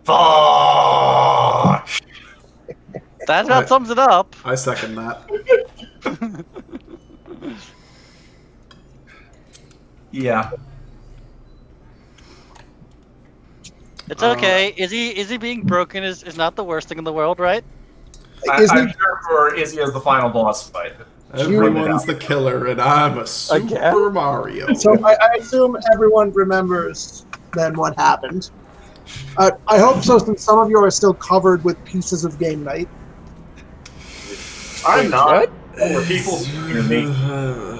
Fuck! That about sums it up. I second that. Yeah. It's okay. Izzy being broken is not the worst thing in the world, right? I'm sure for Izzy as the final boss fight. Everyone's the killer, and I'm a Super Mario. So I assume everyone remembers then what happened. I hope so, since some of you are still covered with pieces of game night. I'm not. What? Or people hear me.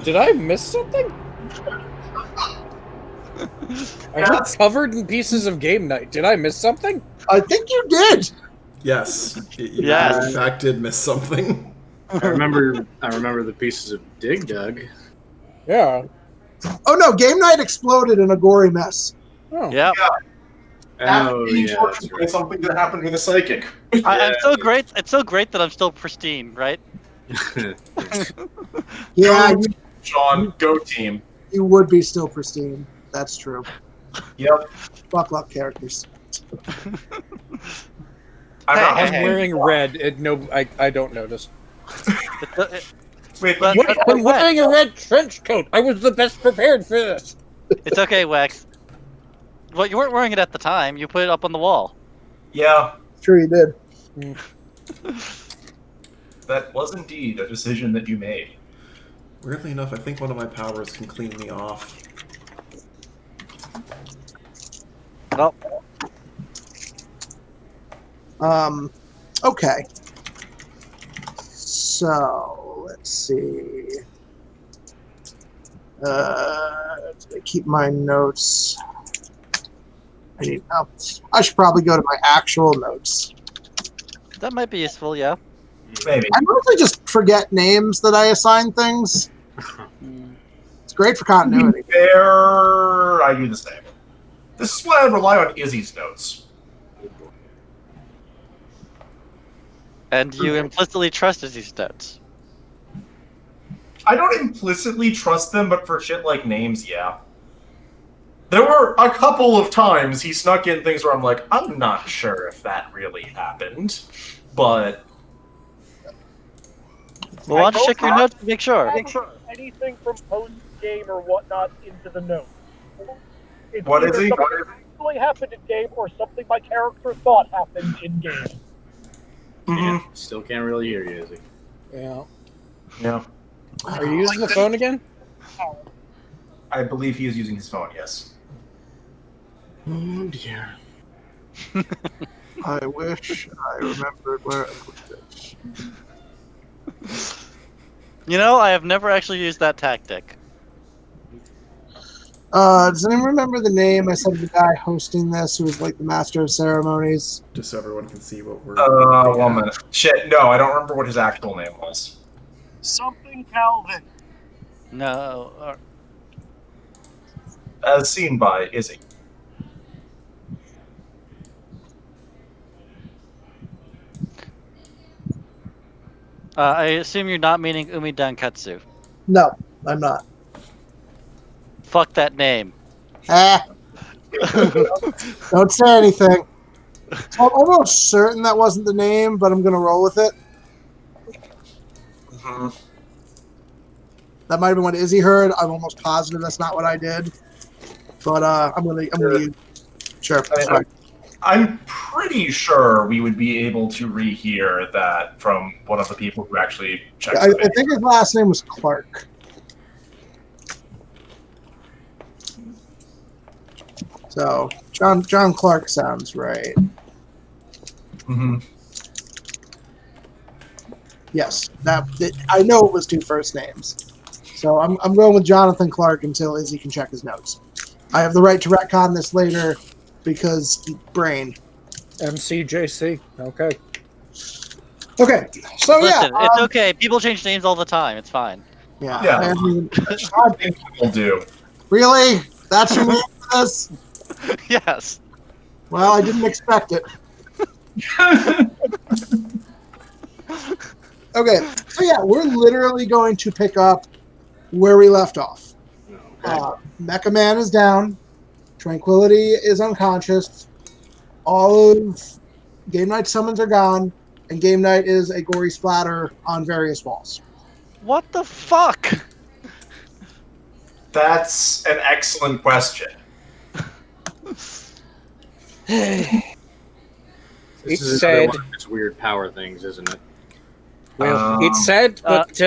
Did I miss something? I heard covered in pieces of game night. Did I miss something? I think you did. Yes. You Yes. in fact did miss something. I remember the pieces of Dig Dug. Yeah. Oh no, game night exploded in a gory mess. Oh. Yeah. Oh, yeah. That's right. Something that happened with a psychic. I'm so great. It's so great that I'm still pristine, right? Yeah, Sean, go team. you would be still pristine. That's true. Yep. Fuck luck characters. I'm wearing red. I don't notice. Wait, I'm wearing a red trench coat. I was the best prepared for this. It's okay, Wex. Well, you weren't wearing it at the time. You put it up on the wall. yeah, Sure you did. that was indeed a decision that you made. Weirdly enough, I think one of my powers can clean me off. Well, Okay. So let's see. I keep my notes. I should probably go to my actual notes. that might be useful, yeah. Maybe. I mostly just forget names that I assign things. It's great for continuity. Fair. I do the same. This is why I rely on Izzy's notes. And you implicitly trust Izzy's notes. I don't implicitly trust them, but for shit like names, yeah. There were a couple of times he snuck in things where I'm like, I'm not sure if that really happened, but... Well, why don't you check your notes to make sure? Anything from post-game or whatnot into the notes. It's What is either he? something that actually happened in game or something my character thought happened in game. Mm-hmm. Still can't really hear you, Izzy. Yeah. Yeah. Are you using the phone again? I believe he is using his phone, yes. Oh dear. I wish I remembered where I put this. You know, I have never actually used that tactic. Does anyone remember the name I said of the guy hosting this who was like the master of ceremonies? Just so everyone can see what we're... 1 minute. Shit, no, I don't remember what his actual name was. Something Calvin. No. As seen by Izzy. I assume you're not meaning Umi Dankatsu. No, I'm not. Fuck that name. Don't say anything. So I'm almost certain that wasn't the name, but I'm gonna roll with it. Mm-hmm. That might have been what Izzy heard. I'm almost positive that's not what I did. But I'm gonna use. Sure. That's fine. I'm pretty sure we would be able to rehear that from one of the people who actually checked I the video. think his last name was Clark. So John Clark sounds right. Mm-hmm. Yes, I know it was 2 first names. So I'm going with Jonathan Clark until Izzy can check his notes. I have the right to retcon this later because brain. MCJC. Okay. Okay, so Listen, yeah, it's okay. People change names all the time. It's fine. yeah. Yeah. I mean, I think people do. really? That's your name for this? Yes. Well, I didn't expect it. Okay, so yeah, we're literally going to pick up where we left off. Mecha Man is down. Tranquility is unconscious. all of Game Night summons are gone, and Game Night is a gory splatter on various walls. What the fuck? That's an excellent question. This It's is another sad. one of its weird power things, isn't it? Well, it's sad, but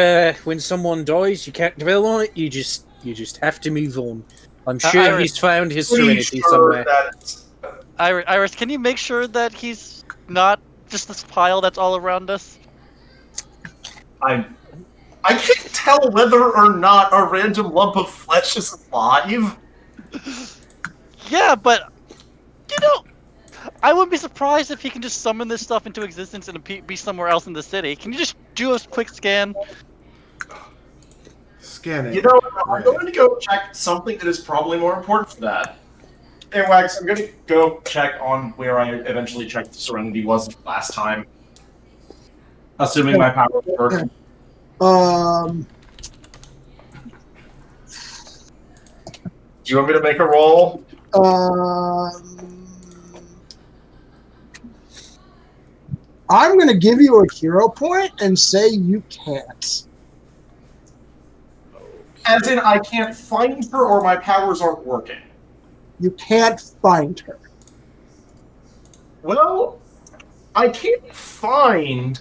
when someone dies, you can't dwell on it. You just have to move on. I'm sure Iris, he's found his Pretty serenity sure somewhere. that Iris, can you make sure that he's not just this pile that's all around us? I can't tell whether or not a random lump of flesh is alive. Yeah, but you know, I wouldn't be surprised if he can just summon this stuff into existence and be somewhere else in the city. Can you just do a quick scan? Scanning. You know, I'm going to go check something that is probably more important for that. Hey, Wax, I'm going to go check on where I eventually checked the Serenity was last time. Assuming my powers work. Do you want me to make a roll? I'm going to give you a hero point and say you can't. As in, I can't find her or my powers aren't working. You can't find her. Well, I can't find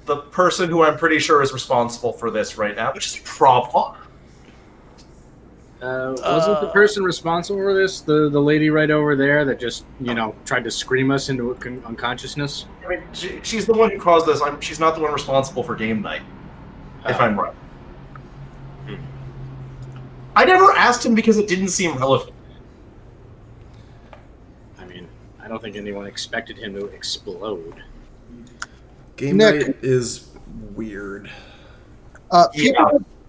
the person who I'm pretty sure is responsible for this right now, which is a problem. Wasn't the person responsible for this the lady right over there that just, tried to scream us into unconsciousness? I mean, she's the one who caused this. She's not the one responsible for game night, if I'm right. I never asked him because it didn't seem relevant. I mean, I don't think anyone expected him to explode. Game Nick. night is weird.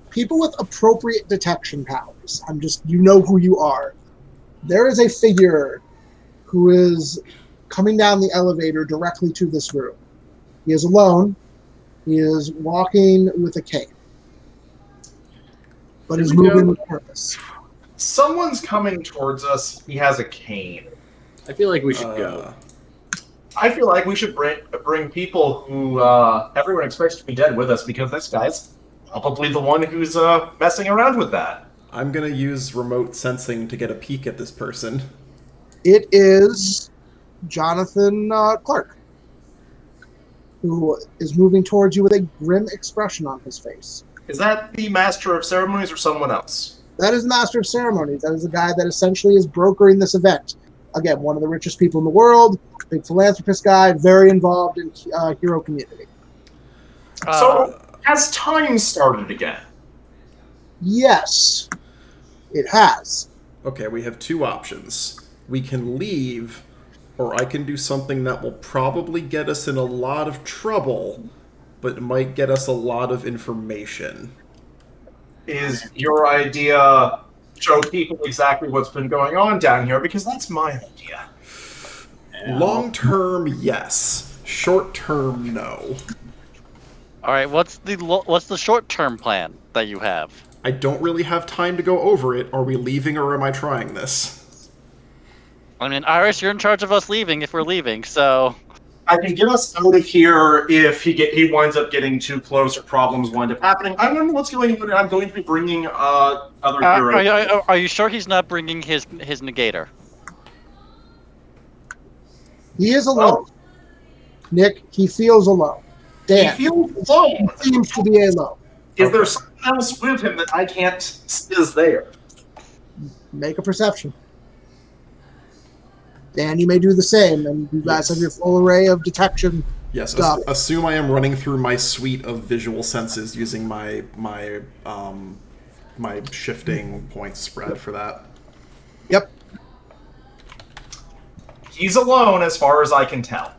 People with appropriate detection powers. You know who you are. There is a figure who is coming down the elevator directly to this room. He is alone. He is walking with a cane. But he's moving with purpose. Someone's coming towards us. He has a cane. I feel like we should go. I feel like we should bring people who everyone expects to be dead with us because this guy's probably the one who's messing around with that. I'm gonna use remote sensing to get a peek at this person. It is Jonathan Clark, who is moving towards you with a grim expression on his face. Is that the Master of Ceremonies or someone else? That is the Master of Ceremonies. That is the guy that essentially is brokering this event. Again, one of the richest people in the world, big philanthropist guy, very involved in hero community. So, has time started again? Yes, it has. Okay, we have two options. We can leave, or I can do something that will probably get us in a lot of trouble, but might get us a lot of information. Is your idea show people exactly what's been going on down here? Because that's my idea. Long term, yes. Short term, no. All right, what's the short-term plan that you have? I don't really have time to go over it. Are we leaving or am I trying this? I mean, Iris, you're in charge of us leaving if we're leaving, so... I can get us out of here if he winds up getting too close or problems wind up happening. I don't know what's going on. I'm going to be bringing other heroes. Are you sure he's not bringing his negator? He is alone. Nick, he feels alone. Dan, He feels alone. seems to be alone. Is there someone else with him that I can't is there? Make a perception. Dan, you may do the same, and you guys have your full array of detection. Yes, Stop. assume I am running through my suite of visual senses using my shifting point spread for that. Yep. He's alone as far as I can tell.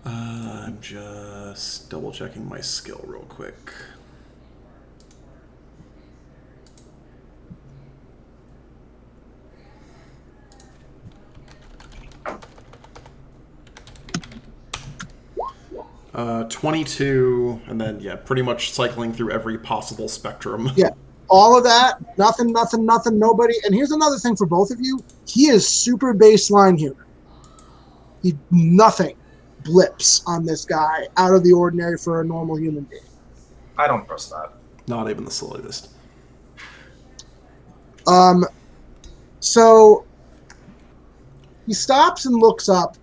I'm just double checking my skill real quick. Uh, 22, and then, yeah, pretty much cycling through every possible spectrum. Yeah. All of that, nothing, nobody. And here's another thing for both of you. He is super baseline human. Nothing blips on this guy out of the ordinary for a normal human being. I don't trust that. Not even the slightest. So he stops and looks up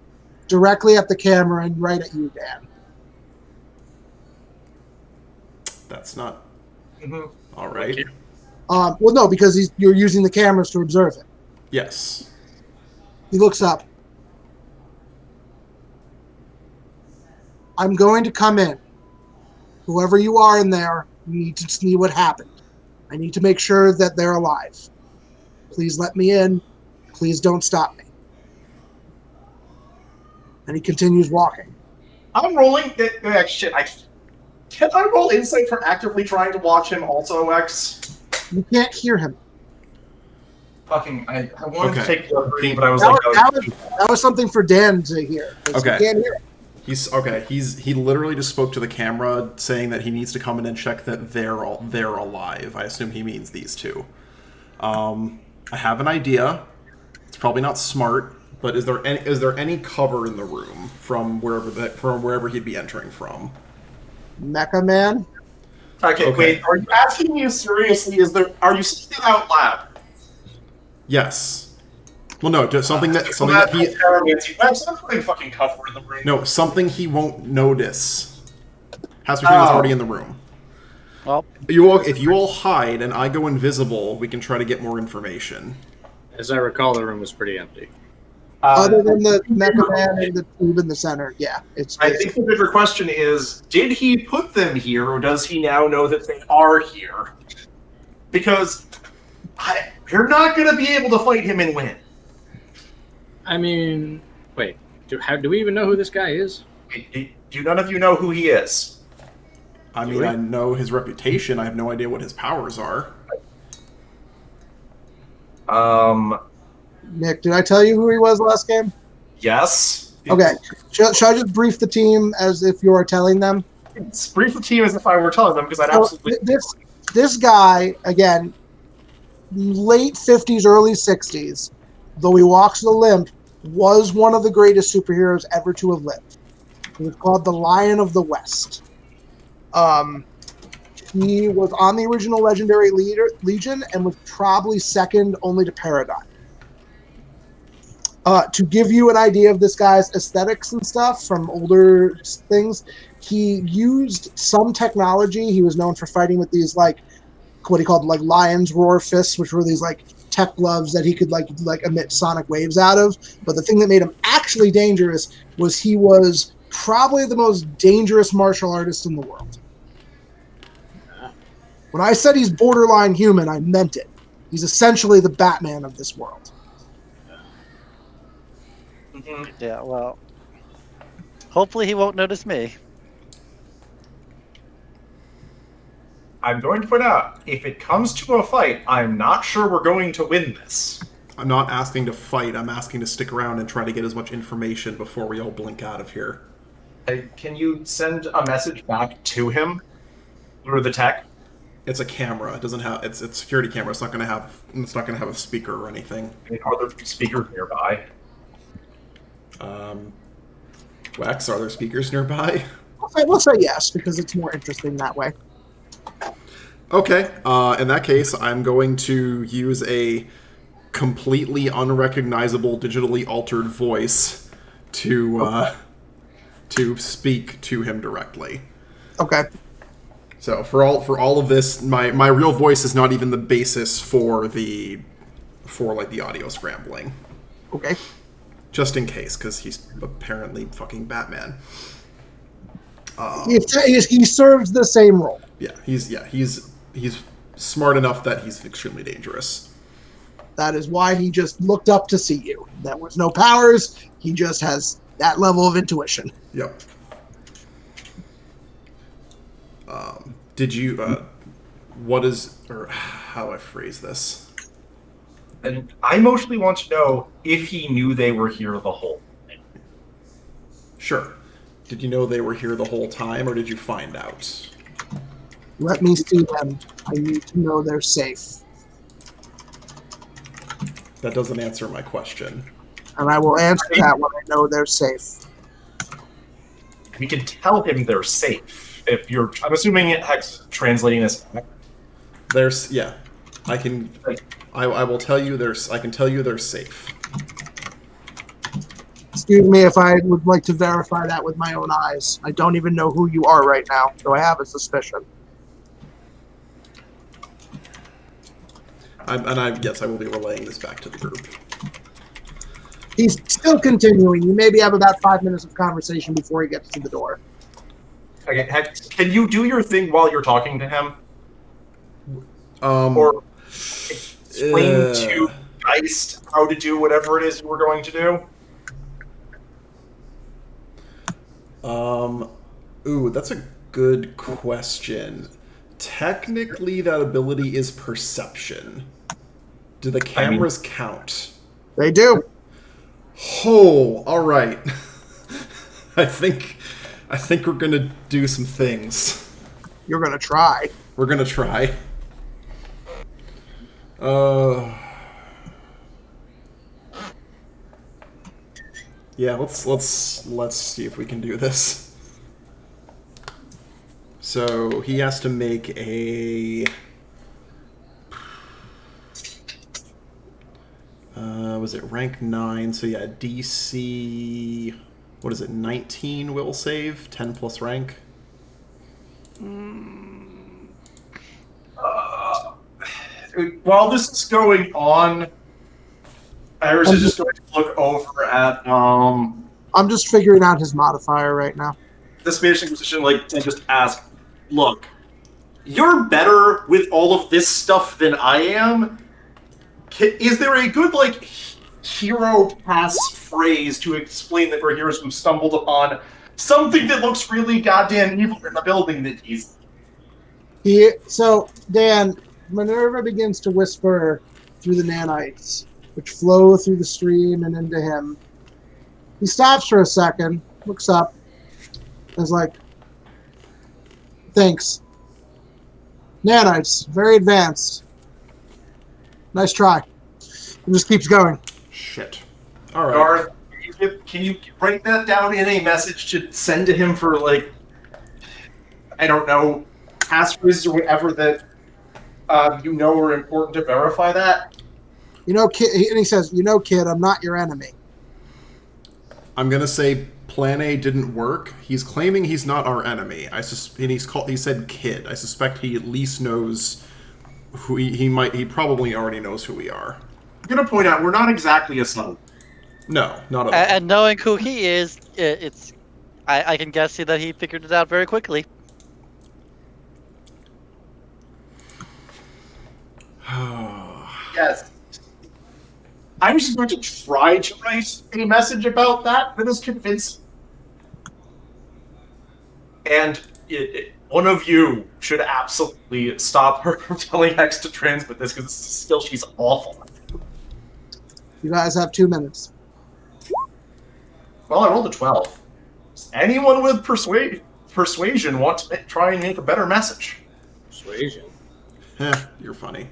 directly at the camera and right at you, Dan. That's not Mhm. all right. Well, no, because you're using the cameras to observe it. Yes. He looks up. I'm going to come in. Whoever you are in there, you need to see what happened. I need to make sure that they're alive. Please let me in. Please don't stop me. And he continues walking. I'm rolling. Shit. Can I roll insight for actively trying to watch him also, X? You can't hear him. Fucking, I wanted to Okay. take the green, but I was That like, that was something for Dan to hear. 'Cause Okay. He can't hear him. He literally just spoke to the camera saying that he needs to come in and check that they're alive. I assume he means these two. I have an idea. It's probably not smart, but is there any cover in the room from wherever he'd be entering from? Mecha Man. okay, wait, are you asking me seriously? Are you saying it out loud? Yes. Well, no, just something that he I'm putting fucking cover in the room. something he won't notice. Has to be that's already in the room. Well, If you all hide and I go invisible, we can try to get more information. As I recall, the room was pretty empty. Other than the Mecha Man and the tube in the center, yeah. I think the bigger question is, did he put them here, or does he now know that they are here? Because you're not going to be able to fight him and win. I mean, wait. Do we even know who this guy is? Do none of you know who he is? I mean, I know his reputation. I have no idea what his powers are. Nick, did I tell you who he was last game? Yes. Okay. Should I just brief the team as if you are telling them? It's brief the team as if I were telling them, because I'd So absolutely... this guy, again, late 50s, early 60s, though he walks with a limp, was one of the greatest superheroes ever to have lived. He was called the Lion of the West. He was on the original Legendary Legion and was probably second only to Paradigm. To give you an idea of this guy's aesthetics and stuff from older things, he used some technology. He was known for fighting with these, like, what he called, like, lion's roar fists, which were these, like, tech gloves that he could, like emit sonic waves out of. But the thing that made him actually dangerous was he was probably the most dangerous martial artist in the world. When I said he's borderline human, I meant it. He's essentially the Batman of this world. yeah, well, hopefully he won't notice me. I'm going to point out, if it comes to a fight, I'm not sure we're going to win this. I'm not asking to fight. I'm asking to stick around and try to get as much information before we all blink out of here. Can you send a message back to him through the tech? It's a camera. It doesn't have. It's a security camera. It's not going to have a speaker or anything. Are there speakers nearby? Wax, are there speakers nearby? We'll say yes, because it's more interesting that way. Okay. In that case, I'm going to use a completely unrecognizable, digitally altered voice to speak to him directly. Okay. So for all of this, my real voice is not even the basis for the audio scrambling. Okay. Just in case, because he's apparently fucking Batman. He serves the same role. Yeah, he's smart enough that he's extremely dangerous. That is why he just looked up to see you. There was no powers. He just has that level of intuition. Yep. Did you? How do I phrase this? And I mostly want to know if he knew they were here the whole time. Sure. Did you know they were here the whole time, or did you find out? Let me see them. I need to know they're safe. That doesn't answer my question. And I will answer that when I know they're safe. We can tell him they're safe. If you're, I'm assuming Hex is translating this back. There's I can. I will tell you I can tell you they're safe. Excuse me if I would like to verify that with my own eyes. I don't even know who you are right now, though I have a suspicion. Yes, I will be relaying this back to the group. He's still continuing. You maybe have about 5 minutes of conversation before he gets to the door. Okay, Hex, can you do your thing while you're talking to him? Um, Or explain to Geist how to do whatever it is you were going to do? Ooh, that's a good question. Technically, that ability is perception. Do the cameras count? They do. Oh, all right. I think we're gonna do some things. You're going to try. We're gonna try. Yeah, let's see if we can do this. So he has to make a was it rank 9? So yeah, DC, what is it, 19 will save, 10 plus rank. While this is going on, Iris is just going to look over at I'm just figuring out his modifier right now. the Spanish Inquisition, and just ask, look, you're better with all of this stuff than I am. Is there a good, hero pass phrase to explain that we're heroes who stumbled upon something that looks really goddamn evil in the building that he's... So, Dan, Minerva begins to whisper through the nanites, which flow through the stream and into him. He stops for a second, looks up, and is like, thanks. Nanites, very advanced. Nice try. And just keeps going. Shit. All right. Garth, can you write that down in a message to send to him for, I don't know, passphrases or whatever that you know are important to verify that? You know, kid, and he says, you know, kid, I'm not your enemy. I'm gonna say Plan A didn't work. He's claiming he's not our enemy. And he said kid. I suspect he at least knows who he probably already knows who we are. I'm gonna point out we're not exactly a son. No, not at all. And knowing who he is, I can guess that he figured it out very quickly. Yes. I'm just going to try to write a message about that is convincing. And one of you should absolutely stop her from telling Hex to transmit this, because still she's awful. You guys have 2 minutes. Well, I rolled a 12. Does anyone with persuasion want to try and make a better message? Persuasion. You're funny.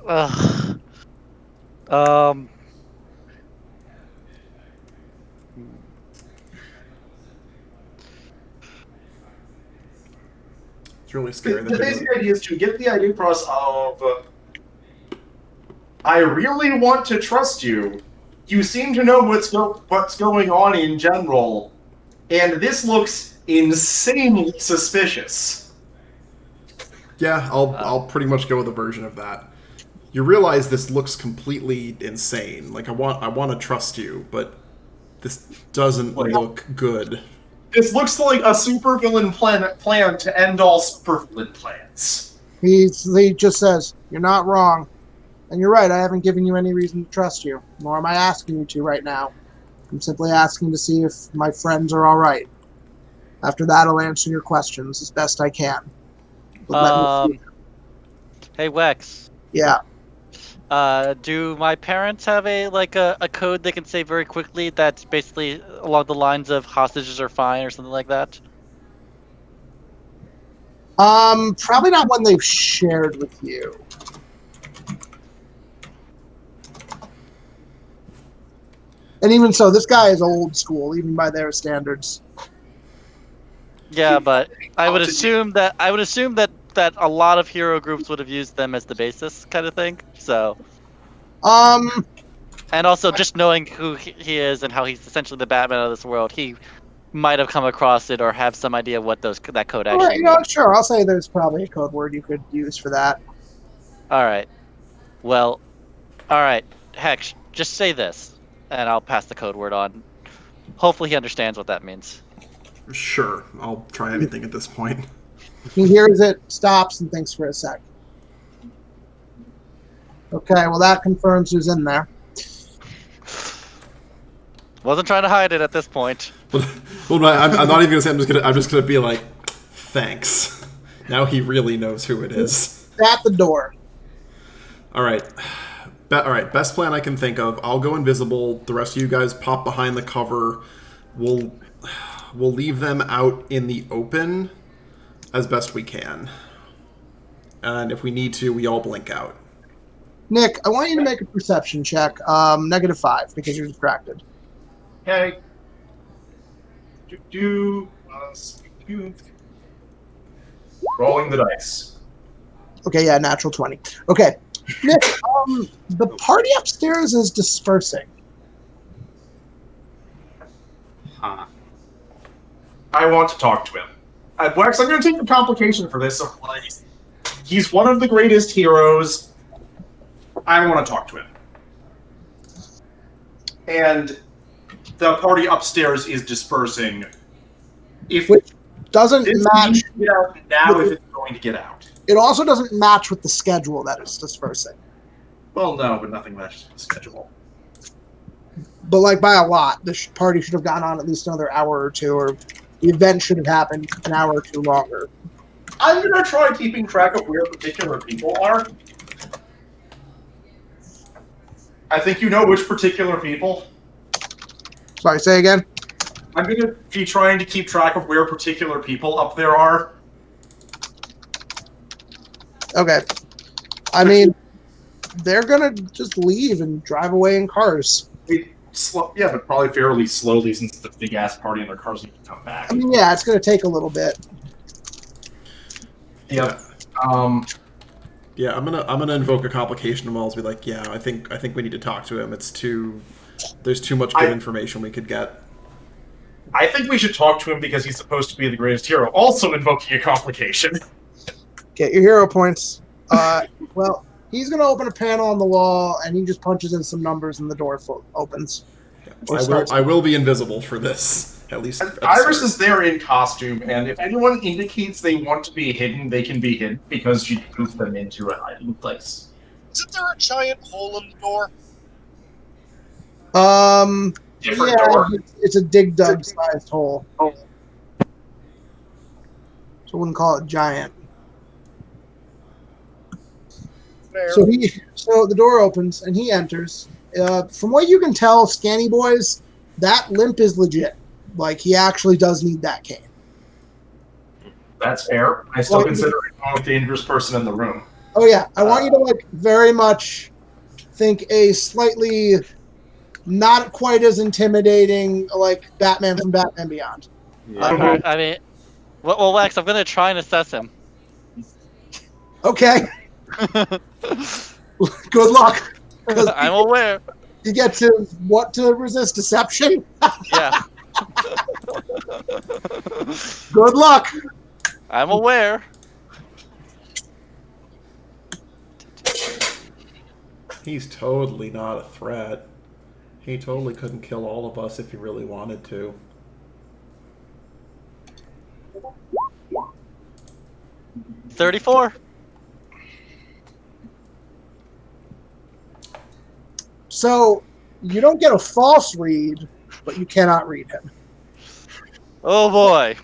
It's really scary. The basic idea is to get the idea across of, I really want to trust you. You seem to know what's going on in general, and this looks insanely suspicious. Yeah, I'll pretty much go with a version of that. You realize this looks completely insane. Like I want to trust you, but this doesn't look good. This looks like a supervillain plan to end all supervillain plans. He just says, you're not wrong. And you're right, I haven't given you any reason to trust you, nor am I asking you to right now. I'm simply asking to see if my friends are all right. After that, I'll answer your questions as best I can. But Hey, Wex. yeah. Do my parents have a code they can say very quickly that's basically along the lines of hostages are fine or something like that? Probably not one they've shared with you. And even so, this guy is old school, even by their standards. Yeah, but I would assume that a lot of hero groups would have used them as the basis, kind of thing. So, Um, and also just knowing who he is and how he's essentially the Batman of this world, he might have come across it or have some idea of what that code all right, actually means. sure. I'll say there's probably a code word you could use for that. All right. Well, all right. Heck, just say this, and I'll pass the code word on. Hopefully, he understands what that means. Sure, I'll try anything at this point. He hears it, stops, and thinks for a sec. Okay, well that confirms who's in there. Wasn't trying to hide it at this point. Well, I'm not even gonna say. I'm just gonna be like, thanks. Now he really knows who it is. At the door. All right. All right. Best plan I can think of. I'll go invisible. The rest of you guys pop behind the cover. We'll leave them out in the open as best we can. And if we need to, we all blink out. Nick, I want you to make a perception check. -5 because you're distracted. Okay. Rolling the dice. Okay, yeah, natural 20. Okay. Nick, the party upstairs is dispersing. Huh. I want to talk to him. Wax, I'm going to take the complication for this. He's one of the greatest heroes. I want to talk to him. And the party upstairs is dispersing. Which doesn't match. Needs to get out now if it's going to get out. It also doesn't match with the schedule that it's dispersing. Well, no, but nothing matches the schedule. But like by a lot, the party should have gone on at least another hour or two, or the event should have happened an hour or two longer. I'm going to try keeping track of where particular people are. I think you know which particular people. Sorry, say again? I'm going to be trying to keep track of where particular people up there are. Okay. I mean, they're going to just leave and drive away in cars. Yeah, but probably fairly slowly since it's a big-ass party and their cars need to come back. I mean, yeah, it's going to take a little bit. Yep. Yeah, I'm gonna invoke a complication and I'll be like, yeah, I think we need to talk to him. There's too much good information we could get. I think we should talk to him because he's supposed to be the greatest hero. Also invoking a complication. Get your hero points. Well, he's going to open a panel on the wall, and he just punches in some numbers, and the door opens. Yeah. I will be invisible for this, at least. Iris is there in costume, and if anyone indicates they want to be hidden, they can be hidden because she moves them into a hiding place. Isn't there a giant hole in the door? Different door. It's a dig dug sized hole. So I wouldn't call it giant. Fair. So the door opens and he enters. From what you can tell, Scanny Boys, that limp is legit. Like, he actually does need that cane. That's fair. I still consider him the most dangerous person in the room. Oh yeah, I want you to like very much think a slightly not quite as intimidating like Batman from Batman Beyond. Yeah. I mean, well, Wax, I'm gonna try and assess him. Okay. Good luck. I'm aware. You get to resist deception. Yeah. Good luck. I'm aware. He's totally not a threat. He totally couldn't kill all of us if he really wanted to. $34. So you don't get a false read, but you cannot read him. Oh boy.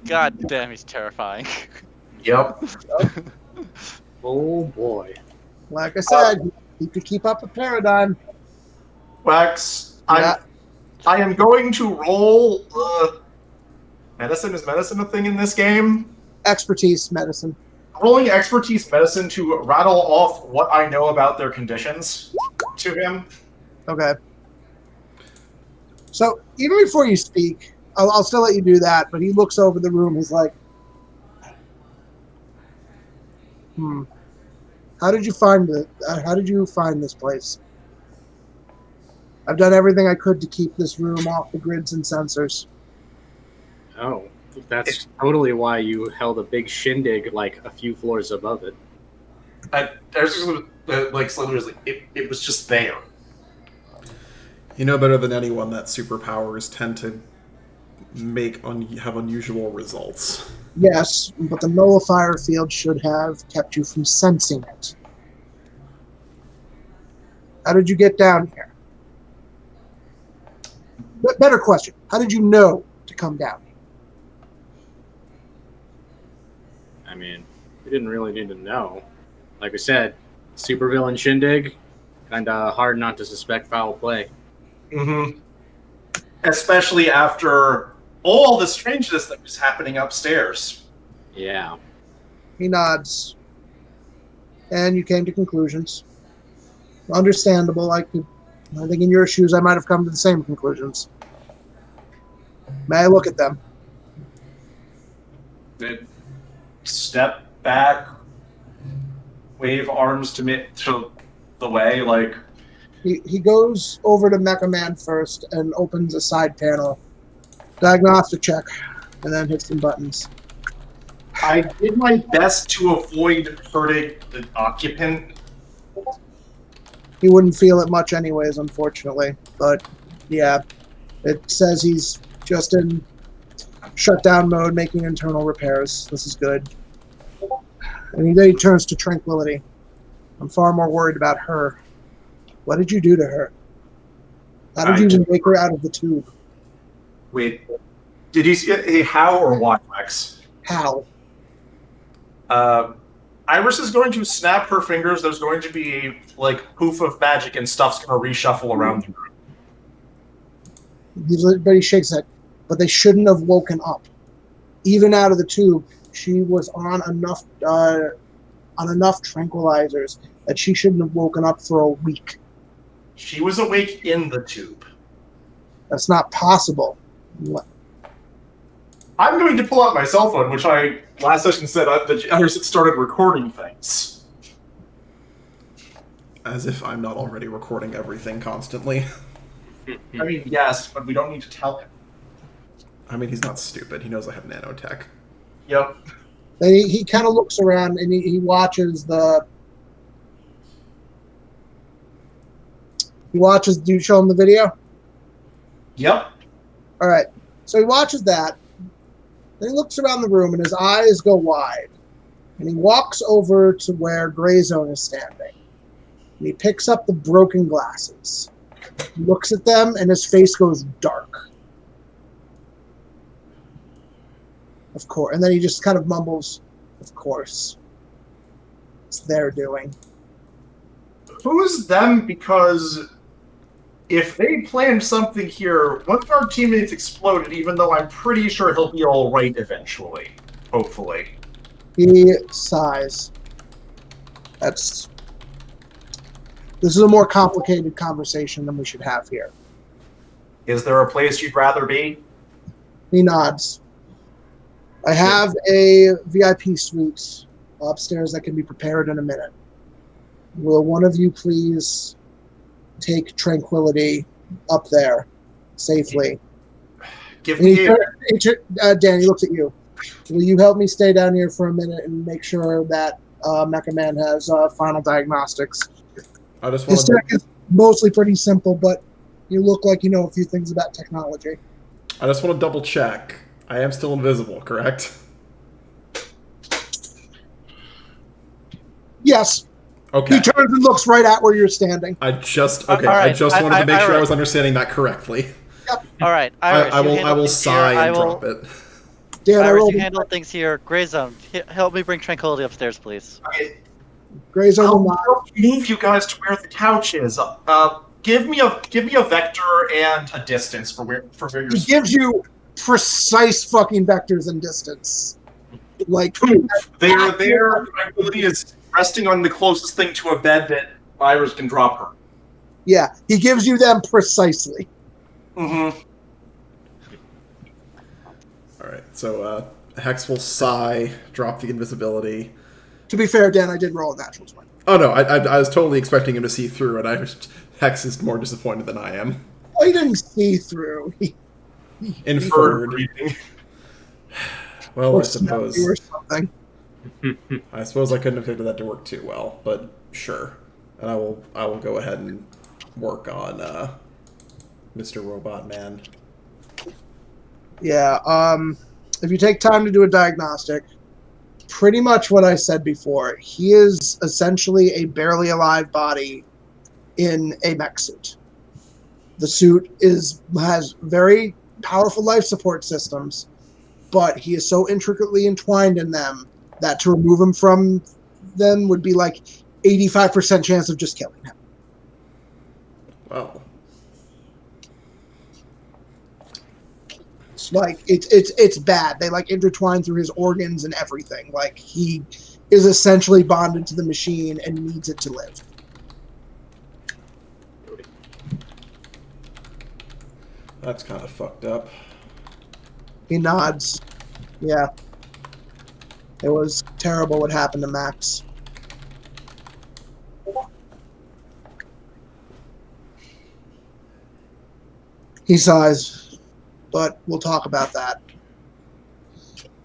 God damn, he's terrifying. Yep. Oh boy. Like I said, he could keep up a paradigm. Wax, Yeah. I am going to roll medicine. Is medicine a thing in this game? Expertise, medicine. rolling expertise medicine to rattle off what I know about their conditions to him. Okay. So even before you speak, I'll still let you do that. But he looks over the room. He's like, How did you find it? How did you find this place? I've done everything I could to keep this room off the grids and sensors. Oh, that's totally why you held a big shindig like a few floors above it. It was just there. You know better than anyone that superpowers tend to have unusual results. Yes, but the nullifier field should have kept you from sensing it. How did you get down here? Better question. How did you know to come down here? I mean, we didn't really need to know. Like we said, supervillain shindig, kinda hard not to suspect foul play. Mm-hmm. Especially after all the strangeness that was happening upstairs. Yeah. He nods. And you came to conclusions. Understandable. I think in your shoes I might have come to the same conclusions. May I look at them? Step back, wave arms to the way, like... He goes over to Mecha Man first and opens a side panel. Diagnostic check. And then hits some buttons. I did my best to avoid hurting the occupant. He wouldn't feel it much anyways, unfortunately. But, yeah. It says he's just in shutdown mode, making internal repairs. This is good. And then he turns to Tranquility. I'm far more worried about her. What did you do to her? How did you even wake her out of the tube? Wait, did you see how or what, Max? How? Iris is going to snap her fingers. There's going to be a poof of magic, and stuff's going to reshuffle around the room. But he shakes it. But they shouldn't have woken up. Even out of the tube, she was on enough tranquilizers that she shouldn't have woken up for a week. She was awake in the tube. That's not possible. I'm going to pull out my cell phone, which I last session said that Iris had started recording things. As if I'm not already recording everything constantly. I mean, yes, but we don't need to tell him. I mean, he's not stupid. He knows I have nanotech. Yep. And he kind of looks around and he watches the... Do you show him the video? Yep. All right. So he watches that. Then he looks around the room and his eyes go wide. And he walks over to where Gray Zone is standing. And he picks up the broken glasses. He looks at them and his face goes dark. Of course. And then he just kind of mumbles, of course. It's their doing. Who's them? Because if they planned something here, one of our teammates exploded, even though I'm pretty sure he'll be all right eventually. Hopefully. He sighs. This is a more complicated conversation than we should have here. Is there a place you'd rather be? He nods. I have a VIP suite upstairs that can be prepared in a minute. Will one of you please take Tranquility up there safely? Danny looks at you. Will you help me stay down here for a minute and make sure that Mecha Man has final diagnostics? His tech is mostly pretty simple, but you look like you know a few things about technology. I just want to double check. I am still invisible, correct? Yes. Okay. He turns and looks right at where you're standing. I just right. wanted to make sure I was understanding that correctly. Yep. All right. Iris, I will sigh and drop it. Dan, Iris, you handle things here. Gray Zone, help me bring Tranquility upstairs, please. Gray Zone will I'll move you guys to where the couch is. Give me a vector and a distance for where you're. He gives you precise fucking vectors and distance. Like, Their tranquility is resting on the closest thing to a bed that Iris can drop her. yeah, he gives you them precisely. Mm-hmm. Alright, so Hex will sigh, drop the invisibility. To be fair, Dan, I did roll a natural 20. Oh no, I was totally expecting him to see through, and Hex is more disappointed than I am. Oh, he didn't see through. He Inferred. Breathing. Well, I or suppose. or something. I suppose I couldn't have figured that to work too well, but sure. And I will go ahead and work on Mr. Robot Man. Yeah, if you take time to do a diagnostic, pretty much what I said before. He is essentially a barely alive body in a mech suit. The suit has very powerful life support systems, but he is so intricately entwined in them that to remove him from them would be like 85% chance of just killing him. Well, Like it's bad. They like intertwine through his organs and everything. Like he is essentially bonded to the machine and needs it to live. that's kind of fucked up. He nods. Yeah. It was terrible what happened to Max. He sighs, but we'll talk about that.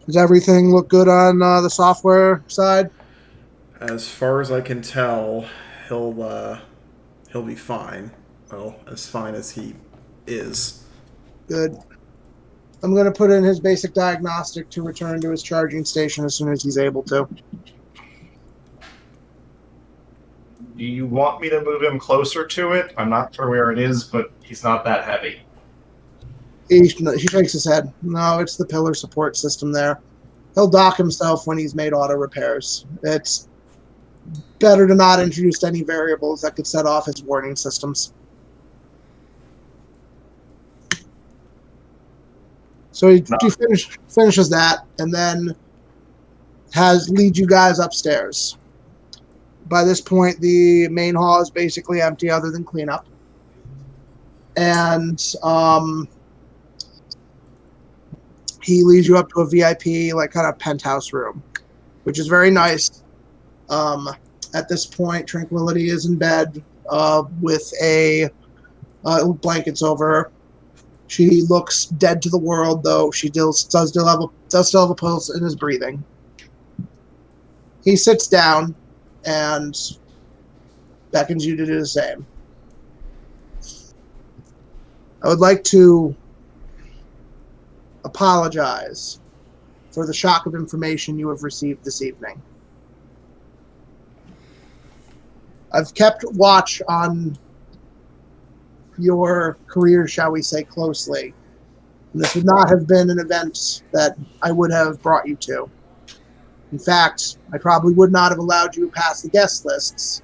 Does everything look good on the software side? As far as I can tell, he'll be fine. Well, as fine as he is. Good. I'm going to put in his basic diagnostic to return to his charging station as soon as he's able to. Do you want me to move him closer to it? I'm not sure where it is, but he's not that heavy. He shakes his head. No, it's the pillar support system there. He'll dock himself when he's made auto repairs. It's better to not introduce any variables that could set off his warning systems. So he finishes that, and then leads you guys upstairs. By this point, the main hall is basically empty other than cleanup. And he leads you up to a VIP, like kind of penthouse room, which is very nice. At this point, Tranquility is in bed with blankets over her. She looks dead to the world, though she does still have a pulse in his breathing. He sits down and beckons you to do the same. I would like to apologize for the shock of information you have received this evening. I've kept watch on your career, shall we say, closely. And this would not have been an event that I would have brought you to. In fact, I probably would not have allowed you to pass the guest lists.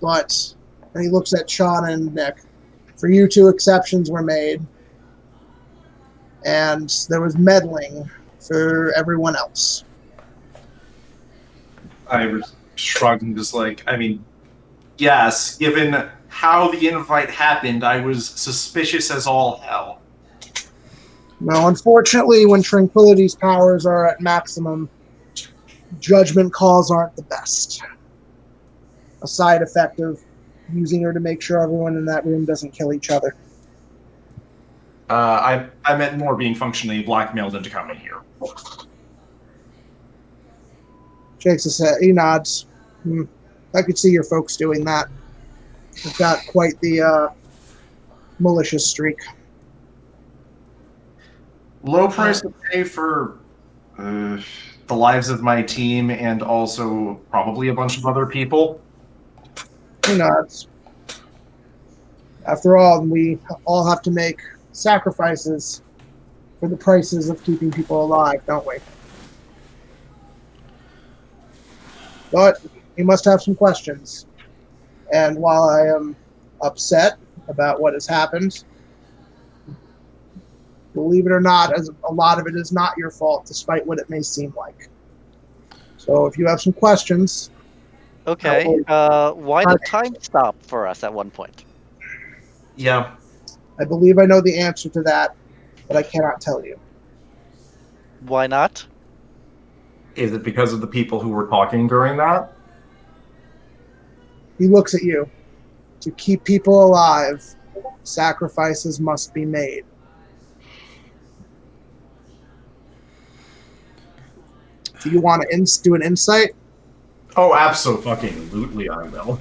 But, and he looks at Sean and Nick, for you two exceptions were made. And there was meddling for everyone else. I shrugged and just like, I mean, yes, given how the invite happened, I was suspicious as all hell. Now, unfortunately, when Tranquility's powers are at maximum, judgment calls aren't the best. A side effect of using her to make sure everyone in that room doesn't kill each other. I meant more being functionally blackmailed into coming here. Shakes his head. He nods. I could see your folks doing that. They've got quite the malicious streak. Low price to pay for the lives of my team and also probably a bunch of other people. He nods. After all, we all have to make sacrifices for the prices of keeping people alive, don't we? But you must have some questions. And while I am upset about what has happened, Believe it or not, as a lot of it is not your fault, despite what it may seem like. So if you have some questions... Okay, why did time stop for us at one point? Yeah. I believe I know the answer to that, but I cannot tell you. Why not? Is it because of the people who were talking during that? He looks at you. To keep people alive, sacrifices must be made. Do you want to do an insight? Oh, absolutely, I will.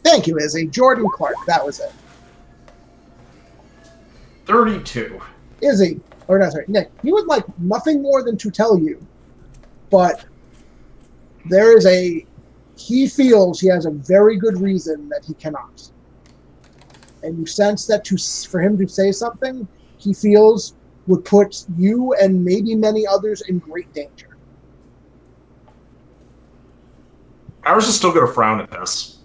Thank you, Izzy. Jordan Clark, that was it. 32. Izzy, or no, sorry, Nick, he would like nothing more than to tell you, but there is he feels he has a very good reason that he cannot. And you sense that for him to say something, he feels would put you and maybe many others in great danger. Ours is still going to frown at this.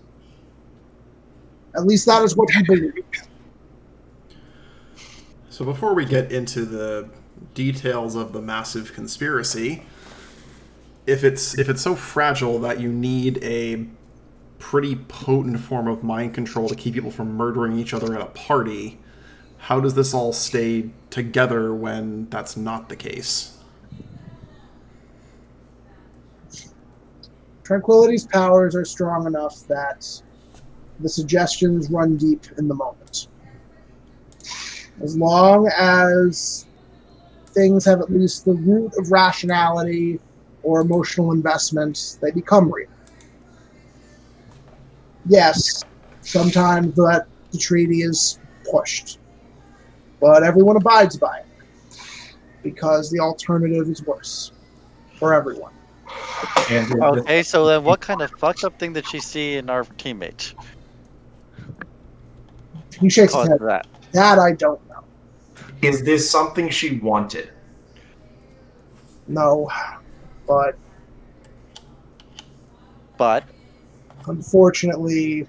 At least that is what he believes. So before we get into the details of the massive conspiracy, if it's so fragile that you need a pretty potent form of mind control to keep people from murdering each other at a party, how does this all stay together when that's not the case? Tranquility's powers are strong enough that the suggestions run deep in the moment. As long as things have at least the root of rationality or emotional investment, they become real. Yes, sometimes the treaty is pushed, but everyone abides by it because the alternative is worse for everyone. Okay, so then what kind of fucked up thing did she see in our teammate? He shakes his head. That I don't know. Is this something she wanted? No, but unfortunately,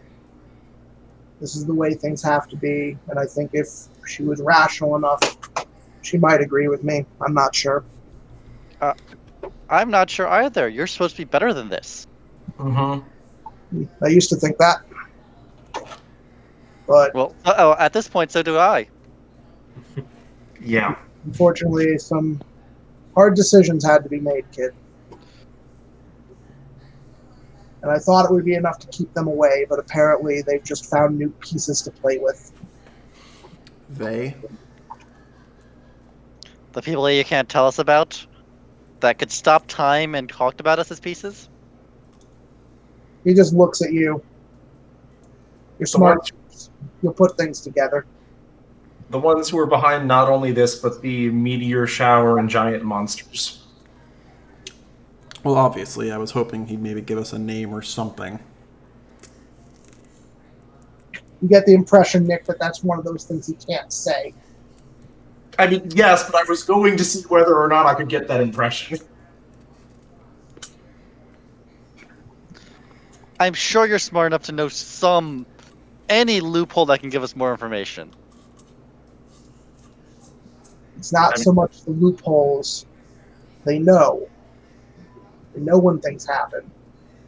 this is the way things have to be, and I think if she was rational enough, she might agree with me. I'm not sure. I'm not sure either. You're supposed to be better than this. Mm-hmm. I used to think that. But well, at this point, so do I. Yeah. Unfortunately, some hard decisions had to be made, kid. And I thought it would be enough to keep them away, but apparently they've just found new pieces to play with. They? The people that you can't tell us about? That could stop time and talked about us as pieces? He just looks at you. You're smart. You'll put things together. The ones who are behind not only this, but the meteor shower and giant monsters. Well, obviously, I was hoping he'd maybe give us a name or something. You get the impression, Nick, that that's one of those things he can't say. I mean, yes, but I was going to see whether or not I could get that impression. I'm sure you're smart enough to know any loophole that can give us more information. It's not so much the loopholes. They know. They know when things happen.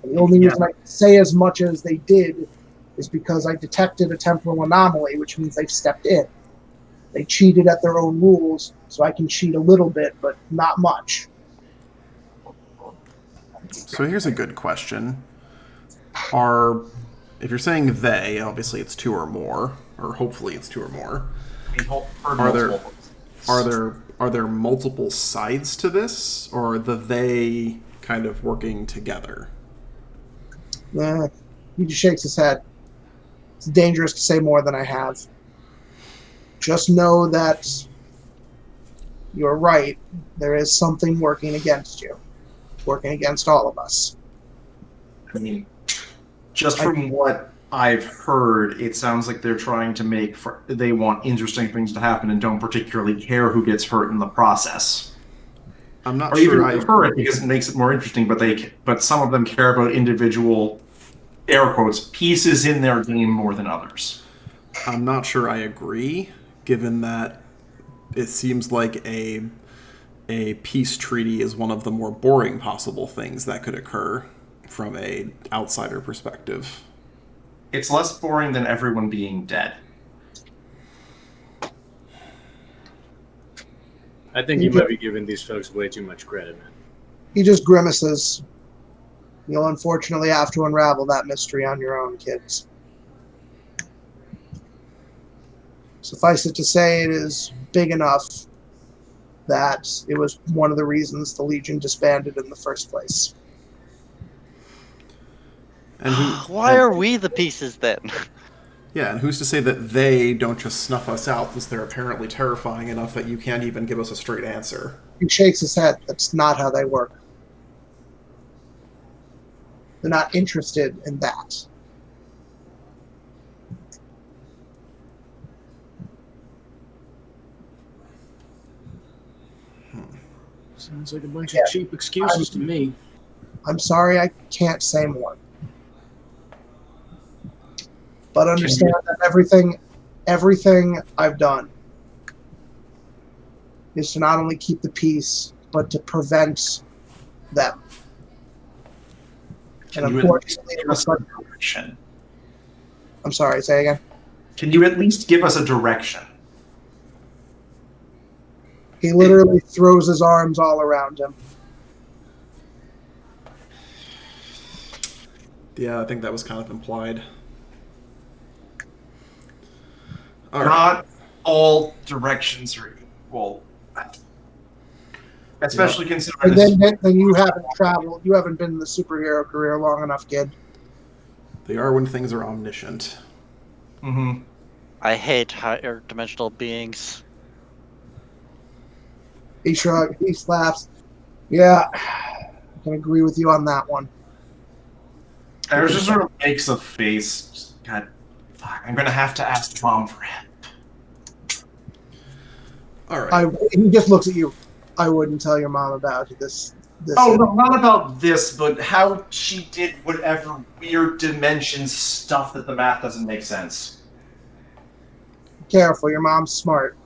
And the only reason I can say as much as they did is because I detected a temporal anomaly, which means they've stepped in. They cheated at their own rules, so I can cheat a little bit, but not much. So here's a good question. If you're saying they, obviously it's two or more, or hopefully it's two or more. Are there multiple sides to this, or are they kind of working together? He just shakes his head. It's dangerous to say more than I have. Just know that you're right. There is something working against you. Working against all of us. I mean, just from what I've heard, it sounds like they're trying to they want interesting things to happen and don't particularly care who gets hurt in the process. I'm not or sure even prefer it because it makes it more interesting, but some of them care about individual, air quotes, pieces in their game more than others. I'm not sure I agree, given that it seems like a peace treaty is one of the more boring possible things that could occur from a outsider perspective. It's less boring than everyone being dead. I think you might be giving these folks way too much credit, man. He just grimaces. You'll unfortunately have to unravel that mystery on your own, kids. Suffice it to say, it is big enough that it was one of the reasons the Legion disbanded in the first place. And Why are we the pieces then? Yeah, and who's to say that they don't just snuff us out, since they're apparently terrifying enough that you can't even give us a straight answer? He shakes his head. That's not how they work. They're not interested in that. Sounds like a bunch of cheap excuses to me. I'm sorry, I can't say more. But understand that everything I've done is to not only keep the peace, but to prevent them. And unfortunately, give us a direction? I'm sorry, say again. Can you at least give us a direction? He literally throws his arms all around him. Yeah, I think that was kind of implied. All right. Not all directions are equal. Especially considering And then you haven't traveled. You haven't been in the superhero career long enough, kid. They are when things are omniscient. Mm-hmm. I hate higher dimensional beings. He shrugs. He laughs. Yeah, I can agree with you on that one. There's just sort of makes a face. God, fuck! I'm gonna have to ask Mom for help. All right. He just looks at you. I wouldn't tell your mom about this. Oh, no, not about this, but how she did whatever weird dimension stuff that the math doesn't make sense. Careful, your mom's smart.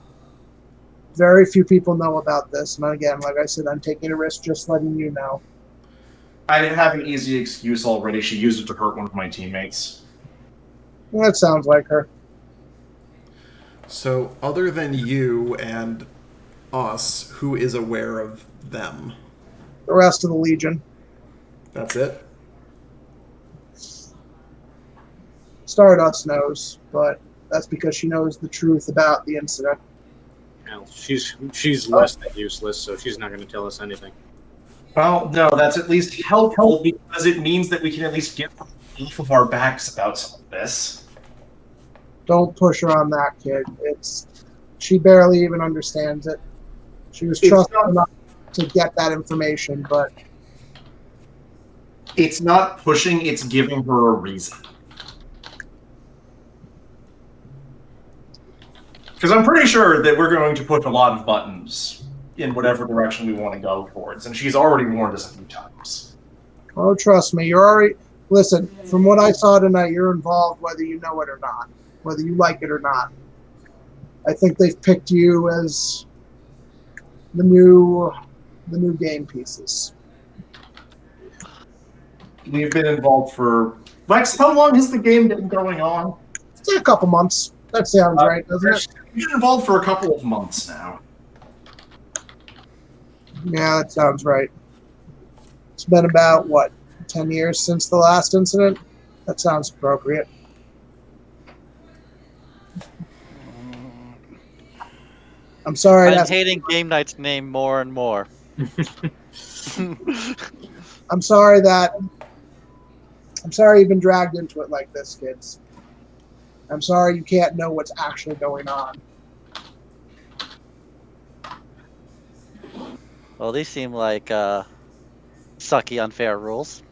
Very few people know about this, and again, like I said, I'm taking a risk just letting you know. I have an easy excuse already. She used it to hurt one of my teammates. That sounds like her. So, other than you and us, who is aware of them? The rest of the Legion. That's it? Stardust knows, but that's because she knows the truth about the incident. Hell, she's less than useless, so she's not going to tell us anything. Well, no, that's at least helpful because it means that we can at least get off of our backs about some of this. Don't push her on that, kid. She barely even understands it. She was trusted enough to get that information, but it's not pushing, it's giving her a reason. Because I'm pretty sure that we're going to push a lot of buttons in whatever direction we want to go towards, and she's already warned us a few times. oh, trust me, you're already... Listen, from what I saw tonight, you're involved whether you know it or not, whether you like it or not. I think they've picked you as the new game pieces. We've been involved for... Lex, how long has the game been going on? It's a couple months. That sounds right, doesn't it? We've been involved for a couple of months now. Yeah, that sounds right. It's been about, 10 years since the last incident? That sounds appropriate. I'm sorry. I'm hating Game Night's name more and more. I'm sorry you've been dragged into it like this, kids. I'm sorry you can't know what's actually going on. Well, these seem like sucky, unfair rules.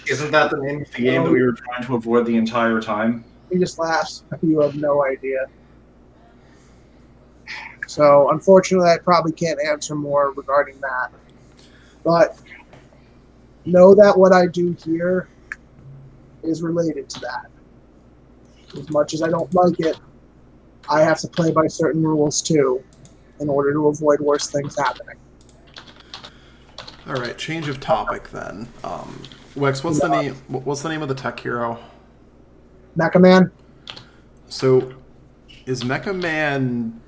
Isn't that the name of the game that we were trying to avoid the entire time? He just laughs. You have no idea. So, unfortunately, I probably can't answer more regarding that. But know that what I do here is related to that. As much as I don't like it, I have to play by certain rules too, in order to avoid worse things happening. All right, change of topic then. Wex, what's the name? What's the name of the tech hero? Mecha Man? So, is Mecha Man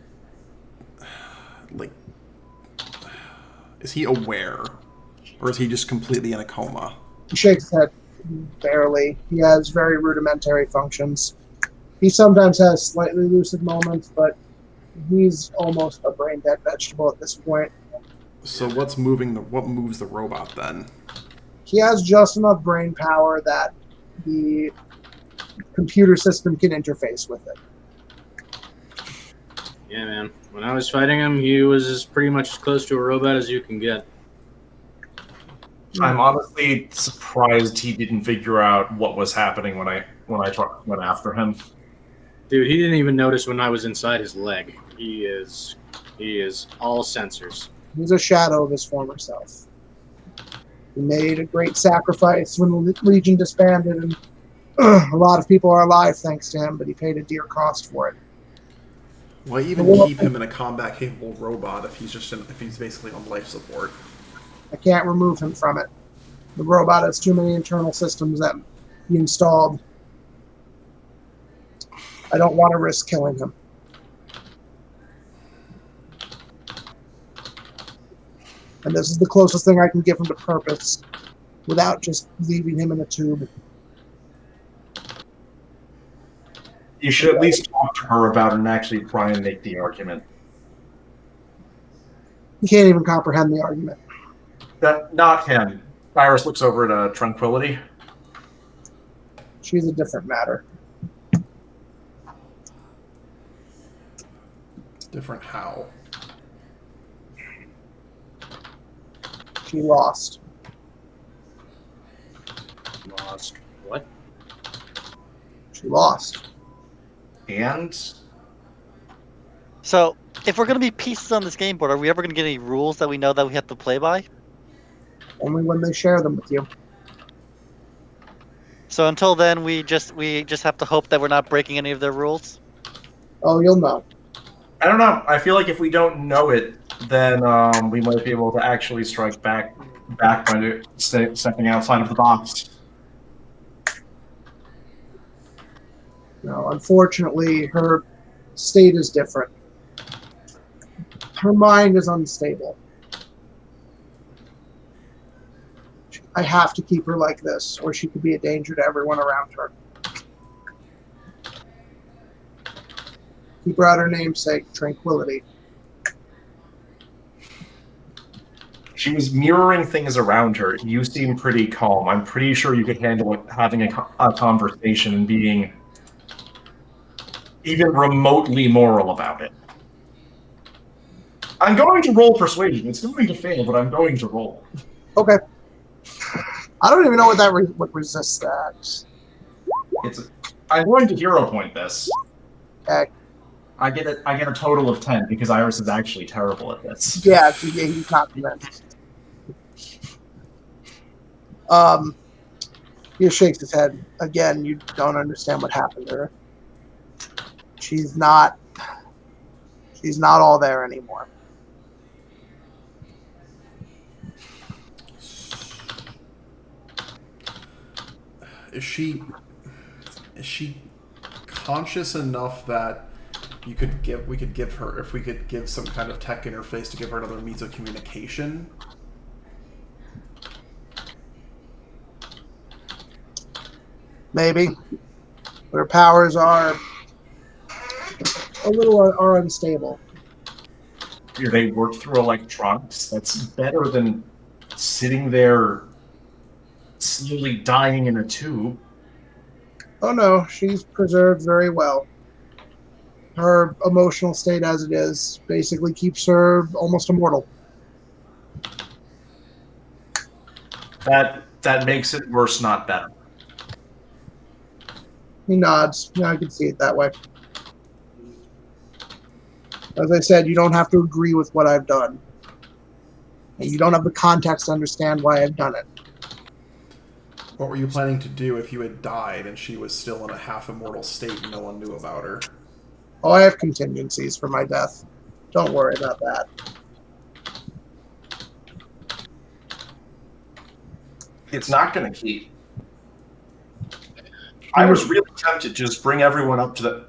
like? Is he aware, or is he just completely in a coma? He shakes his head barely. He has very rudimentary functions. He sometimes has slightly lucid moments, but he's almost a brain dead vegetable at this point. So what moves the robot then? He has just enough brain power that the computer system can interface with it. Yeah, man. When I was fighting him, he was pretty much as close to a robot as you can get. I'm honestly surprised he didn't figure out what was happening when I went after him. Dude, he didn't even notice when I was inside his leg. He is all sensors. He's a shadow of his former self. He made a great sacrifice when the Legion disbanded, and a lot of people are alive thanks to him, but he paid a dear cost for it. Why even keep him in a combat-capable robot if he's basically on life support? I can't remove him from it. The robot has too many internal systems that he installed. I don't want to risk killing him. And this is the closest thing I can give him to purpose without just leaving him in a tube. You should at least talk to her about it and actually try and make the argument. He can't even comprehend the argument. Not him. Iris looks over at Tranquility. She's a different matter. Different how? She lost. Lost. What? She lost. And So, if we're going to be pieces on this game board, are we ever going to get any rules that we know that we have to play by? Only when they share them with you. So until then, we just have to hope that we're not breaking any of their rules. Oh, you'll know. I don't know. I feel like if we don't know it, then we might be able to actually strike back by stepping outside of the box. No, unfortunately, her state is different. Her mind is unstable. I have to keep her like this, or she could be a danger to everyone around her. Keep her out her namesake, Tranquility. She was mirroring things around her. You seem pretty calm. I'm pretty sure you could handle it, having a conversation and being even remotely moral about it. I'm going to roll persuasion. It's going to fail, but I'm going to roll. Okay. I don't even know what that what resists that. I'm going to hero point this. Okay. I get a total of 10 because Iris is actually terrible at this. Yeah, he's not convinced. He shakes his head. Again, you don't understand what happened to her. She's not all there anymore. Is she conscious enough that we could give her, if we could give some kind of tech interface to give her another means of communication? Maybe. But her powers are unstable. They work through electronics. That's better than sitting there slowly dying in a tube. Oh no, she's preserved very well. Her emotional state as it is basically keeps her almost immortal. That makes it worse, not better. He nods. Yeah, I can see it that way. As I said, you don't have to agree with what I've done. And you don't have the context to understand why I've done it. What were you planning to do if you had died and she was still in a half-immortal state and no one knew about her? Oh, I have contingencies for my death. Don't worry about that. It's not going to keep. I was really tempted to just bring everyone up to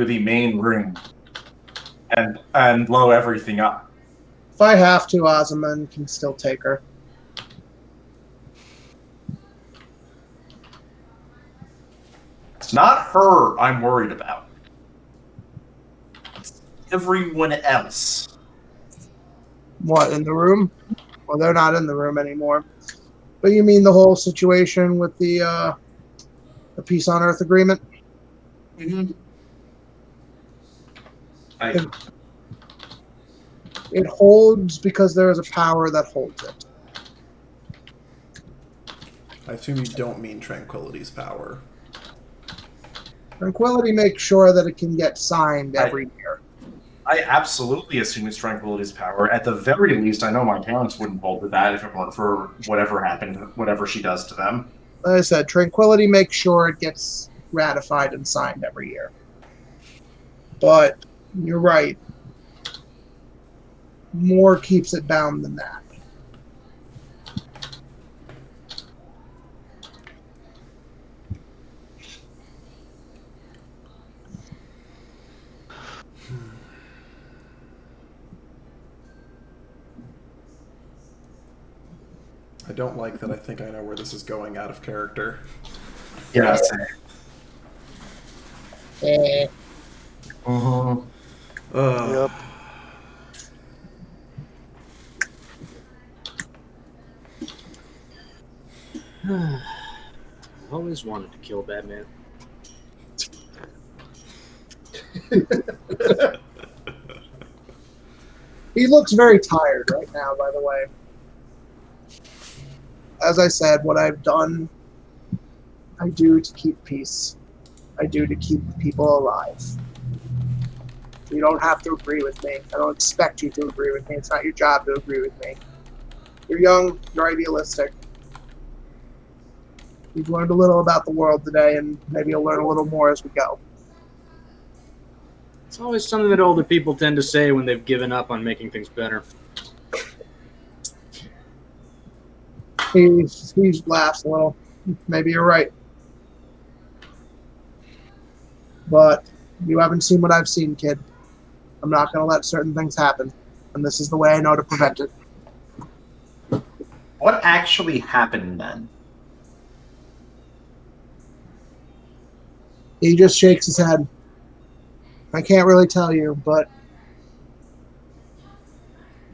the main room and blow everything up. If I have to, Ozaman can still take her. It's not her I'm worried about. It's everyone else. What, in the room? Well, they're not in the room anymore. But you mean the whole situation with the Peace on Earth agreement? Mm-hmm. It holds because there is a power that holds it. I assume you don't mean Tranquility's power. Tranquility makes sure that it can get signed every year. I absolutely assume it's Tranquility's power. At the very least, I know my parents wouldn't hold to that if it weren't for whatever happened, whatever she does to them. Like I said, Tranquility makes sure it gets ratified and signed every year. But you're right. More keeps it bound than that. I don't like that I think I know where this is going out of character. Yeah. Eh. Yep. I've always wanted to kill Batman. He looks very tired right now, by the way. As I said, what I've done, I do to keep peace. I do to keep people alive. You don't have to agree with me. I don't expect you to agree with me. It's not your job to agree with me. You're young, you're idealistic. You've learned a little about the world today, and maybe you'll learn a little more as we go. It's always something that older people tend to say when they've given up on making things better. He laughs a little. Maybe you're right. But you haven't seen what I've seen, kid. I'm not going to let certain things happen. And this is the way I know to prevent it. What actually happened then? He just shakes his head. I can't really tell you, but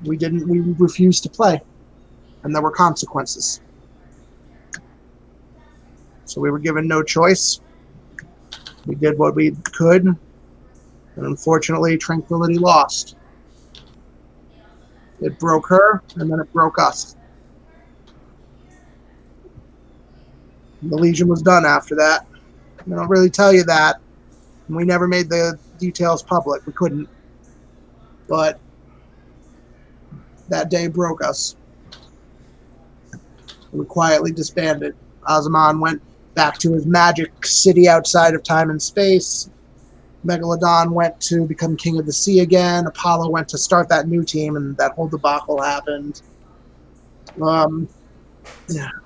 we refused to play. And there were consequences. So we were given no choice. We did what we could. And unfortunately, Tranquility lost. It broke her, and then it broke us. And the Legion was done after that. I don't really tell you that. And we never made the details public. We couldn't. But that day broke us. We quietly disbanded. Ozaman went back to his magic city outside of time and space. Megalodon went to become king of the sea again. Apollo went to start that new team, and that whole debacle happened.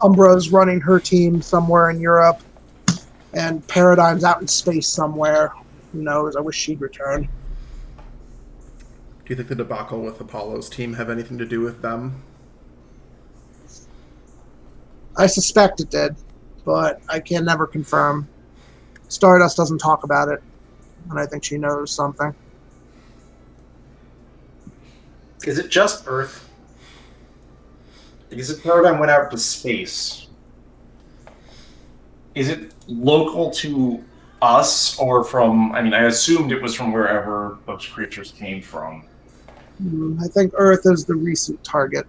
Umbra's running her team somewhere in Europe, and Paradigm's out in space somewhere. Who knows? I wish she'd return. Do you think the debacle with Apollo's team have anything to do with them? I suspect it did, but I can never confirm. Stardust doesn't talk about it, and I think she knows something. Is it just Earth? Because if Paradigm went out to space, is it local to us or from... I mean, I assumed it was from wherever those creatures came from. I think Earth is the recent target.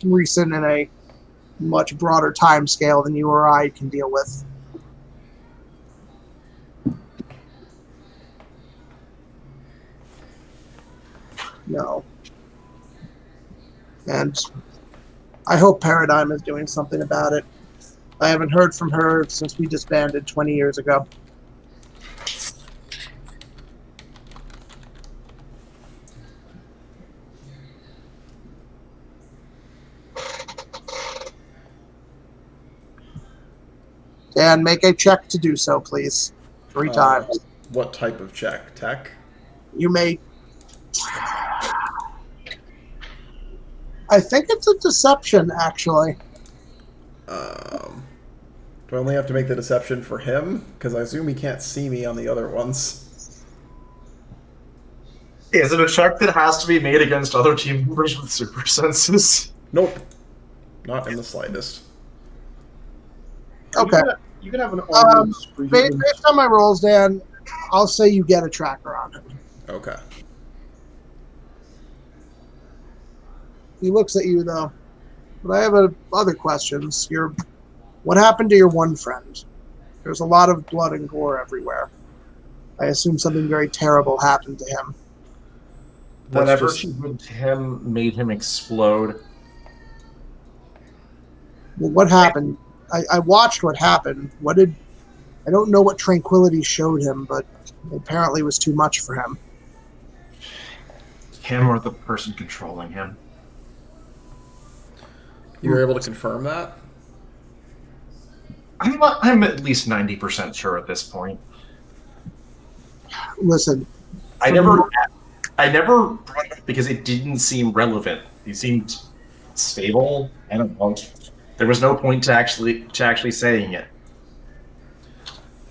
Recent in a much broader time scale than you or I can deal with. No. And I hope Paradigm is doing something about it. I haven't heard from her since we disbanded 20 years ago. Dan, make a check to do so, please. 3 times. What type of check? Tech? You may... I think it's a deception, actually. Do I only have to make the deception for him? Because I assume he can't see me on the other ones. Is it a check that has to be made against other team members with super senses? Nope. Not in the slightest. Okay. You could have an audience. Based on my rolls, Dan, I'll say you get a tracker on him. Okay. He looks at you, though. But I have other questions. What happened to your one friend? There's a lot of blood and gore everywhere. I assume something very terrible happened to him. Whatever she did to him made him explode. Well, what happened? I watched what happened. I don't know what tranquility showed him, but apparently it was too much for him. Him or the person controlling him. You were able to confirm that? I'm at least 90% sure at this point. Listen, I never brought it up because it didn't seem relevant. He seemed stable. I don't know. There was no point to actually saying it.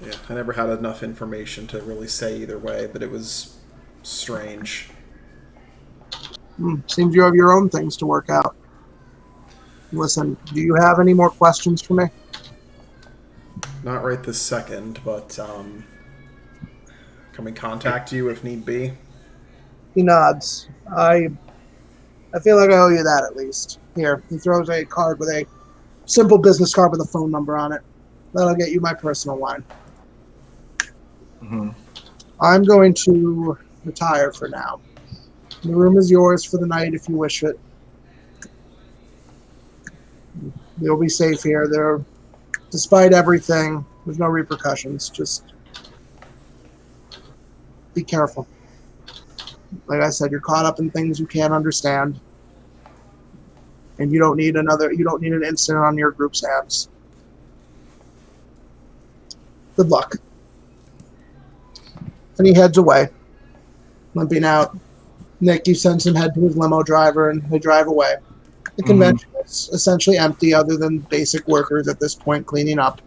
Yeah, I never had enough information to really say either way, but it was strange. Seems you have your own things to work out. Listen, do you have any more questions for me? Not right this second, but can we contact you if need be? He nods. I feel like I owe you that at least. Here, he throws a card with a simple business card with a phone number on it. That'll get you my personal line. Mm-hmm. I'm going to retire for now. The room is yours for the night if you wish it. You'll be safe here. Despite everything, there's no repercussions. Just be careful. Like I said, you're caught up in things you can't understand. And you don't need an incident on your group's hands. Good luck. And he heads away, limping out. Nick, you send him head to his limo driver, and they drive away. The convention is essentially empty, other than basic workers at this point cleaning up.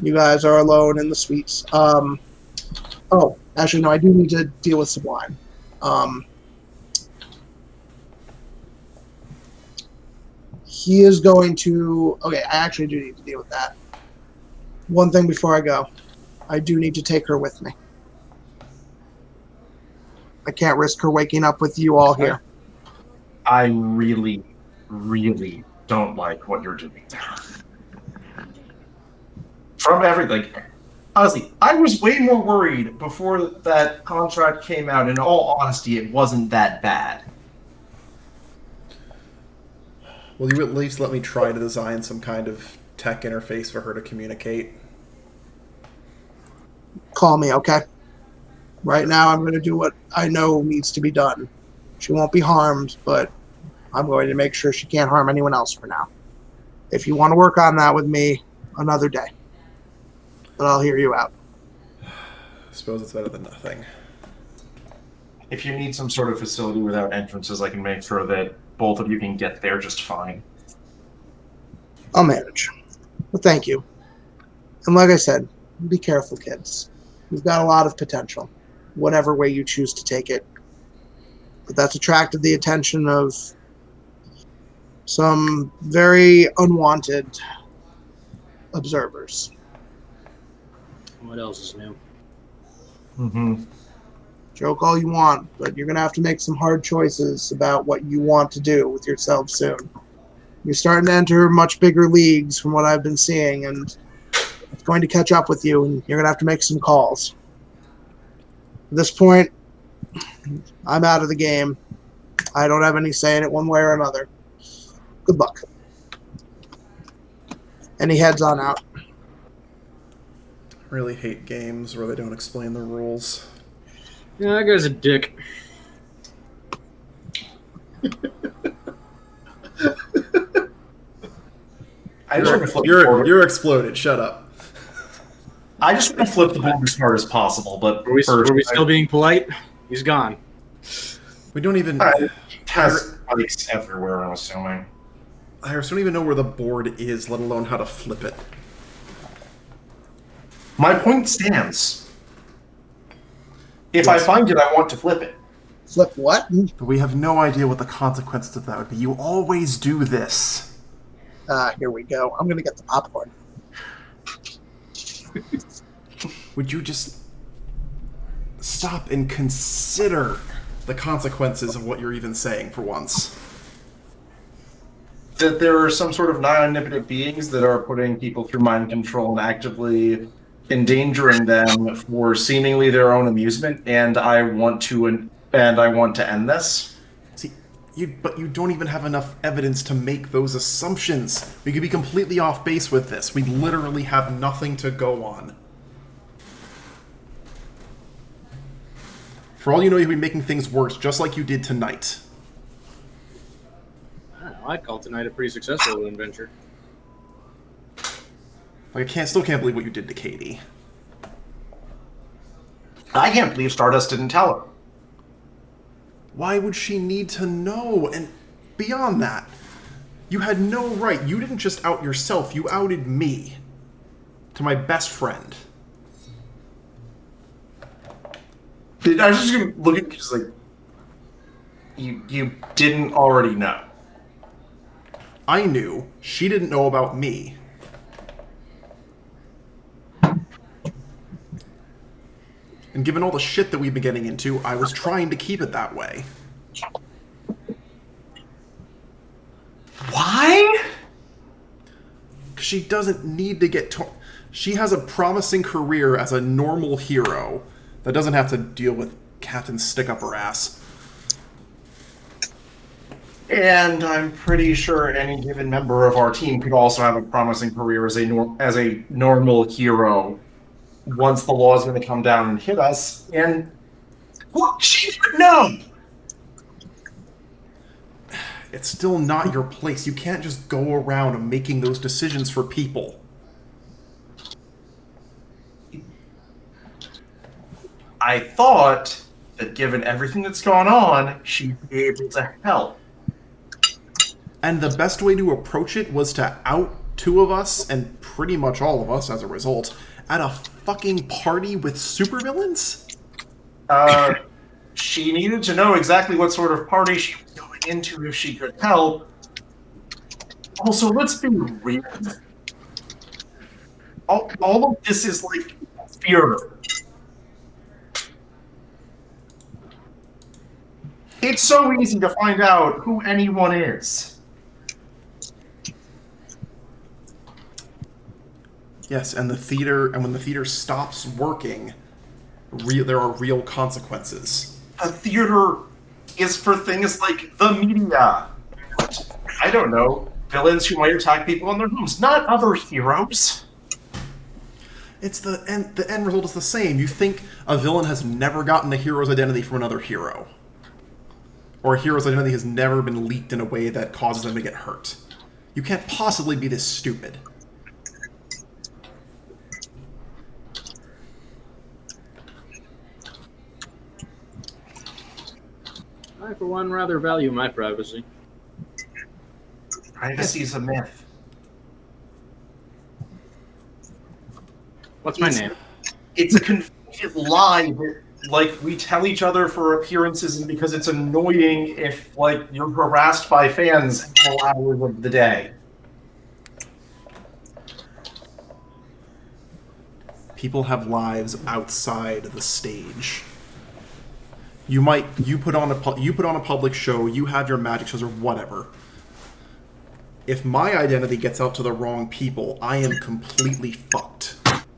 You guys are alone in the suites. Oh, actually, no, I do need to deal with Sublime. He is going to... Okay, I actually do need to deal with that. One thing before I go. I do need to take her with me. I can't risk her waking up with you all here. I really, really don't like what you're doing. From everything. Honestly, I was way more worried before that contract came out. In all honesty, it wasn't that bad. Will you at least let me try to design some kind of tech interface for her to communicate? Call me, okay? Right now, I'm going to do what I know needs to be done. She won't be harmed, but I'm going to make sure she can't harm anyone else for now. If you want to work on that with me, another day. But I'll hear you out. I suppose it's better than nothing. If you need some sort of facility without entrances, I can make sure that both of you can get there just fine. I'll manage. But thank you. And like I said, be careful, kids. You've got a lot of potential, whatever way you choose to take it. But that's attracted the attention of some very unwanted observers. What else is new? Mm-hmm. Joke all you want, but you're going to have to make some hard choices about what you want to do with yourself soon. You're starting to enter much bigger leagues from what I've been seeing, and it's going to catch up with you, and you're going to have to make some calls. At this point, I'm out of the game. I don't have any say in it one way or another. Good luck. And he heads on out. I really hate games where they don't explain the rules. Yeah, that guy's a dick. I just You're exploded. Shut up. I just want to flip the board as hard as possible, but Were we first, still being polite? He's gone. We don't even... has spikes everywhere, I'm assuming. Iris, don't even know where the board is, let alone how to flip it. My point stands. If I find it, I want to flip it. Flip what? But we have no idea what the consequences of that would be. You always do this. Here we go. I'm gonna get the popcorn. Would you just stop and consider the consequences of what you're even saying for once? That there are some sort of non-omnipotent beings that are putting people through mind control and actively endangering them for seemingly their own amusement, and I want to end this. See, but you don't even have enough evidence to make those assumptions. We could be completely off base with this. We literally have nothing to go on. For all you know, you could be making things worse, just like you did tonight. I don't know, I'd call tonight a pretty successful adventure. Like, still can't believe what you did to Katie. I can't believe Stardust didn't tell her. Why would she need to know? And beyond that, you had no right. You didn't just out yourself, you outed me. To my best friend. I was just gonna look at just like you didn't already know. I knew. She didn't know about me. And given all the shit that we've been getting into, I was trying to keep it that way. Why? She doesn't need to get she has a promising career as a normal hero that doesn't have to deal with Captain Stick Up Her Ass. And I'm pretty sure any given member of our team could also have a promising career as a normal hero once the law is going to come down and hit us. And well, she didn't know. It's still not your place. You can't just go around making those decisions for people. I thought that given everything that's gone on, she'd be able to help. And the best way to approach it was to out two of us, and pretty much all of us as a result, at a fucking party with supervillains? She needed to know exactly what sort of party she was going into if she could help. Also, let's be real. All of this is like fear. It's so easy to find out who anyone is. Yes, and when the theater stops working, there are real consequences. A theater is for things like the media. I don't know, villains who might attack people in their homes, not other heroes. It's the end result is the same. You think a villain has never gotten a hero's identity from another hero. Or a hero's identity has never been leaked in a way that causes them to get hurt. You can't possibly be this stupid. I, for one, rather value my privacy. Privacy is a myth. What's my name? It's a convenient lie that, like, we tell each other for appearances and because it's annoying if, like, you're harassed by fans all hours of the day. People have lives outside the stage. You put on a public show, you have your magic shows or whatever. If my identity gets out to the wrong people, I am completely fucked.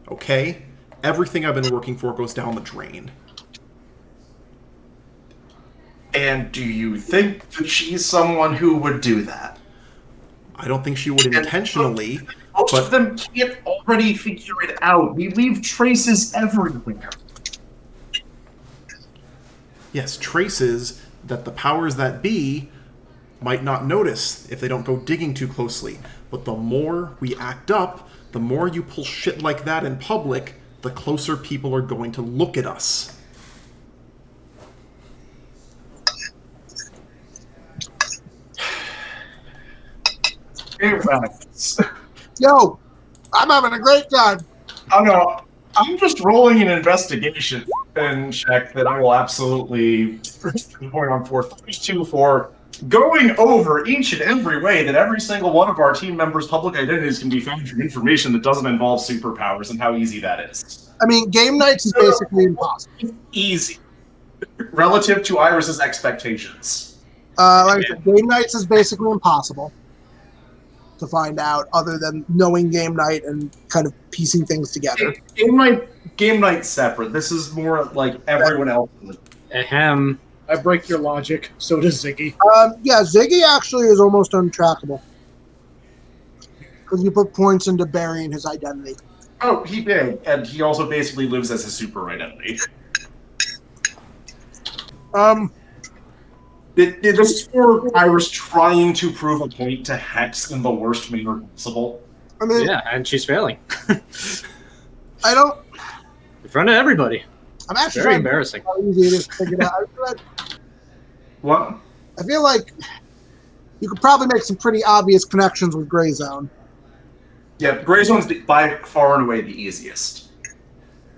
Okay? Everything I've been working for goes down the drain. And do you think that she's someone who would do that? I don't think she would intentionally. Most of them can't already figure it out. We leave traces everywhere. Yes, traces that the powers that be might not notice if they don't go digging too closely. But the more we act up, the more you pull shit like that in public, the closer people are going to look at us. Yo, I'm having a great time. I'm just rolling an investigation and check that I will absolutely point on 432 for going over each and every way that every single one of our team members' public identities can be found from information that doesn't involve superpowers and how easy that is. I mean, game nights is basically impossible. Easy. Relative to Iris's expectations. Like I said, game nights is basically impossible to find out other than knowing game night and kind of piecing things together. Game night's separate. This is more like everyone else. Ahem. I break your logic. So does Ziggy. Yeah, Ziggy actually is almost untrackable. Because you put points into burying his identity. Oh, he did. And he also basically lives as a super identity. This is for Iris trying to prove a point to Hex in the worst manner possible. I mean, Yeah, and she's failing. I don't... In front of everybody. I'm actually Very trying to embarrassing. how easy it is to figure it out. What? I feel like you could probably make some pretty obvious connections with Grey Zone. Yeah, Grey Zone's by far and away the easiest.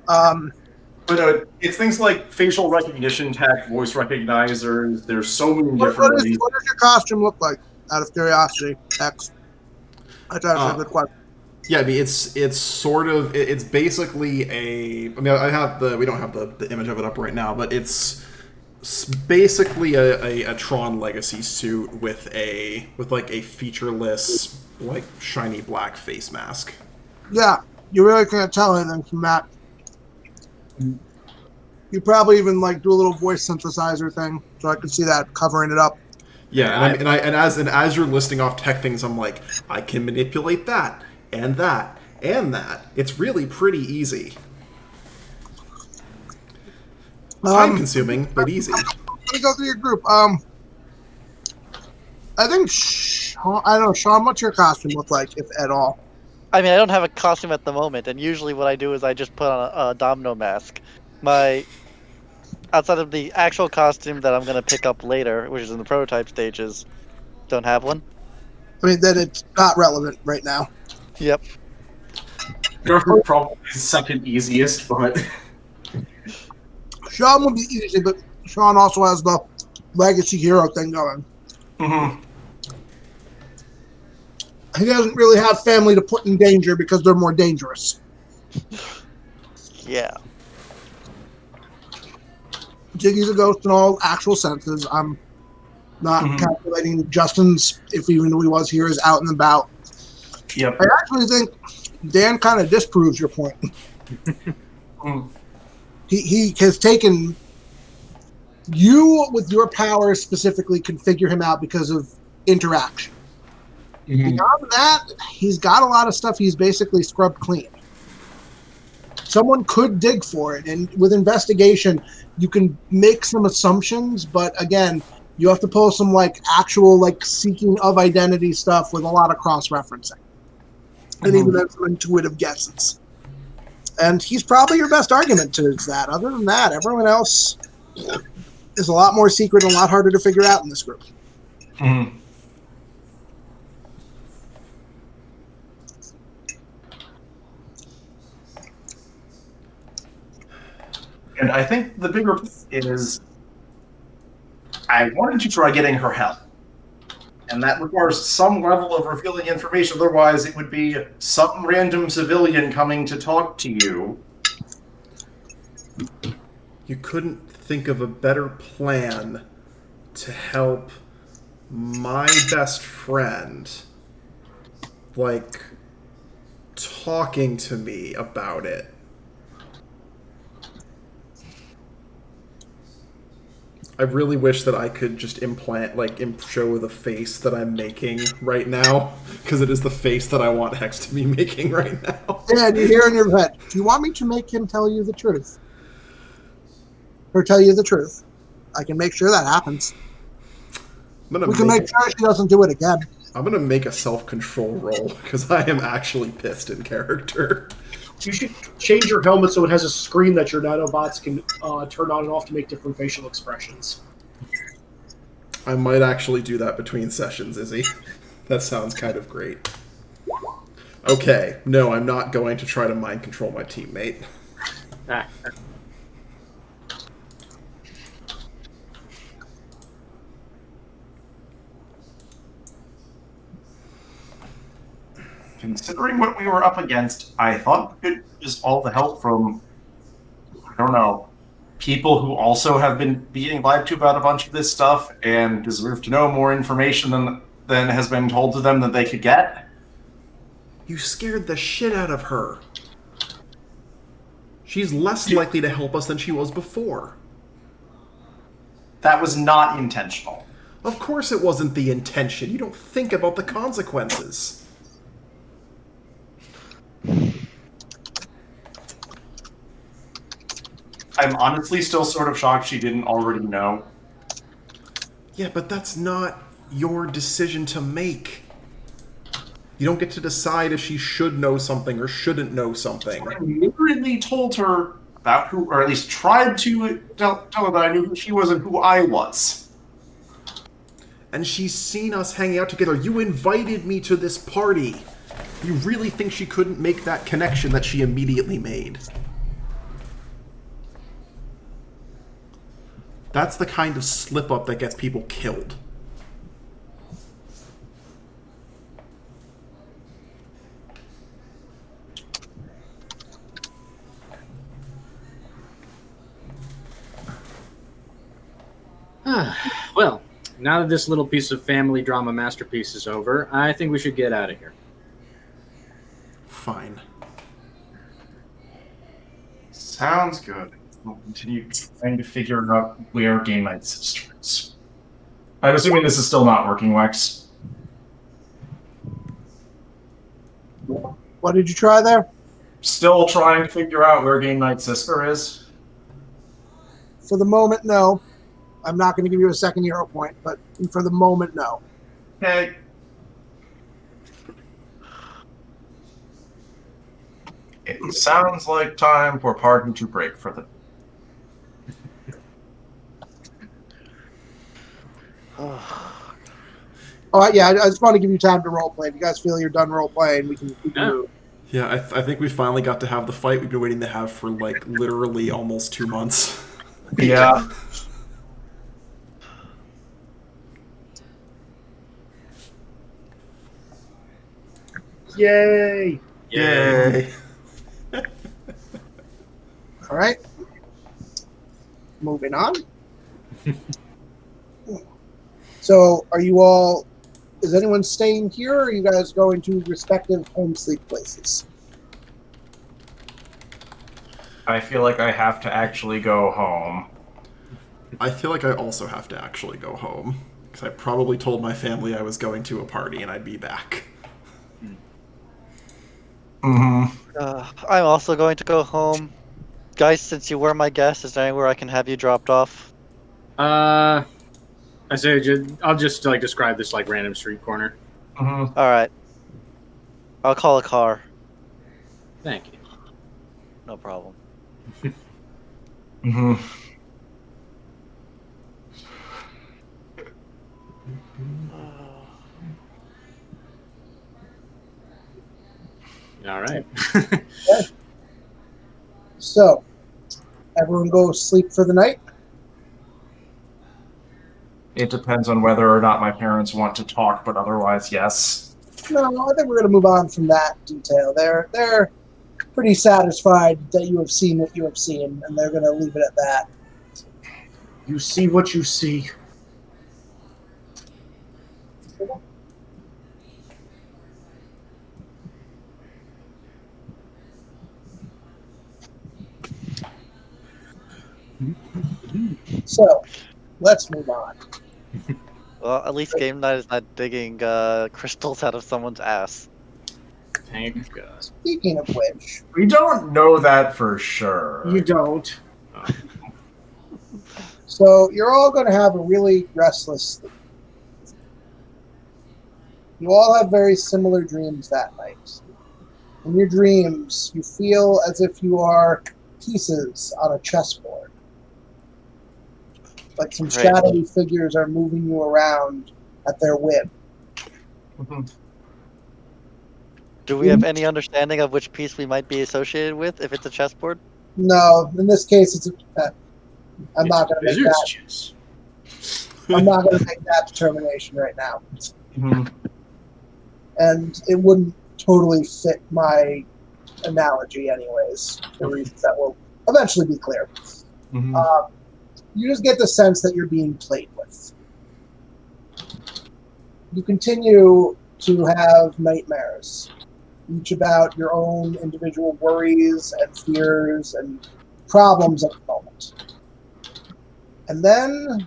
But it's things like facial recognition tech, voice recognizers. There's so many different ways. What does your costume look like, out of curiosity, X? That's actually a good question. Yeah, I mean, it's sort of, it's basically a, I mean, we don't have the image of it up right now, but it's basically a Tron Legacy suit with like a featureless, like, shiny black face mask. Yeah, you really can't tell anything from that. You probably even like do a little voice synthesizer thing, so I could see that covering it up. Yeah, and as you're listing off tech things, I'm like, I can manipulate that and that and that. It's really pretty easy. Time consuming, but easy. Let me go through your group. I think I don't know, Sean. What's your costume look like, if at all? I mean, I don't have a costume at the moment, and usually what I do is I just put on a domino mask. Outside of the actual costume that I'm going to pick up later, which is in the prototype stages, don't have one. I mean, then it's not relevant right now. Yep. You're probably the second easiest, but Sean would be easy, but Sean also has the legacy hero thing going. mm-hmm. He doesn't really have family to put in danger because they're more dangerous. Yeah. Jiggy's a ghost in all actual senses. I'm not calculating Justin's, if even though he was here, is out and about. Yep. I actually think Dan kind of disproves your point. He has taken you with your powers specifically can figure him out because of interaction. Beyond that, he's got a lot of stuff he's basically scrubbed clean. Someone could dig for it, and with investigation, you can make some assumptions, but again, you have to pull some like actual like seeking of identity stuff with a lot of cross-referencing. And even then some intuitive guesses. And he's probably your best argument to that. Other than that, everyone else is a lot more secret and a lot harder to figure out in this group. And I think the bigger is I wanted to try getting her help. And that requires some level of revealing information. Otherwise, it would be some random civilian coming to talk to you. You couldn't think of a better plan to help my best friend, like, talking to me about it. I really wish that I could just show the face that I'm making right now, because it is the face that I want Hex to be making right now. Yeah, you hear in your head, do you want me to make him tell you the truth? Or tell you the truth? I can make sure that happens. We can make sure she doesn't do it again. I'm going to make a self-control roll, because I am actually pissed in character. You should change your helmet so it has a screen that your nanobots can turn on and off to make different facial expressions. I might actually do that between sessions, Izzy. That sounds kind of great. Okay, no, I'm not going to try to mind control my teammate. Considering what we were up against, I thought it was all the help from, I don't know, people who also have been being lied to about a bunch of this stuff and deserve to know more information than has been told to them that they could get. You scared the shit out of her. She's less likely to help us than she was before. That was not intentional. Of course it wasn't the intention. You don't think about the consequences. I'm honestly still sort of shocked she didn't already know. Yeah, but that's not your decision to make. You don't get to decide if she should know something or shouldn't know something. I literally told her about who, or at least tried to tell her that I knew who she was and who I was. And she's seen us hanging out together. You invited me to this party. You really think she couldn't make that connection that she immediately made? That's the kind of slip-up that gets people killed. Well, now that this little piece of family drama masterpiece is over, I think we should get out of here. Fine. Sounds good. We'll continue trying to figure out where Game Knight's sister is. I'm assuming this is still not working, Wex. What did you try there? Still trying to figure out where Game Knight's sister is? For the moment, no. I'm not going to give you a second hero point, but for the moment, no. Okay. It sounds like time for party to break for the... Oh, yeah, I just want to give you time to roleplay. If you guys feel you're done roleplaying, we can move. Yeah, I think we finally got to have the fight we've been waiting to have for, like, literally almost 2 months. Yeah. Yay! Yay! All right. Moving on. So, are you all... Is anyone staying here, or are you guys going to respective home sleep places? I feel like I have to actually go home. I feel like I also have to actually go home. Because I probably told my family I was going to a party and I'd be back. I'm also going to go home. Guys, since you were my guest, is there anywhere I can have you dropped off? I say I'll just like describe this like random street corner. All right. I'll call a car. Thank you. No problem. All right. So, everyone go sleep for the night? It depends on whether or not my parents want to talk, but otherwise, yes. No, I think we're going to move on from that detail. They're pretty satisfied that you have seen what you have seen, and they're going to leave it at that. You see what you see. So, let's move on. Well, at least Game Night is not digging crystals out of someone's ass. Thank God. Speaking of which, We don't know that for sure. You don't. so you're all going to have a really restless sleep. You all have very similar dreams that night. In your dreams, you feel as if you are pieces on a chessboard. Like some Great. shadowy figures are moving you around at their whim. Do we have any understanding of which piece we might be associated with if it's a chessboard? No, in this case, it's I'm It's not going to make wizard's that. chess. I'm not going to make that determination right now, Mhm. and it wouldn't totally fit my analogy, anyways, for reasons that will eventually be clear. Mhm. You just get the sense that you're being played with. You continue to have nightmares, each about your own individual worries and fears and problems at the moment. And then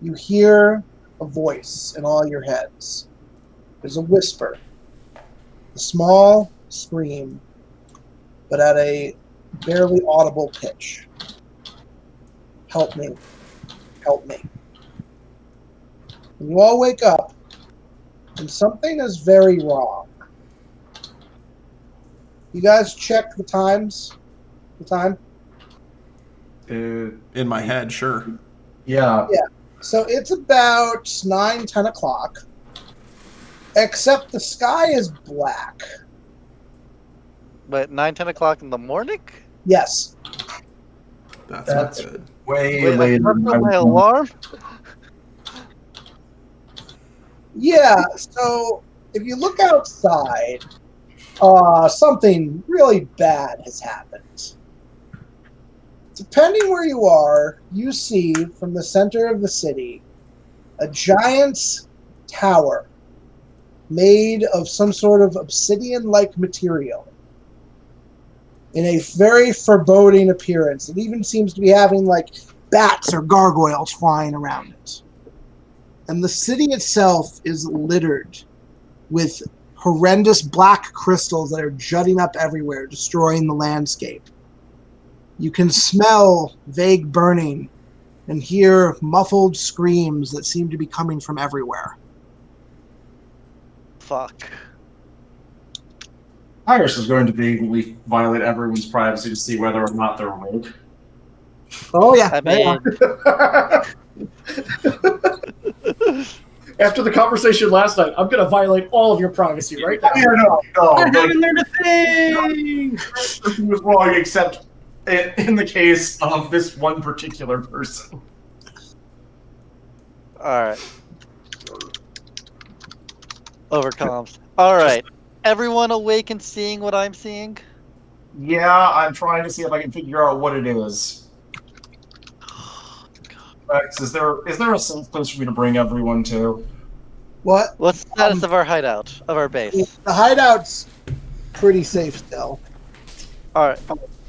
you hear a voice in all your heads. There's a whisper, a small scream, but at a barely audible pitch. Help me. Help me. And you all wake up, and something is very wrong. You guys check the times? The time? In my head, sure. Yeah. Yeah. So it's about 9, 10 o'clock, except the sky is black. But 9, 10 o'clock in the morning? Yes. That's That's- not good. Way Wait, I later. turned than I on my would want. alarm? Yeah, so if you look outside, something really bad has happened. Depending where you are, you see from the center of the city a giant tower made of some sort of obsidian-like material in a very foreboding appearance. It even seems to be having like bats or gargoyles flying around it. And the city itself is littered with horrendous black crystals that are jutting up everywhere, destroying the landscape. You can smell vague burning and hear muffled screams that seem to be coming from everywhere. Fuck. Iris is going to blatantly violate everyone's privacy to see whether or not they're awake. Oh yeah, I they are. mean, After the conversation last night, I'm going to violate all of your privacy right now. No. I Like, haven't learned a thing! everything was wrong except in the case of this one particular person. alright. Overcoms. Alright. Everyone awake and seeing what I'm seeing? Yeah, I'm trying to see if I can figure out what it is. Rex, is there a safe place for me to bring everyone to? What? What's the status of our hideout, of our base? The hideout's pretty safe still. Alright.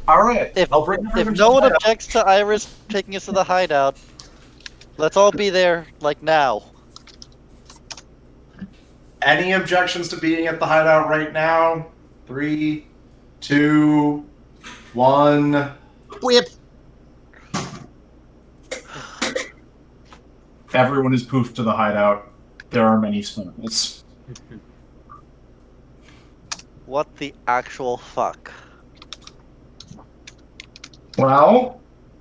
All right, If I'll bring if everyone to no the one hideout. objects to Iris taking us to the hideout, let's all be there, like, now. Any objections to being at the hideout right now? 3, 2, 1. Whip. Everyone is poofed to the hideout. There are many sparkles. What the actual fuck? Well,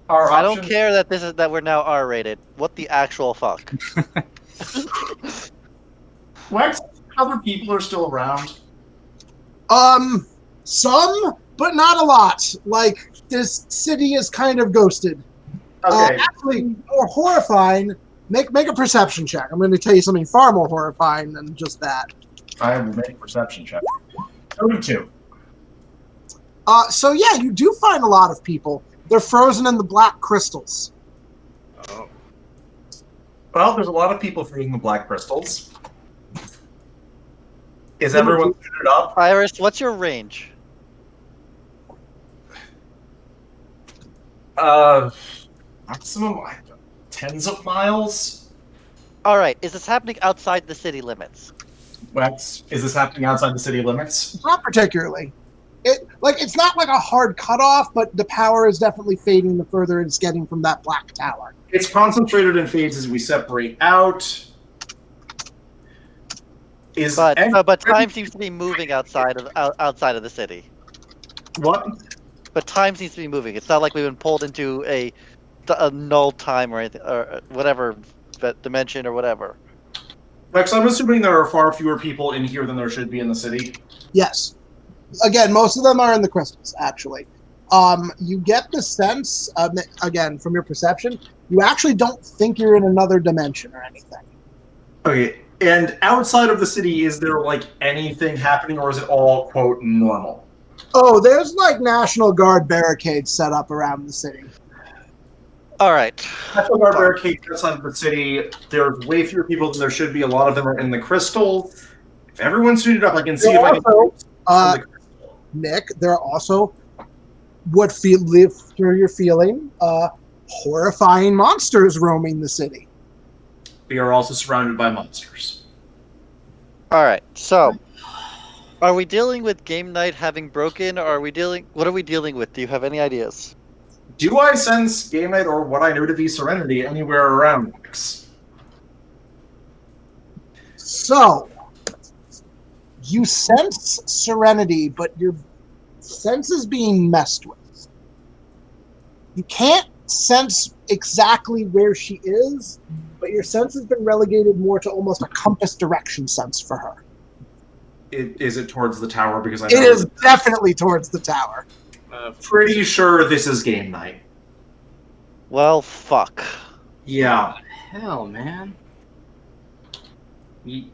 our I don't option- care that we're now R-rated. What the actual fuck? Wex, other people are still around. Some, but not a lot. Like, this city is kind of ghosted. Okay. Actually, more horrifying, make a perception check. I'm going to tell you something far more horrifying than just that. I will make a perception check. 32. So yeah, you do find a lot of people. They're frozen in the black crystals. Oh. Well, there's a lot of people frozen the black crystals. Is everyone suited up? Iris, what's your range? Maximum tens of miles. Alright, is this happening outside the city limits? Wex, is this happening outside the city limits? Not particularly. It's not like a hard cutoff, but the power is definitely fading the further it's getting from that black tower. It's concentrated in fades as we separate out. Is But time seems to be moving outside of the city. what? But time seems to be moving. It's not like we've been pulled into a null time or anything or whatever dimension or whatever. Lex, I'm assuming there are far fewer people in here than there should be in the city. Yes. Again, most of them are in the crystals, actually. You get the sense, again, from your perception, you actually don't think you're in another dimension or anything. Okay, and outside of the city, is there like anything happening, or is it all quote normal? Oh, there's like National Guard barricades set up around the city. All right. National Guard barricades outside of the city. There's way fewer people than there should be. A lot of them are in the crystal. If everyone's suited up, I can see if I can. Nick, there are also what live through your feeling, horrifying monsters roaming the city. We are also surrounded by monsters. All right. So, are we dealing with game night having broken, or are we dealing? What are we dealing with? Do you have any ideas? Do I sense game night or what I know to be serenity anywhere around X? So, you sense serenity, but your sense is being messed with. You can't sense exactly where she is, but your sense has been relegated more to almost a compass direction sense for her. Is it towards the tower? Because I know it is definitely towards the tower. Pretty sure this is game night. Well, fuck. Yeah. Hell, man. Is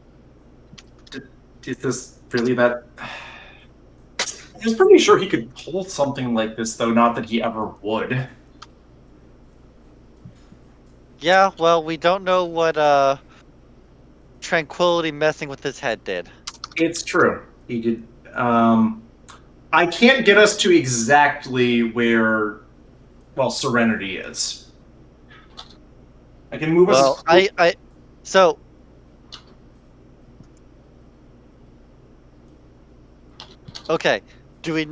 this really that? I was pretty sure he could pull something like this, though. Not that he ever would. Yeah. Well, we don't know what Tranquility messing with his head did. It's true. He did. I can't get us to exactly where, Serenity is. I can move us. So. Okay. Do we?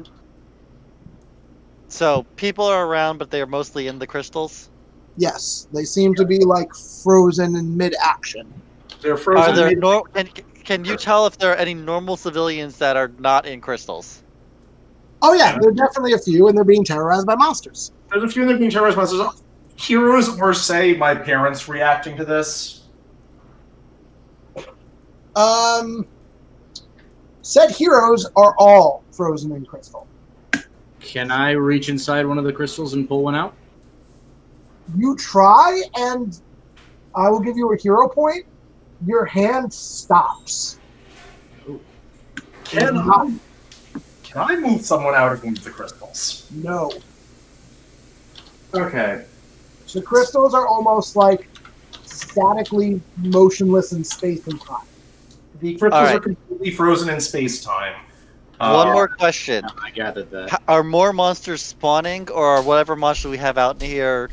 So people are around, but they are mostly in the crystals. Yes, they seem to be like frozen in mid-action. They're frozen. Are there can you tell if there are any normal civilians that are not in crystals? Oh yeah, there are definitely a few, and they're being terrorized by monsters. There's a few that are being terrorized by monsters. Heroes, or say my parents reacting to this. Said heroes are all frozen in crystal. Can I reach inside one of the crystals and pull one out? You try, and I will give you a hero point. Your hand stops. Can I move someone out of one of the crystals? No. Okay. The crystals are almost like statically motionless in space and time. The crystals are completely frozen in space-time. One more question. I gathered that. Are more monsters spawning, or are whatever monster we have out in here?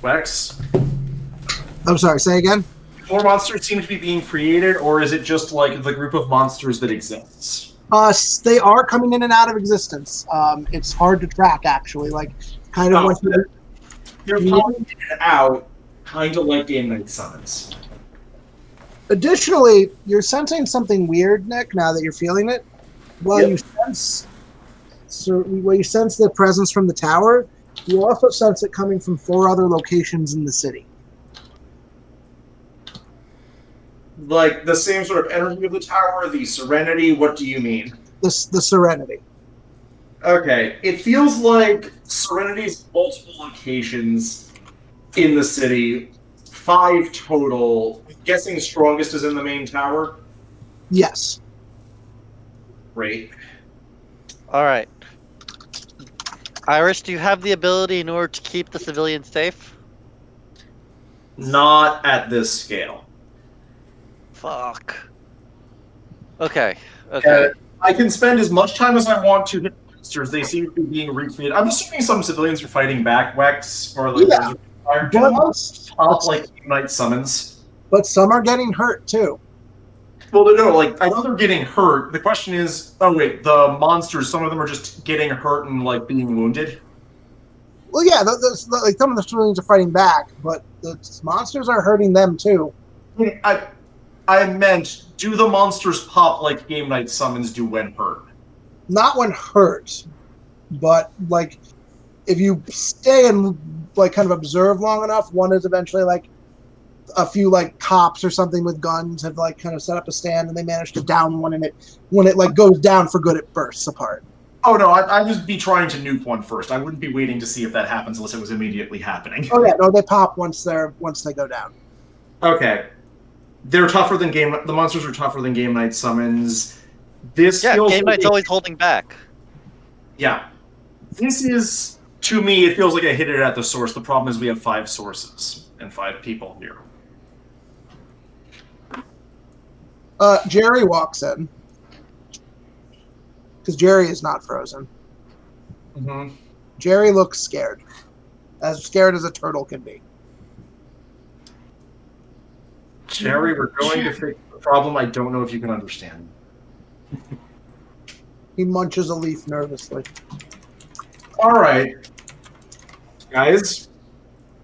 Wex? I'm sorry, say again? More monsters seem to be being created, or is it just like the group of monsters that exists? They are coming in and out of existence. It's hard to track, actually. Like, kind of like you're popping in and out, kind of like Game Night Summons. Additionally, you're sensing something weird, Nick. Now that you're feeling it, while you sense the presence from the tower, you also sense it coming from 4 other locations in the city. Like the same sort of energy of the tower, the serenity. What do you mean? The serenity. Okay, it feels like Serenity's multiple locations in the city, 5 total. I'm guessing strongest is in the main tower. Yes. Great. All right. Iris, do you have the ability in order to keep the civilians safe? Not at this scale. Fuck. Okay. I can spend as much time as I want to hit monsters. They seem to be being recreated. I'm assuming some civilians are fighting back, Wex, or like up like Night Summons. But some are getting hurt too. Well, no, like I know they're getting hurt. The question is, the monsters. Some of them are just getting hurt and like being wounded. Well, yeah, like some of the civilians are fighting back, but the monsters are hurting them too. I meant, do the monsters pop like Game Night summons do when hurt? Not when hurt, but like if you stay and like kind of observe long enough, one is eventually like a few like cops or something with guns have like kind of set up a stand and they manage to down one, and when it like goes down for good, it bursts apart. Oh no, I'd just be trying to nuke one first. I wouldn't be waiting to see if that happens unless it was immediately happening. Oh yeah, no, they pop once they go down. Okay. They're tougher than the monsters are tougher than Game Night summons. This Yeah, feels Game like Night's always holding back. Yeah. This is, to me, it feels like I hit it at the source. The problem is we have 5 sources and 5 people here. Jerry walks in. Because Jerry is not frozen. Mm-hmm. Jerry looks scared. As scared as a turtle can be. Jerry, we're going to fix the problem. I don't know if you can understand. He munches a leaf nervously. All right. Guys,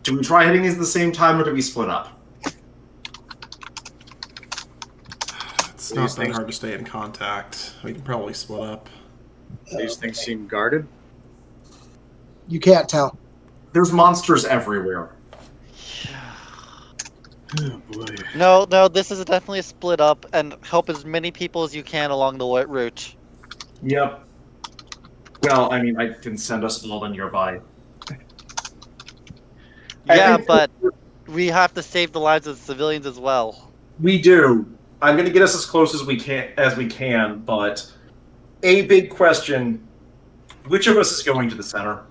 do we try hitting these at the same time or do we split up? It's not that hard to stay in contact. We can probably split up. These things seem guarded. You can't tell. There's monsters everywhere. Oh boy. No, this is definitely a split up, and help as many people as you can along the route. Yep. Well, I mean, I can send us all the nearby. Yeah, but we have to save the lives of the civilians as well. We do. I'm going to get us as close as we can, but a big question, which of us is going to the center?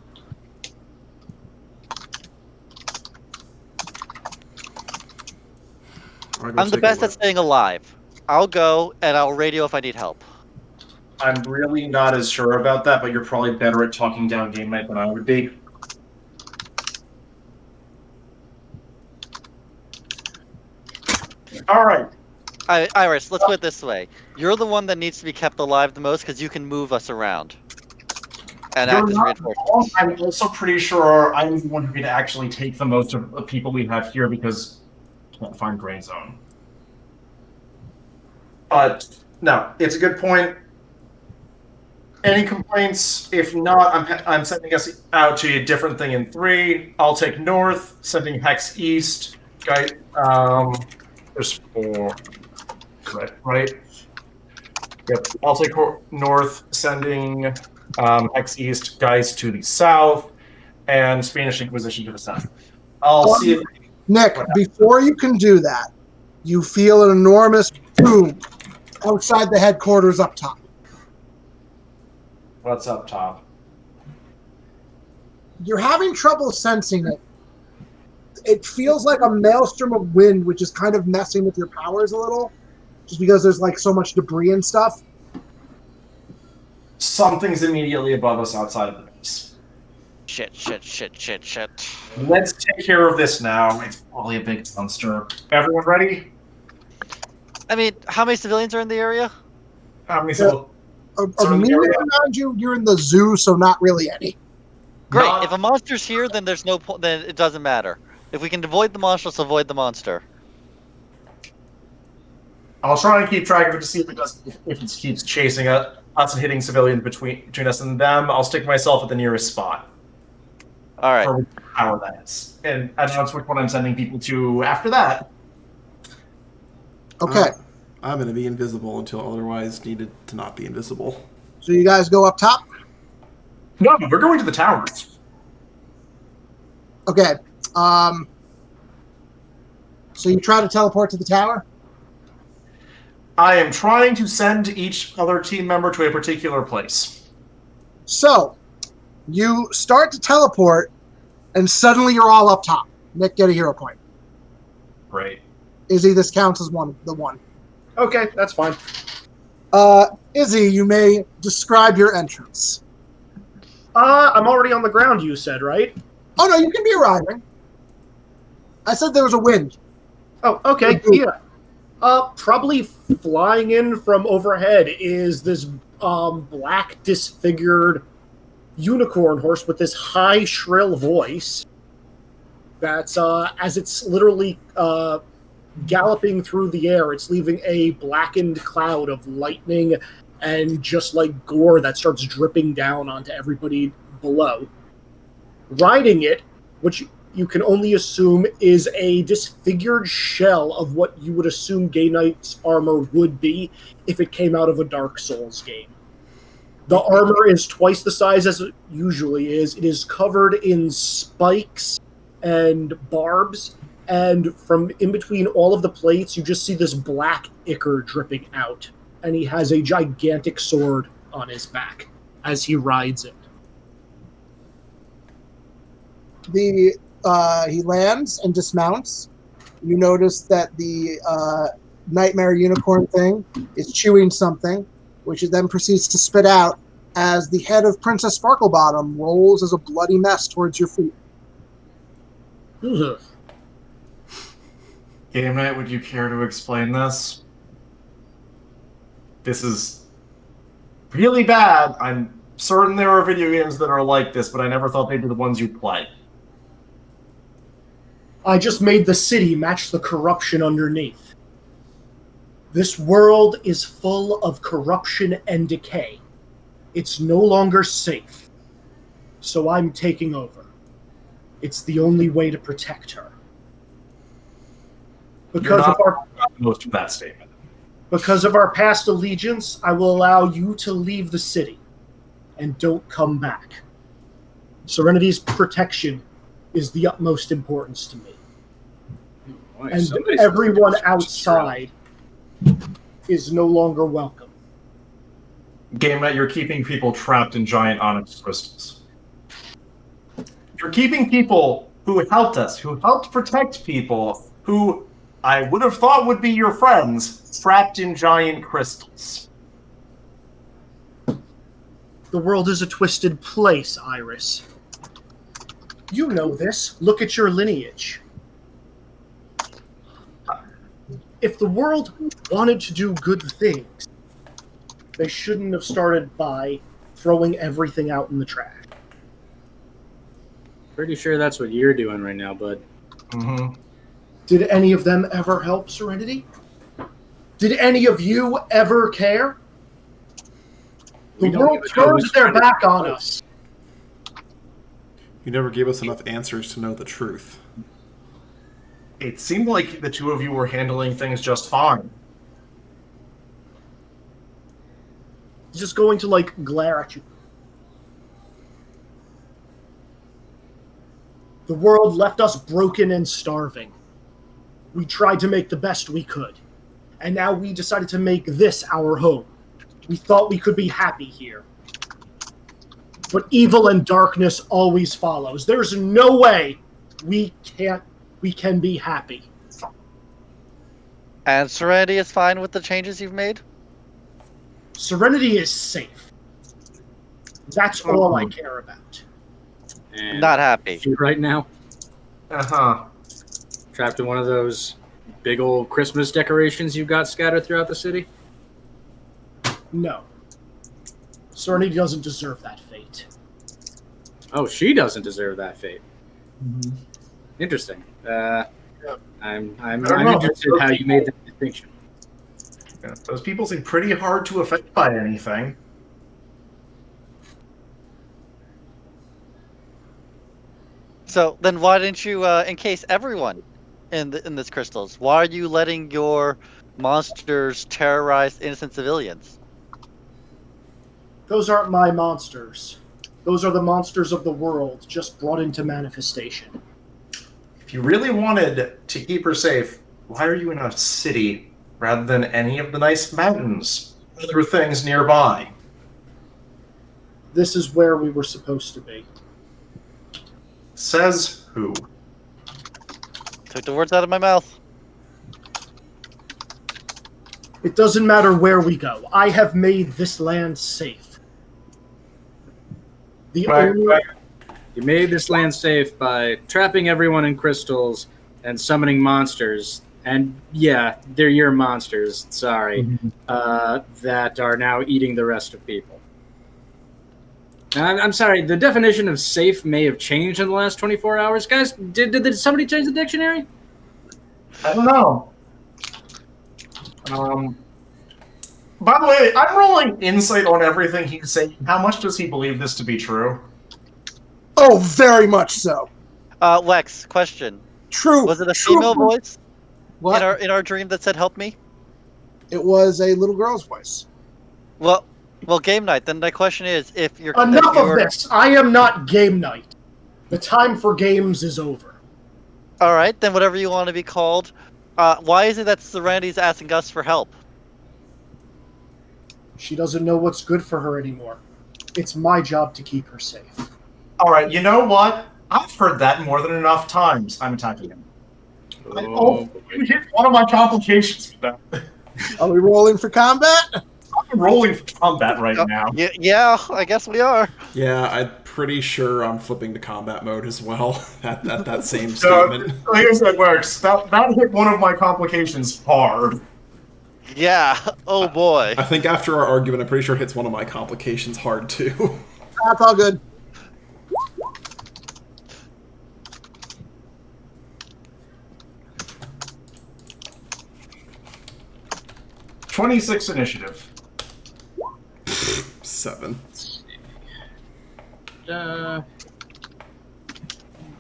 I'm the best at staying alive. I'll go, and I'll radio if I need help. I'm really not as sure about that, but you're probably better at talking down Game Night than I would be. All right. Iris, let's put it this way. You're the one that needs to be kept alive the most because you can move us around. And act as reinforcements. I'm also pretty sure I'm the one who can actually take the most of the people we have here because I can't find Gray Zone. But, no, it's a good point. Any complaints? If not, I'm sending us out to a different thing in 3. I'll take north, sending Hex east. There's 4. Right? Yep. I'll take north, sending Hex east, guys to the south, and Spanish Inquisition to the south. I'll see if... Nick, before you can do that, you feel an enormous boom outside the headquarters up top. What's up top? You're having trouble sensing it. It feels like a maelstrom of wind, which is kind of messing with your powers a little, just because there's like so much debris and stuff. Something's immediately above us outside of the base. Shit. Let's take care of this now. It's probably a big monster. Everyone ready? I mean, how many civilians are in the area? How many civilians? Immediately around you, you're in the zoo, so not really any. Great. If a monster's here, then there's no point. Then it doesn't matter. If we can avoid the monster, let's avoid the monster. I'll try and keep track of it to see if it keeps chasing us and hitting civilians between us and them. I'll stick myself at the nearest spot. All right. For which power that is, and announce which one I'm sending people to after that. Okay. I'm going to be invisible until otherwise needed to not be invisible. So you guys go up top? No, we're going to the towers. Okay. So you try to teleport to the tower? I am trying to send each other team member to a particular place. So, you start to teleport, and suddenly you're all up top. Nick, get a hero point. Great. Izzy, this counts as the one. Okay, that's fine. Izzy, you may describe your entrance. I'm already on the ground, you said, right? Oh, no, you can be arriving. I said there was a wind. Oh, okay, yeah. Probably flying in from overhead is this black, disfigured unicorn horse with this high, shrill voice. That's as it's literally galloping through the air. It's leaving a blackened cloud of lightning and just like gore that starts dripping down onto everybody below. Riding it, which you can only assume is a disfigured shell of what you would assume Gay Knight's armor would be if it came out of a Dark Souls game. The armor is twice the size as it usually is. It is covered in spikes and barbs, and from in between all of the plates, you just see this black ichor dripping out. And he has a gigantic sword on his back as he rides it. He lands and dismounts. You notice that the nightmare unicorn thing is chewing something, which it then proceeds to spit out as the head of Princess Sparklebottom rolls as a bloody mess towards your feet. Ugh. Game Night, would you care to explain this? This is really bad. I'm certain there are video games that are like this, but I never thought they'd be the ones you play. I just made the city match the corruption underneath. This world is full of corruption and decay. It's no longer safe. So I'm taking over. It's the only way to protect her. Because Most of that statement. Because of our past allegiance, I will allow you to leave the city and don't come back. Serenity's protection is the utmost importance to me. Boy, And somebody's everyone outside is no longer welcome. Game Night, you're keeping people trapped in giant onyx crystals. You're keeping people who helped us, who helped protect people, who I would have thought would be your friends, trapped in giant crystals. The world is a twisted place, Iris. You know this. Look at your lineage. If the world wanted to do good things, they shouldn't have started by throwing everything out in the trash. Pretty sure that's what you're doing right now, bud. Mm-hmm. Did any of them ever help Serenity? Did any of you ever care? The world turns their back on us. You never gave us enough answers to know the truth. It seemed like the two of you were handling things just fine. He's just going to, like, glare at you. The world left us broken and starving. We tried to make the best we could. And now we decided to make this our home. We thought we could be happy here. But evil and darkness always follows. There's no way we can be happy. And Serenity is fine with the changes you've made? Serenity is safe. That's all I care about. And Not happy. right now, Uh-huh. trapped in one of those big old Christmas decorations you've got scattered throughout the city. No. Serenity doesn't deserve that fate. Oh, she doesn't deserve that fate. Mm-hmm. Interesting. I'm I don't know. interested how you made that distinction. Yeah, those people seem pretty hard to affect by anything. So then why didn't you encase everyone in this crystals? Why are you letting your monsters terrorize innocent civilians? Those aren't my monsters. Those are the monsters of the world, just brought into manifestation. If you really wanted to keep her safe, why are you in a city rather than any of the nice mountains? Other things nearby. This is where we were supposed to be. Says who? Took the words out of my mouth. It doesn't matter where we go. I have made this land safe. You made this land safe by trapping everyone in crystals and summoning monsters. And yeah, they're your monsters, sorry, that are now eating the rest of people. I'm sorry, the definition of safe may have changed in the last 24 hours. Guys, did somebody change the dictionary? I don't know. By the way, I'm rolling insight on everything he's saying. How much does he believe this to be true? Oh, very much so. Lex, question. True. Was it a true. female voice What? in our dream that said "help me"? It was a little girl's voice. Well, game night. Then my question is, if you're Enough of this. I am not game night. The time for games is over. All right, then whatever you want to be called. Why is it that Serendity's asking us for help? She doesn't know what's good for her anymore. It's my job to keep her safe. All right, you know what? I've heard that more than enough times. I'm attacking him. You hit one of my complications with that. Are we rolling for combat? I'm rolling for combat right now. Yeah, I guess we are. Yeah, I'm pretty sure I'm flipping to combat mode as well at that same statement. Like I said, works. That hit one of my complications hard. Yeah. Oh boy. I think after our argument, I'm pretty sure it hits one of my complications hard too. That's all good. '26 initiative. 7.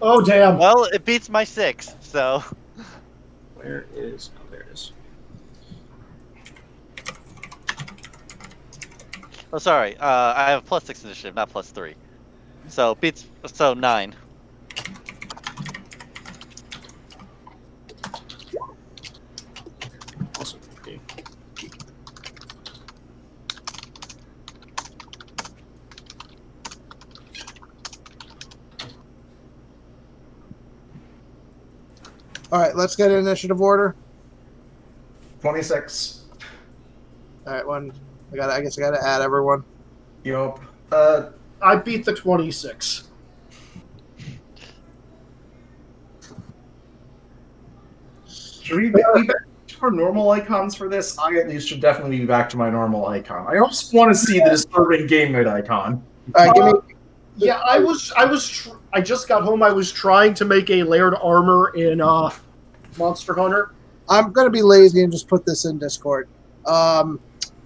Oh, damn. Well, it beats my 6, so. Where is... Oh, there it is. Oh, sorry. I have +6 initiative, not +3. So 9. Also, okay. All right, let's get an initiative order. 26. All right, I guess I gotta add everyone. Yup. I beat the 26. Should we be back to our normal icons for this? I at least should definitely be back to my normal icon. I also want to see the disturbing game mode icon. All right, give me. Yeah, I just got home. I was trying to make a layered armor in Monster Hunter. I'm gonna be lazy and just put this in Discord.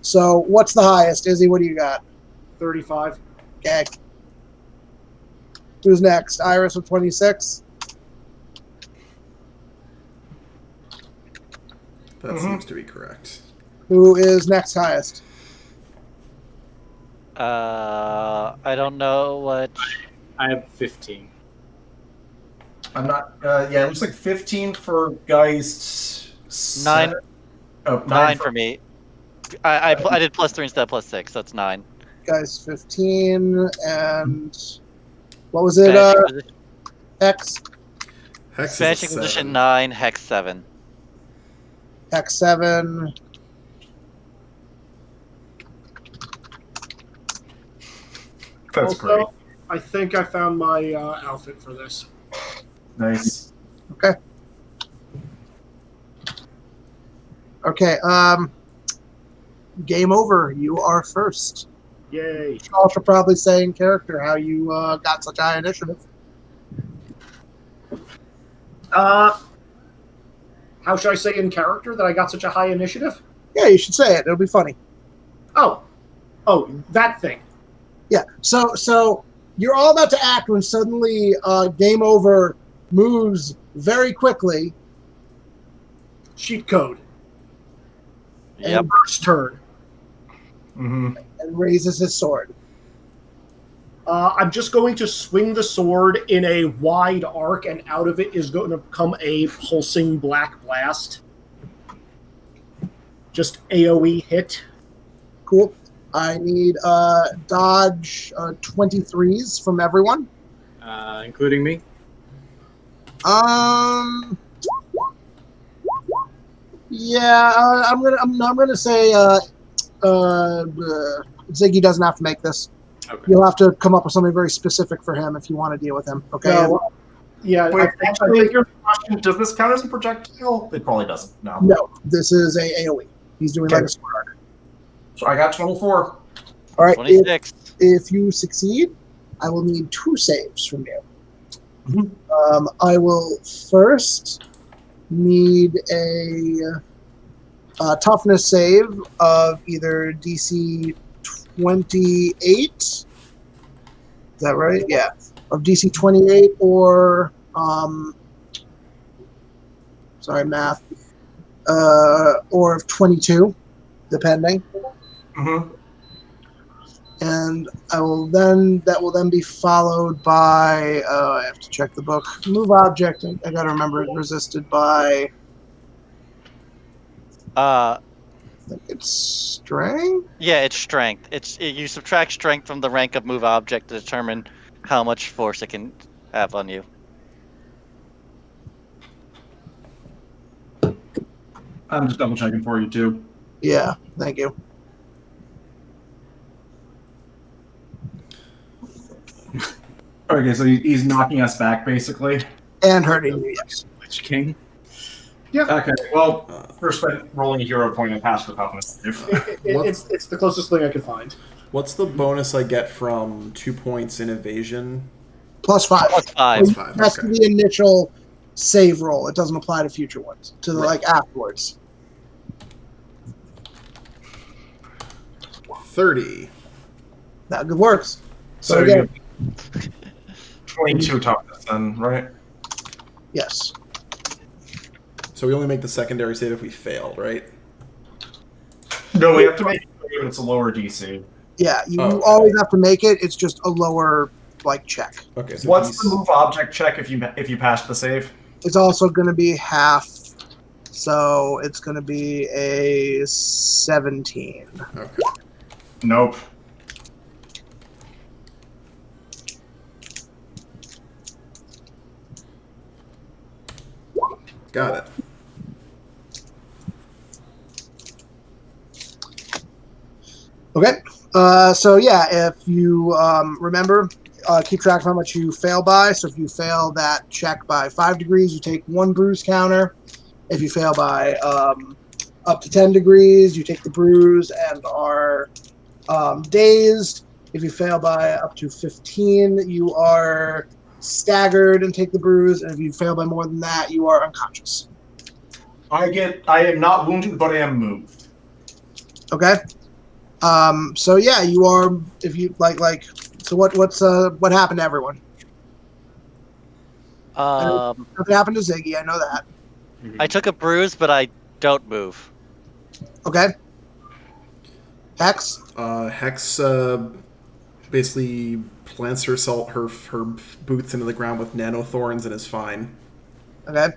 So what's the highest, Izzy? What do you got? 35. Okay. Who's next? Iris with 26. That seems to be correct. Who is next highest? I don't know what. I have 15. I'm not. Yeah, it looks like 15 for Geist. 9. Oh, 9 for me. I did +3 instead of +6, so it's 9. Guys, 15, and what was it? Hex. Hex Expansion is a condition 7. 9, Hex 7. Hex 7. That's Also, great. I think I found my outfit for this. Nice. Okay. Game over. You are first. Yay. You should probably say in character how you got such high initiative. How should I say in character that I got such a high initiative? Yeah, you should say it. It'll be funny. Oh, that thing. Yeah. So you're all about to act when suddenly Game Over moves very quickly. Cheat code. Yep. And first turn. Mm-hmm. And raises his sword. I'm just going to swing the sword in a wide arc, and out of it is going to come a pulsing black blast. Just AoE hit. Cool. I need dodge 23s from everyone. Including me? Yeah, I'm gonna say Ziggy doesn't have to make this. Okay. You'll have to come up with something very specific for him if you want to deal with him. Okay. No, yeah, Wait, I I think your question, does this count as a projectile? It probably doesn't. No. No, this is a AoE. He's doing like a sword arc. So I got 24. All right. 26. If you succeed, I will need 2 saves from you. Mhm. I will first need a toughness save of either DC 28. Is that right? Yeah. Of DC 28 or sorry, math. Or of 22, depending. Mm-hmm. And that will then be followed by I have to check the book. Move object. I gotta remember it's resisted by I think it's strength. Yeah, it's strength. You subtract strength from the rank of move object to determine how much force it can have on you. I'm just double checking for you too. Yeah, thank you. Okay, so he's knocking us back basically. And hurting you, yes. Lich King. Okay, well, first by rolling a hero point and pass the toughness. It's the closest thing I could find. What's the bonus I get from 2 points in evasion? +5. +5. +5. That's Okay. the initial save roll. It doesn't apply to future ones. To the like afterwards. 30. That good works. So So again, you have 22 toughness then, right? yes. So we only make the secondary save if we failed, right? No, we have to make it if it's a lower DC. Yeah, you Oh, okay. always have to make it. It's just a lower like check. Okay. So What's he's- the move object check if you pass the save? It's also going to be half, so it's going to be a 17. Okay. Nope. Got it. Okay. So yeah, if you remember, keep track of how much you fail by. So if you fail that check by 5 degrees, you take 1 bruise counter. If you fail by up to 10 degrees, you take the bruise and are dazed. If you fail by up to 15, you are staggered and take the bruise. And if you fail by more than that, you are unconscious. I am not wounded, but I am moved. Okay. So yeah, you are. If you like. So what happened to everyone? Nothing happened to Ziggy. I know that. I took a bruise, but I don't move. Okay. Hex. Hex basically plants her boots into the ground with nano thorns and is fine. Okay.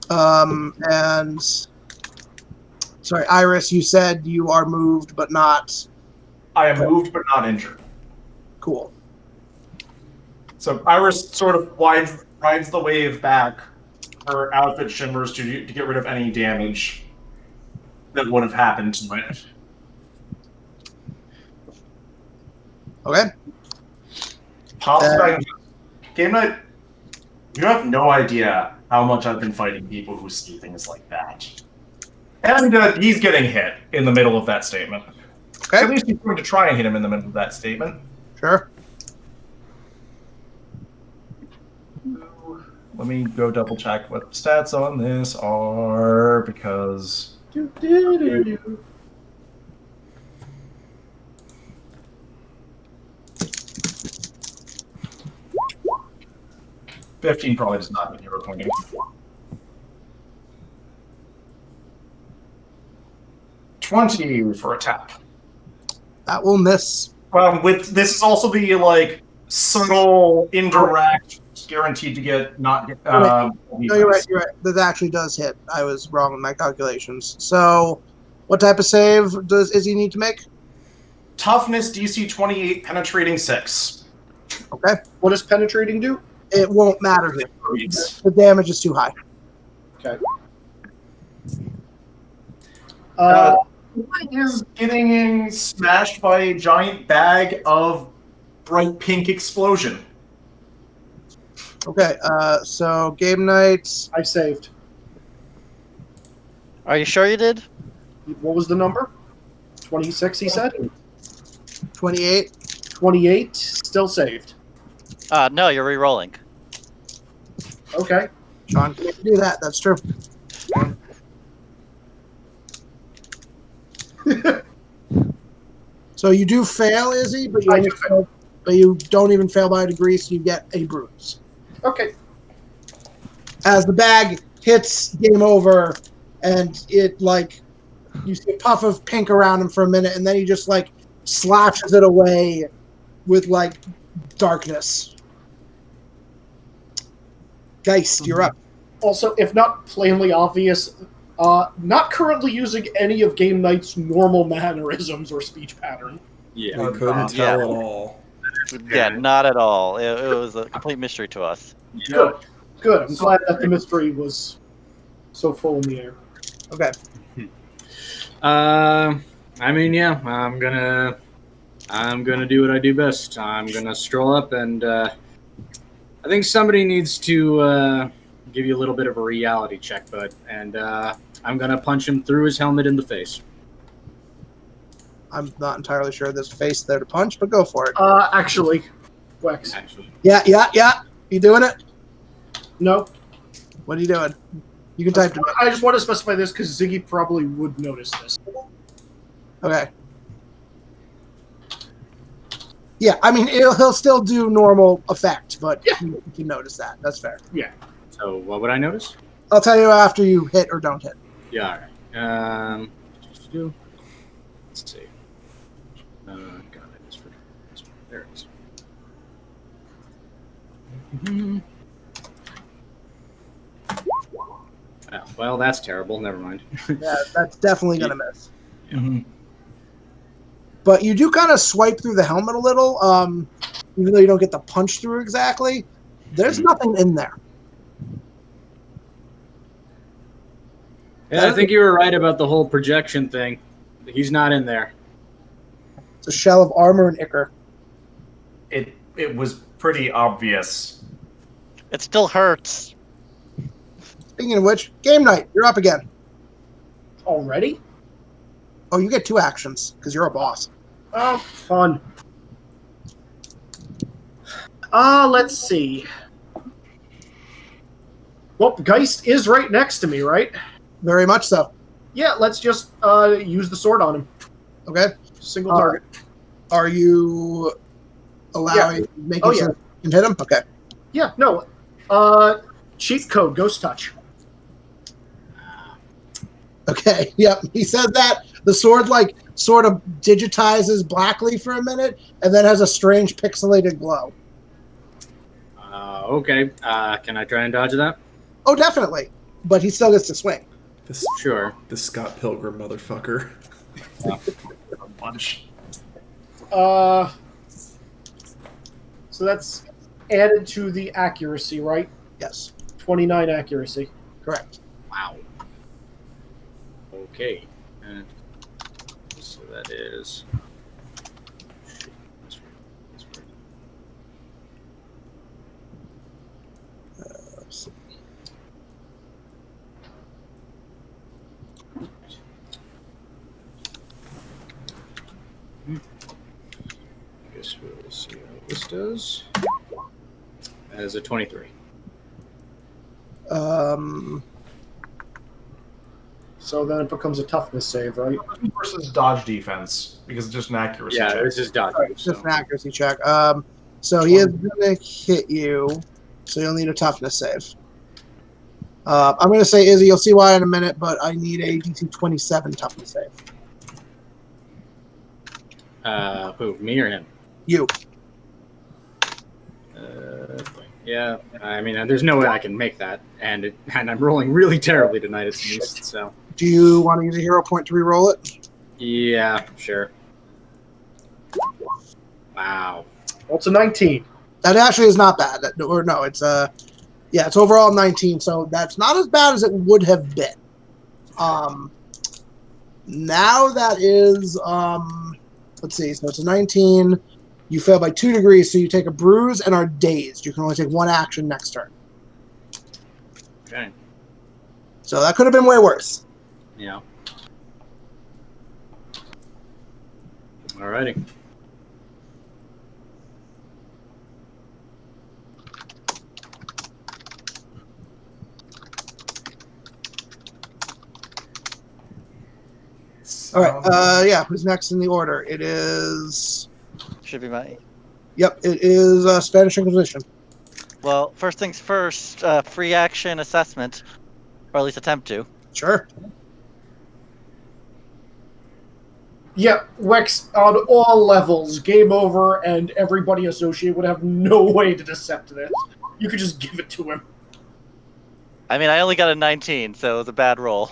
And sorry, Iris, you said you are moved but not I am moved, but not injured. cool. So Iris sort of rides the wave back. Her outfit shimmers to get rid of any damage that would have happened to it. Okay. Pops back. Game night. You have no idea how much I've been fighting people who see things like that. And he's getting hit in the middle of that statement. Okay. At least he's going to try and hit him in the middle of that statement. Sure. Let me go double check what the stats on this are, because... 15 probably does not mean hero pointing. $20 for a tap. That will miss. With this is also the like subtle, indirect, guaranteed to get not. No, you're right. You're right. That actually does hit. I was wrong in my calculations. So, what type of save does Izzy need to make? Toughness DC 28, penetrating 6. Okay. What does penetrating do? It won't matter here. The damage is too high. Okay. Is getting smashed by a giant bag of bright pink explosion. Okay. So game night. I saved. Are you sure you did? What was the number? 26, he said? 28. 28, still saved. No, you're re-rolling. Okay. Sean can do that. That's true. So you do fail, Izzy, but you I only do fail. but you don't even fail by a degree, so you get a bruise. Okay. As the bag hits game over, and it like you see a puff of pink around him for a minute, and then he just like slashes it away with like darkness. Geist, you're up. Also, if not plainly obvious, not currently using any of Game Night's normal mannerisms or speech pattern. Yeah. We couldn't tell at all. Yeah, not at all. It was a complete mystery to us. Good. Good. I'm glad that the mystery was so full in the air. Okay. I mean, yeah, I'm gonna do what I do best. I'm gonna stroll up, and I think somebody needs to give you a little bit of a reality check, bud. And I'm gonna punch him through his helmet in the face. I'm not entirely sure there's a face there to punch, but go for it. Actually, Wex. Actually, Yeah. You doing it? No. What are you doing? You can type to me. I just want to specify this because Ziggy probably would notice this. Okay. Yeah, I mean, he'll still do normal effect, but you can notice that. That's fair. Yeah. so what would I notice? I'll tell you after you hit or don't hit. Yeah, all right. Let's see. God, I just forgot this one. There it is. Oh, well, that's terrible. Never mind. Yeah, that's definitely going to miss. Mm-hmm. But you do kind of swipe through the helmet a little, even though you don't get the punch through exactly. There's nothing in there. Yeah, I think you were right about the whole projection thing. He's not in there. It's a shell of armor and ichor. It was pretty obvious. It still hurts. Speaking of which, game night, you're up again. Already? Oh, you get 2 actions because you're a boss. Oh, fun. Let's see. Well, Geist is right next to me, right? Very much so. Yeah, let's just use the sword on him. Okay. Single target. Are you allowing making Oh, sure you can hit him? Okay. Yeah, no. Cheat code, Ghost Touch. Okay. Yep. He said that. The sword like sort of digitizes blackly for a minute and then has a strange pixelated glow. Okay. Can I try and dodge that? Oh, definitely. But he still gets to swing. This Sure. this Scott Pilgrim motherfucker. A bunch. So that's added to the accuracy, right? Yes. 29 accuracy. Correct. Wow. Okay. So that is. Let's see. I guess we'll see how this does. That is a 23. So then it becomes a toughness save, right? Versus dodge defense, because it's just an accuracy Yeah, check. this is dodge. Right, just an accuracy check. So he is going to hit you, so you'll need a toughness save. I'm going to say, Izzy, you'll see why in a minute, but I need a DC 27 toughness save. Who, me or him? You. Yeah, I mean, there's no way I can make that, and I'm rolling really terribly tonight, it seems, so... Do you want to use a hero point to re-roll it? Yeah, sure. Wow. Well, it's a 19. That actually is not bad. Or no, it's it's overall 19, so that's not as bad as it would have been. Now that is let's see, so it's a 19. You fail by 2 degrees, so you take a bruise and are dazed. You can only take 1 action next turn. Okay. So that could have been way worse. Yeah. Alrighty. All right. Yeah. Who's next in the order? It is. Should be my. Yep. It is Spanish Inquisition. Well, first things first. Free action assessment, or at least attempt to. Sure. Yeah, Wex, on all levels, game over, and everybody associated would have no way to decept this. You could just give it to him. I mean, I only got a 19, so it was a bad roll.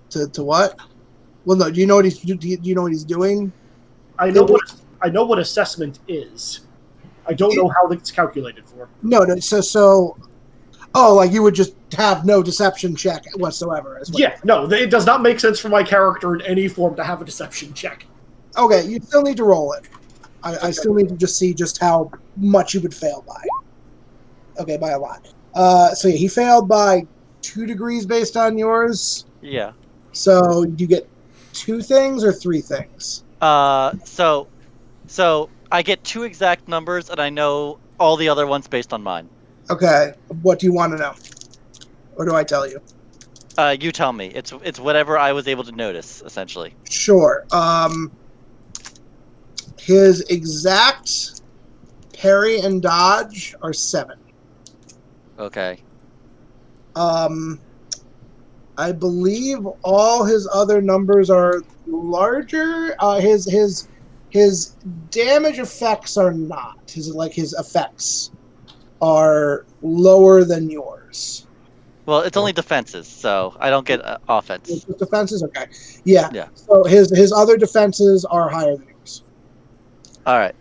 To what? Well, no. Do you know what he's doing? I know what assessment is. I don't know how it's calculated for. No. So. Oh, like you would just have no deception check whatsoever. Yeah, no, it does not make sense for my character in any form to have a deception check. Okay, you still need to roll it. I still need to just see just how much you would fail by. Okay, by a lot. So yeah, he failed by 2 degrees based on yours. Yeah. So you get 2 things or 3 things? So I get 2 exact numbers, and I know all the other ones based on mine. Okay, what do you want to know? Or do I tell you? You tell me. It's whatever I was able to notice, essentially. Sure. His exact parry and dodge are 7. Okay. I believe all his other numbers are larger. His damage effects are not. His effects are lower than yours. Well, it's only defenses, so I don't get offense. His defenses, okay. Yeah. Yeah. So his other defenses are higher than yours. All right.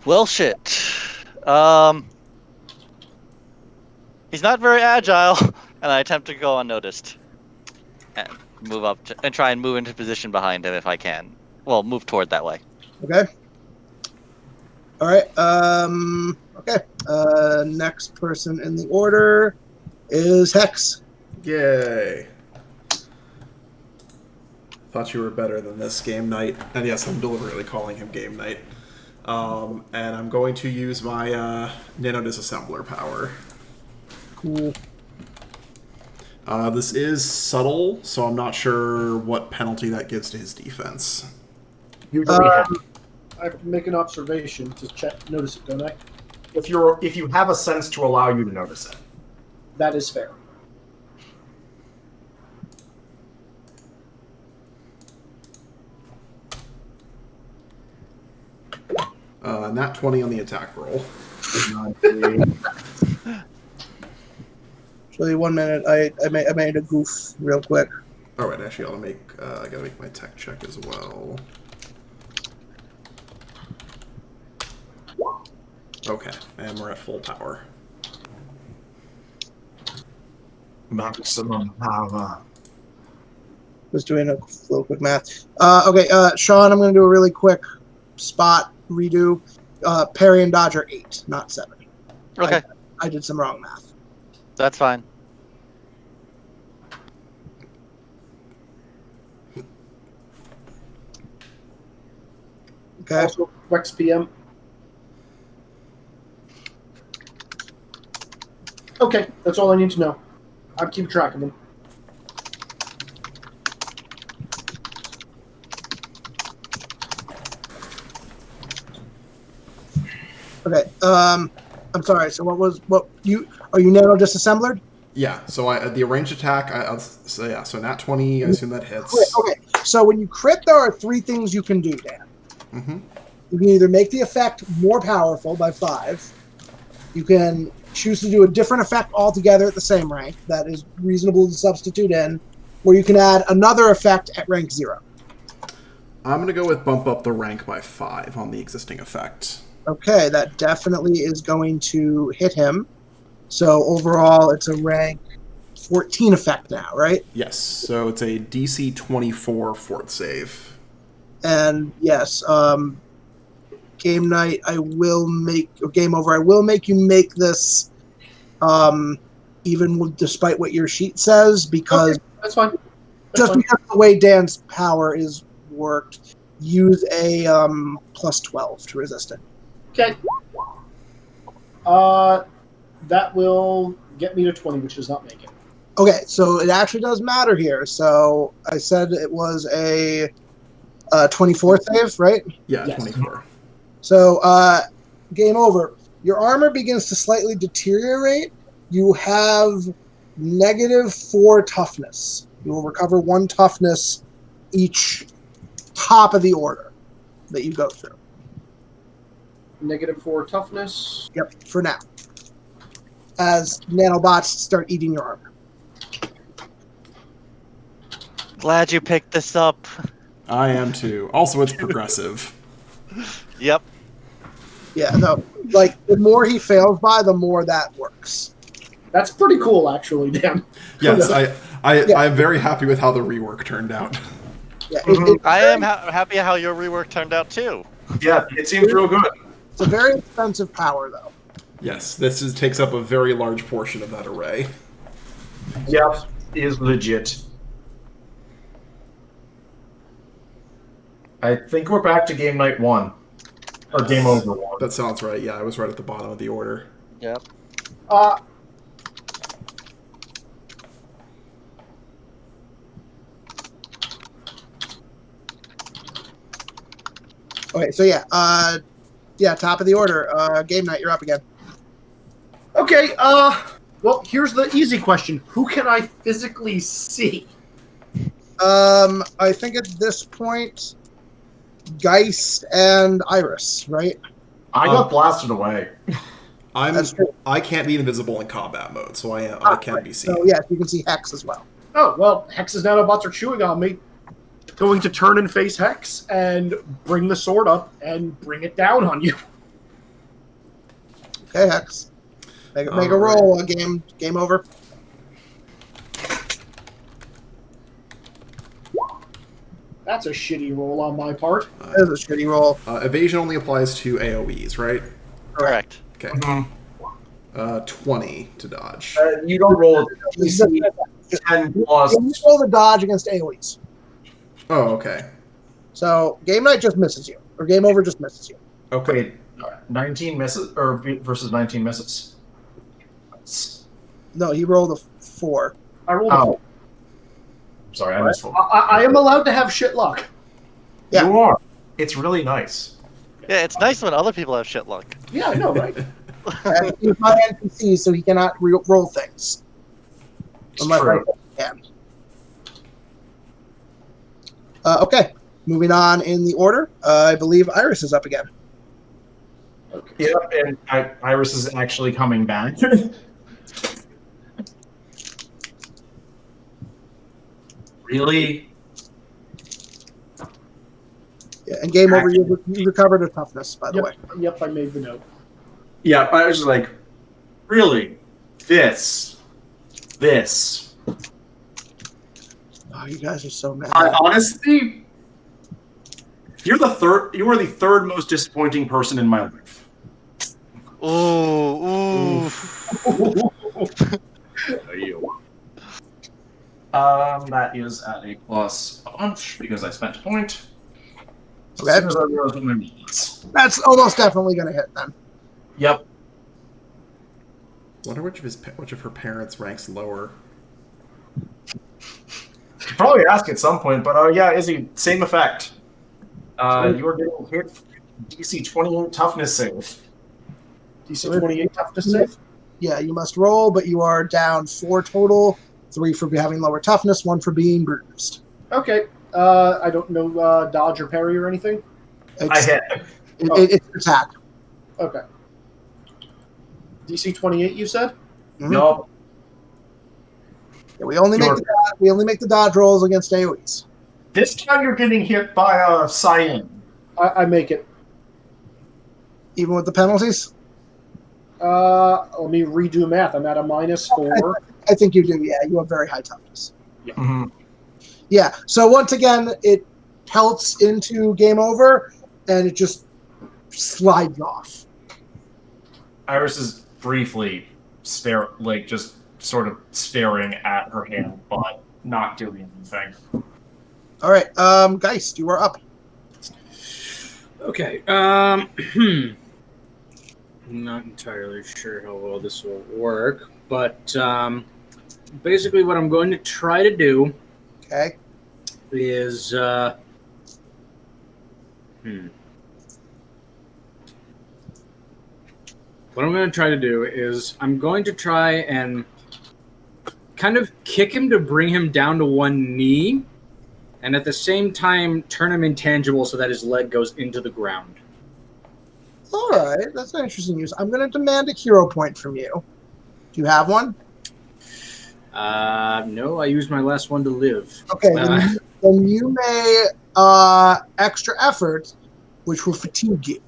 Well, shit. He's not very agile, and I attempt to go unnoticed and move up and try and move into position behind him if I can. Well, move toward that way. Okay. All right. Okay. Next person in the order is Hex. Yay. Thought you were better than this, Game Night. And yes, I'm deliberately calling him Game Night. And I'm going to use my Nano Disassembler power. Cool. This is subtle, so I'm not sure what penalty that gives to his defense. You have. I have to make an observation to notice it, don't I? If you have a sense to allow you to notice it. That is fair. Nat 20 on the attack roll. Actually, 1 minute. I made a goof real quick. Oh, right, actually, I gotta make my tech check as well. Okay, and we're at full power. Maximum power. Just doing a little quick math. Okay, Sean, I'm going to do a really quick spot redo. Parry and dodge are 8, not 7. Okay. I did some wrong math. That's fine. Okay. Also, Wex PM. Okay, that's all I need to know. I'll keep track of them. Okay. I'm sorry. So are you nano disassemblered? Yeah, so the ranged attack, so nat 20, I assume that hits. Okay. So when you crit, there are 3 things you can do, Dan. Mm-hmm. You can either make the effect more powerful by 5. You can choose to do a different effect altogether at the same rank that is reasonable to substitute in, or you can add another effect at rank 0. I'm going to go with bump up the rank by 5 on the existing effect. Okay, that definitely is going to hit him. So overall, it's a rank 14 effect now, right? Yes, so it's a DC 24 fort save. And yes, game night, game over, I will make you make this, despite what your sheet says, because Okay, that's fine. Because of the way Dan's power is worked, use a plus 12 to resist it. Okay. That will get me to 20, which does not make it. Okay, so it actually does matter here. So I said it was a 24 save, right? Yeah, Yes. 24. So game over. Your armor begins to slightly deteriorate. You have -4 toughness. You will recover 1 toughness each top of the order that you go through. -4 toughness. Yep, for now. As nanobots start eating your armor. Glad you picked this up. I am too. Also, it's progressive. Yep. Yeah, no. Like, the more he fails by, the more that works. That's pretty cool, actually. Damn. Yes, Yeah. I'm very happy with how the rework turned out. Yeah, I am happy how your rework turned out too. Yeah, it seems real good. It's a very expensive power, though. Yes, takes up a very large portion of that array. Yep, is legit. I think we're back to game night 1. Or game over 1. That sounds right. Yeah, I was right at the bottom of the order. Yep. Okay, so top of the order. Game night, you're up again. Okay, well, here's the easy question. Who can I physically see? I think at this point, Geist and Iris, right? I got blasted away. That's true. I can't be invisible in combat mode, so I can be seen. So, yes, you can see Hex as well. Oh, well, Hex's nanobots are chewing on me. Going to turn and face Hex and bring the sword up and bring it down on you. Okay, Hex. Make a roll. Game over. That's a shitty roll on my part. That is a shitty roll. Evasion only applies to AoEs, right? Correct. Okay. Mhm. 20 to dodge. You don't roll DC 10 plus. You roll the dodge against AoEs. Oh, okay. So game night just misses you, or game over just misses you. Okay. Wait, 19 misses or versus 19 misses? No, he rolled a 4. I rolled a Oh. four. Sorry, I missed one. I am allowed to have shit luck. Yeah. You are. It's really nice. Yeah, it's nice when other people have shit luck. Yeah, I know, right? And he's my NPC, so he cannot roll things. It's Unless true. I can. Okay, moving on in the order. I believe Iris is up again. Yep, and Iris is actually coming back. Really? Yeah, and game over. You recovered a toughness, by the Yep, way. yep, I made the note. Yeah, I was just like, really? This. Oh, you guys are so mad. Honestly, you are the third most disappointing person in my life. Ooh. That is at a plus a bunch because I spent a point. Okay. As soon as I realized what my needs. That's almost definitely going to hit then. Yep. Wonder which of her parents ranks lower. Could probably ask at some point, but yeah, Izzy, same effect. You are getting hit DC 28 toughness save. DC 28 toughness save? Yeah, you must roll, but you are down 4 total. 3 for having lower toughness, 1 for being bruised. Okay. I don't know dodge or parry or anything? I hit. It's attack. Okay. DC 28, you said? Mhm. Nope. Yeah, we only make the dodge rolls against AoEs. This time you're getting hit by a cyan. I make it. Even with the penalties? Let me redo math. I'm at a -4. I think you do, yeah. You have very high toughness. Mm-hmm. Yeah, so once again, it pelts into game over, and it just slides off. Iris is briefly just sort of staring at her hand, but not doing anything. All right, Geist, you are up. Okay. I'm not entirely sure how well this will work, but basically what I'm going to try to do Okay. is what I'm going to try to do is I'm going to try and kind of kick him to bring him down to one knee, and at the same time turn him intangible so that his leg goes into the ground. All right, that's an interesting use. I'm going to demand a hero point from you. Do you have one? No, I used my last one to live. Okay, then you may extra effort, which will fatigue you.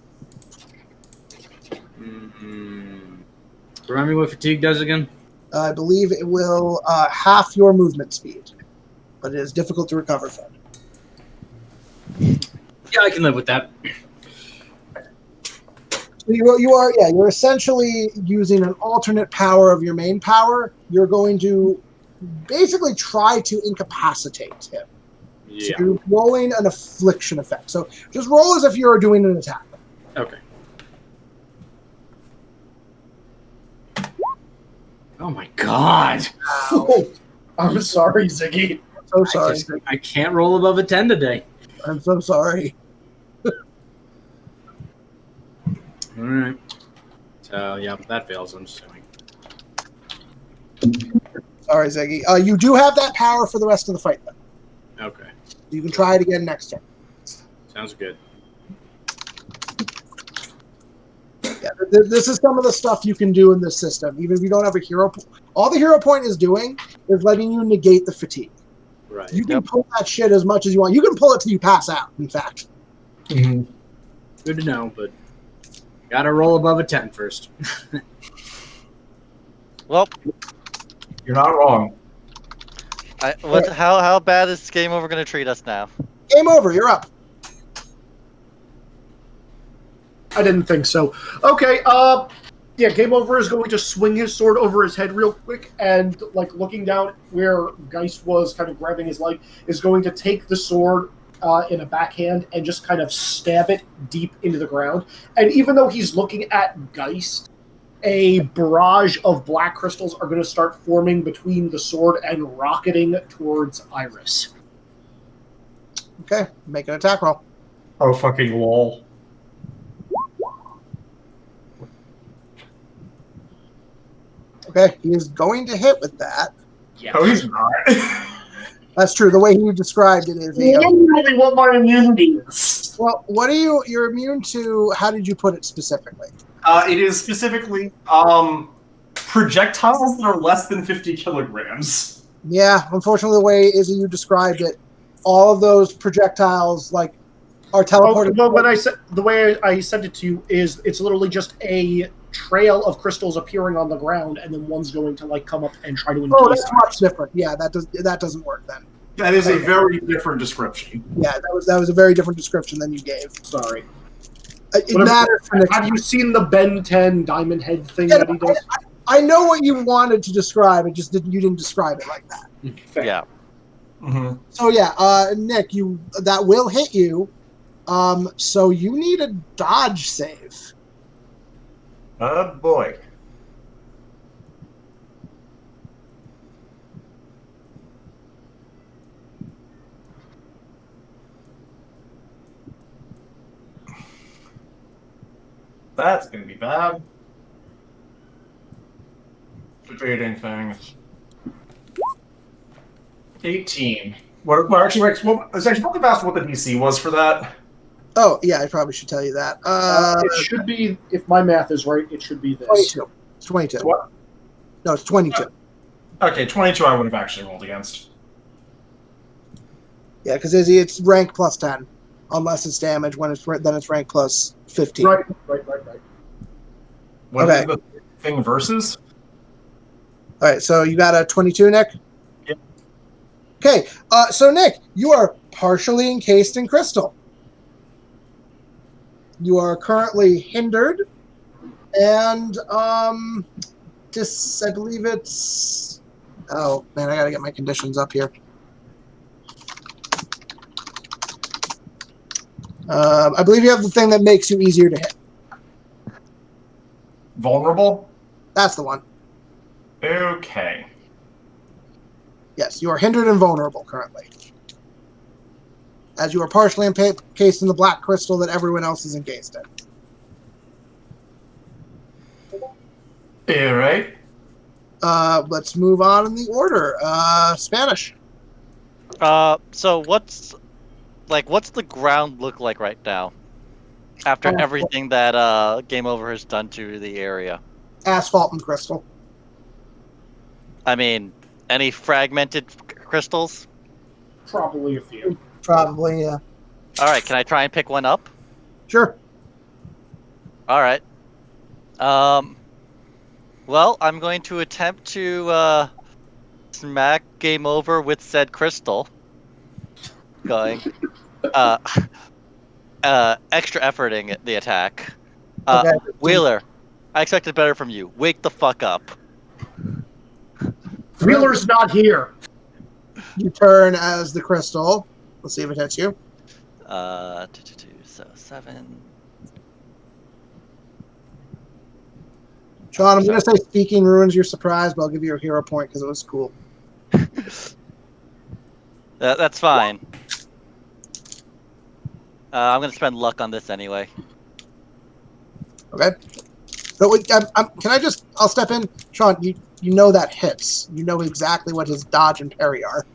Remind me what fatigue does again? I believe it will half your movement speed, but it is difficult to recover from. Yeah, I can live with that. You're essentially using an alternate power of your main power. You're going to basically try to incapacitate him. Yeah. So you're rolling an affliction effect. So just roll as if you are doing an attack. Okay. Oh my god! Oh, I'm sorry, Ziggy. I'm so sorry. I can't roll above a 10 today. I'm so sorry. Alright. So, yeah, that fails, I'm assuming. Sorry, Ziggy. You do have that power for the rest of the fight, though. Okay. You can try it again next turn. Sounds good. Yeah, this is some of the stuff you can do in this system. Even if you don't have a hero all the hero point is doing is letting you negate the fatigue. Right. You can pull that shit as much as you want. You can pull it till you pass out, in fact. Good to know, but gotta roll above a 10 first. Well, You're not wrong. How bad is Game Over going to treat us now? Game over. You're up. I didn't think so. Okay, yeah, Game Over is going to swing his sword over his head real quick, and, like, looking down where Geist was kind of grabbing his leg, is going to take the sword in a backhand and just kind of stab it deep into the ground. And even though he's looking at Geist, a barrage of black crystals are going to start forming between the sword and rocketing towards Iris. Okay, make an attack roll. Oh, fucking lol. Okay, he is going to hit with that. Yeah. Oh, he's not. That's true. The way he described it is. I don't really what my immunity is. Well, what are you're immune to? How did you put it specifically? It is specifically projectiles that are less than 50 kilograms. Yeah, unfortunately, the way Izzy you described it, all of those projectiles like are teleported. Well, when I said the way I sent it to you is it's literally just a trail of crystals appearing on the ground, and then one's going to like come up and try to. Oh, that's much different. Yeah, that doesn't work then. That is a very different description. Yeah, that was a very different description than you gave. Sorry. It matters for next. Have you seen the Ben 10 diamond head thing that he does? I know what you wanted to describe. It just you didn't describe it like that. Fair. Yeah. Mm-hmm. So yeah, Nick, that will hit you. So you need a dodge save. Oh boy. That's gonna be bad. Debating things. 18. What actually, Rex, it's actually probably asked what the DC was for that. Oh yeah, I probably should tell you that. It should be, if my math is right, it should be this. 22. It's 22. What? No, it's 22. Okay, 22 I would have actually rolled against. Yeah, because it's rank plus 10, unless it's damage. Then it's rank plus 15. Right. What Okay. is the thing versus? All right, so you got a 22, Nick? Yep. Okay, so Nick, you are partially encased in crystal. You are currently hindered, and I believe it's. Oh man, I gotta get my conditions up here. I believe you have the thing that makes you easier to hit. Vulnerable? That's the one. Okay. Yes, you are hindered and vulnerable currently, as you are partially encased in the black crystal that everyone else is encased in. All right. Let's move on in the order. Spanish. So what's the ground look like right now? After everything that Game Over has done to the area. Asphalt and crystal. I mean, any fragmented crystals? Probably a few. Probably, yeah. All right, can I try and pick one up? Sure. All right. Well, I'm going to attempt to smack Game Over with said crystal. Going. Extra efforting the attack. Okay. Wheeler, I expected better from you. Wake the fuck up. Wheeler's not here. You turn as the crystal. Let's see if it hits you. So 7. Sean, I'm going to say speaking ruins your surprise, but I'll give you a hero point because it was cool. That's fine. I'm going to spend luck on this anyway. Okay. So can I just? I'll step in, Sean. You know that hits. You know exactly what his dodge and parry are.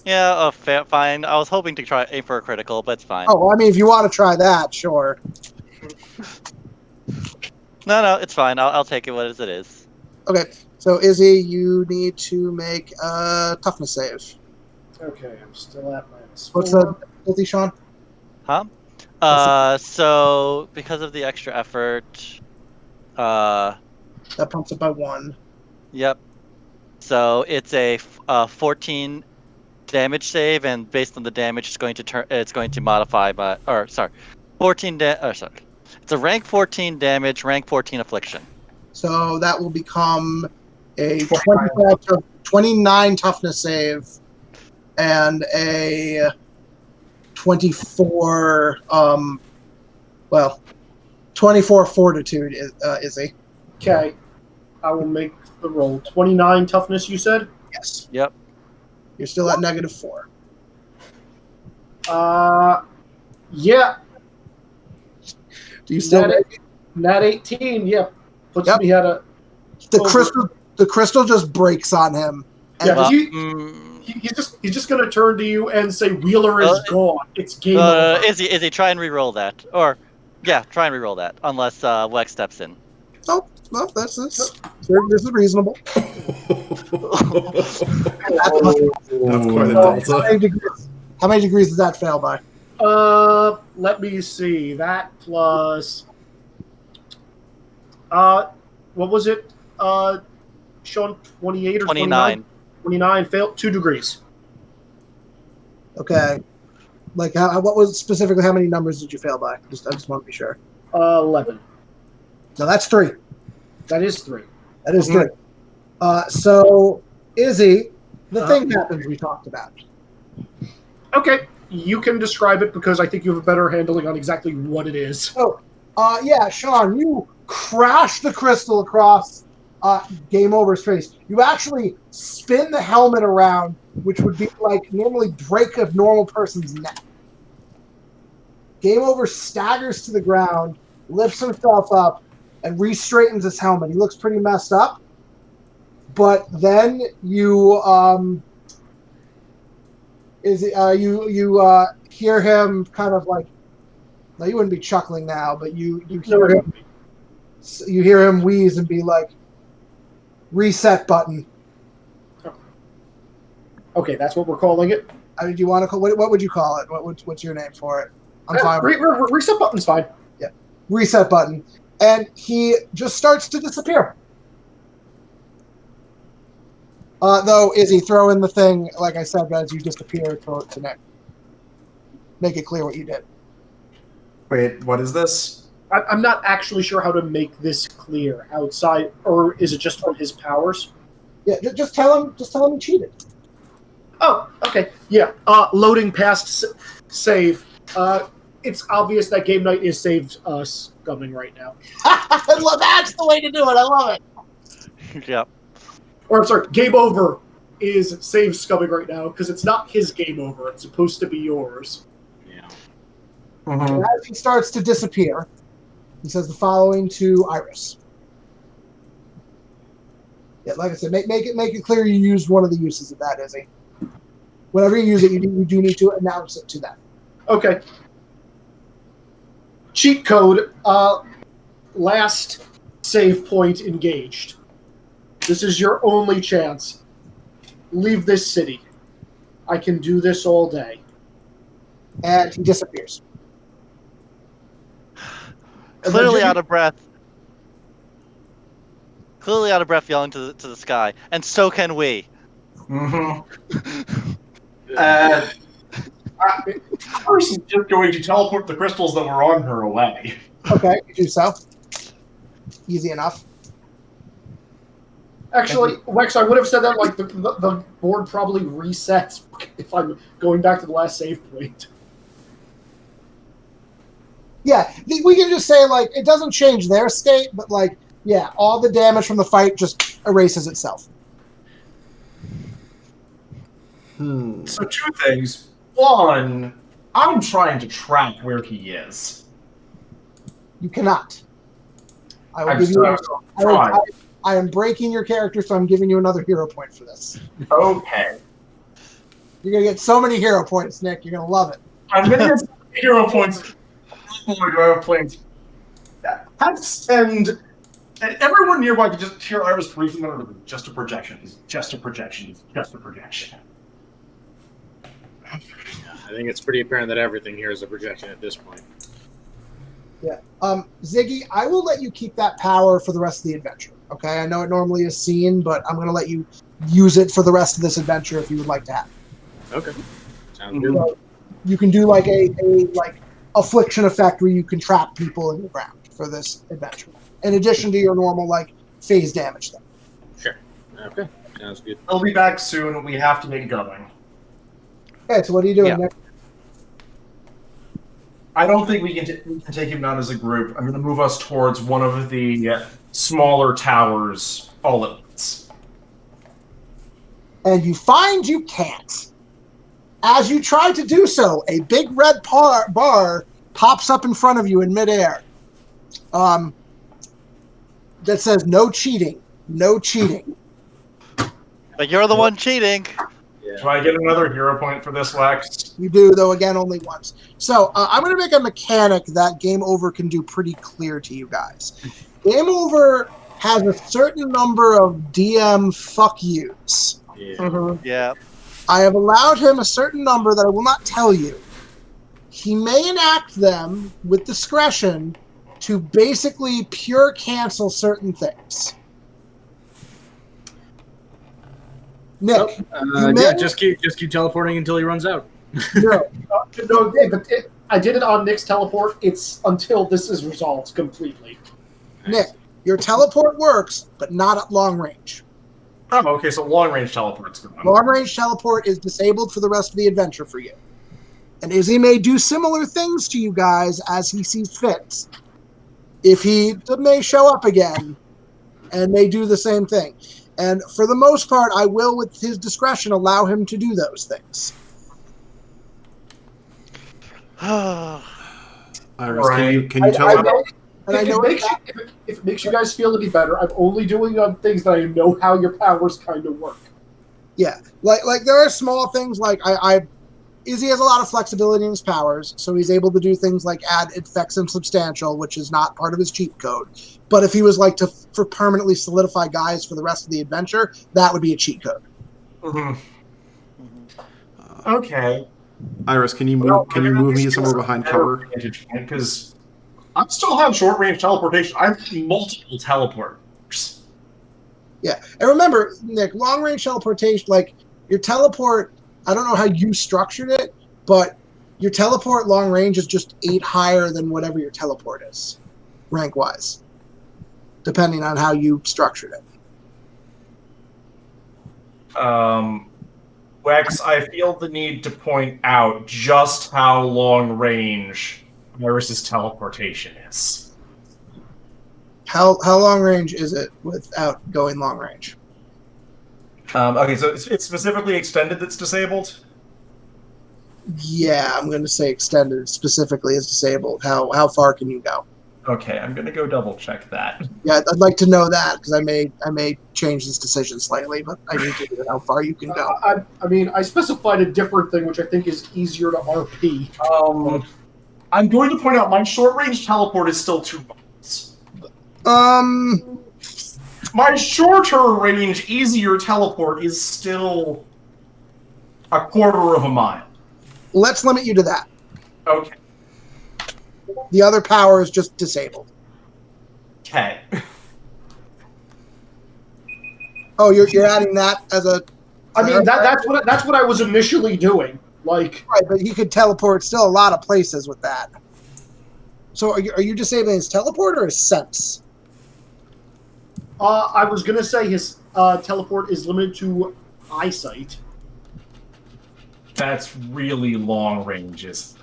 Yeah. Fine. I was hoping to aim for a critical, but it's fine. Oh, well, I mean, if you want to try that, sure. No, it's fine. I'll take it as it is. Okay. So Izzy, you need to make a toughness save. Okay, I'm still at -4. What's the difficulty, Sean? Huh? So because of the extra effort, That pumps it by 1. Yep. So it's a 14 damage save, and based on the damage, it's going to modify by 14 sorry. It's a rank 14 damage, rank 14 affliction. So that will become a 29 toughness save and a 24 24 fortitude, Izzy. Okay, I will make the roll. 29 toughness, you said? Yes. Yep. You're still at -4. Yeah. Do you still Nat 18, yeah. Puts Yep. me at a... the crystal just breaks on him. Yeah, Well, he's just gonna turn to you and say, "Wheeler is gone. It's game over." Izzy, try and re-roll that, or try and re-roll that, unless Wex steps in. Oh, well, this is reasonable. That's quite a delta. How many degrees does that fail by? Let me see. That plus, what was it? Sean, 28 or 29. 29 failed 2 degrees. Okay. Like, what was specifically? How many numbers did you fail by? I just want to be sure. 11. No, that's 3. That is 3. That is 3. So, Izzy, the thing happens we talked about. Okay, you can describe it because I think you have a better handling on exactly what it is. So, yeah, Sean, you crash the crystal across Game Over's face. You actually spin the helmet around, which would be like normally break a normal person's neck. Game Over staggers to the ground, lifts himself up, and re-straightens his helmet. He looks pretty messed up. But then you hear him kind of like, well, you wouldn't be chuckling now, but you hear him wheeze and be like, reset button. Okay, that's what we're calling it. I mean, do you want to call what would you call it? What's your name for it? I'm fine. Reset button's fine. Yeah, reset button, and he just starts to disappear. Though, Izzy, throw in the thing, like I said, as you disappear to Nick. Make it clear what you did. Wait, what is this? I'm not actually sure how to make this clear outside, or is it just from his powers? Yeah, just tell him you cheated. Oh, okay. Yeah. Loading past save. It's obvious that game night is saved coming right now. That's the way to do it. I love it. Yep. Or I'm sorry, game over is save scumming right now because it's not his game over. It's supposed to be yours. Yeah. Mhm. As he starts to disappear, he says the following to Iris. Yeah, like I said, make it clear you used one of the uses of that, Izzy. Whenever you use it, you do need to announce it to them. Okay. Cheat code. Last save point engaged. This is your only chance. Leave this city. I can do this all day. And he disappears. Clearly Jimmy- out of breath. Clearly out of breath, yelling to the sky, and so can we. Mhm. Iris is just going to teleport the crystals that were on her away. Okay, you do so. Easy enough. Actually, Wex, I would have said that like the board probably resets if I'm going back to the last save point. Yeah, we can just say, like, it doesn't change their state, but, like, yeah, all the damage from the fight just erases itself. So 2 things. One, I'm trying to track where he is. You cannot. I will I'm give you. sorry. I am breaking your character, so I'm giving you another hero point for this. Okay. You're gonna get so many hero points, Nick. You're gonna love it. I'm going to get some hero points. Oh my god, I'm playing. And everyone nearby can just hear Iris briefly under the just a projection. He's just a projection. He's just a projection. I think it's pretty apparent that everything here is a projection at this point. Yeah. Ziggy, I will let you keep that power for the rest of the adventure. Okay. I know it normally is seen, but I'm gonna let you use it for the rest of this adventure if you would like to have it. Okay. Sounds good. So you can do like a like affliction effect where you can trap people in the ground for this adventure, in addition to your normal like phase damage thing. Sure. Okay. Sounds good. I'll be back soon. We have to get going. Okay, so what are you doing, Yeah. Nick? I don't think we can take him down as a group. I'm going to move us towards one of the smaller towers all at once. And you find you can't. As you try to do so, a big red bar pops up in front of you in midair. That says "No cheating, no cheating." But you're the one cheating. Do I get another hero point for this, Lex? You do, though, again, only once. So I'm going to make a mechanic that Game Over can do pretty clear to you guys. Game Over has a certain number of DM fuck yous. Yeah. Yeah. I have allowed him a certain number that I will not tell you. He may enact them with discretion to basically pure cancel certain things. Nick, Just keep teleporting until he runs out. No, but I did it on Nick's teleport. It's until this is resolved completely. Nick, your teleport works, but not at long range. Oh, okay, so long-range teleport's good. Long range teleport is disabled for the rest of the adventure for you. And Izzy may do similar things to you guys as he sees fit. If he may show up again and may do the same thing. And for the most part, I will, with his discretion, allow him to do those things. Iris, Right. can you tell him? And I know If it makes you guys feel any better, I'm only doing on things that I know how your powers kind of work. Yeah, like there are small things like Izzy has a lot of flexibility in his powers, so he's able to do things like add effects and substantial, which is not part of his cheat code. But if he was like for permanently solidify guys for the rest of the adventure, that would be a cheat code. Mm-hmm. Okay. Iris, can you move me somewhere behind cover? Because I still have short-range teleportation. I have multiple teleporters. Yeah, and remember, Nick, long-range teleportation, like your teleport, I don't know how you structured it, but your teleport long range is just 8 higher than whatever your teleport is, rank-wise, depending on how you structured it. Wex, I feel the need to point out just how long range Iris's teleportation is. How long range is it without going long range? Okay, so it's specifically extended that's disabled? Yeah, I'm going to say extended specifically is disabled. How far can you go? Okay, I'm gonna go double check that. Yeah, I'd like to know that because I may change this decision slightly, but I need to know how far you can go. I mean, I specified a different thing, which I think is easier to RP. I'm going to point out my short-range teleport is still 2 miles. My shorter range, easier teleport is still a quarter of a mile. Let's limit you to that. Okay. The other power is just disabled. Okay. Oh, you're adding that as a. I mean, that's what I was initially doing. Like, right, but he could teleport still a lot of places with that. So are you disabling his teleport or his sense? I was gonna say his teleport is limited to eyesight. That's really long ranges.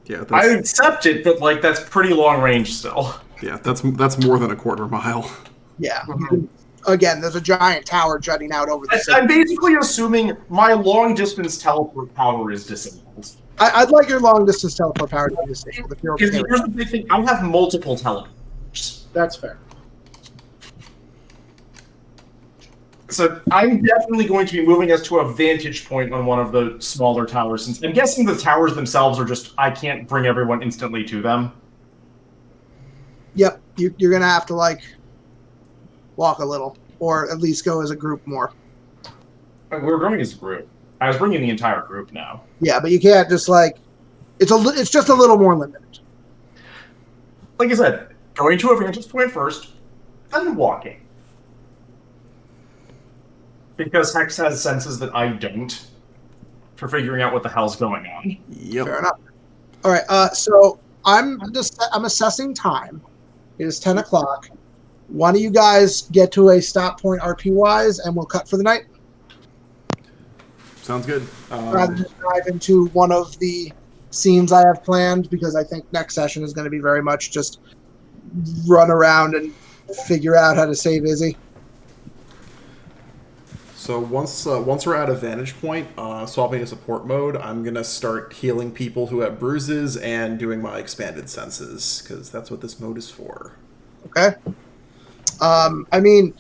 Yeah, I accept it, but like that's pretty long range still. Yeah, that's more than a quarter mile. Yeah. Again, there's a giant tower jutting out over the city. I'm basically assuming my long distance teleport power is disabled. I'd like your long distance teleport power to be disabled. If you're okay Because with here's that. the big thing: I have multiple teleports. That's fair. So I'm definitely going to be moving us to a vantage point on one of the smaller towers. Since I'm guessing the towers themselves are just I can't bring everyone instantly to them. Yep, you're gonna have to like walk a little, or at least go as a group more. We're going as a group. I was bringing the entire group now. Yeah, but you can't just like it's just a little more limited. Like I said, going to a vantage point first, then walking. Because Hex has senses that I don't for figuring out what the hell's going on. Yep. Fair enough. All right, so I'm assessing time. It is 10 o'clock. One of you guys get to a stop point RP wise, and we'll cut for the night. Sounds good. Rather than dive into one of the scenes I have planned, because I think next session is going to be very much just run around and figure out how to save Izzy. So once we're at a vantage point, swapping to support mode, I'm gonna start healing people who have bruises and doing my expanded senses because that's what this mode is for. Okay. I mean,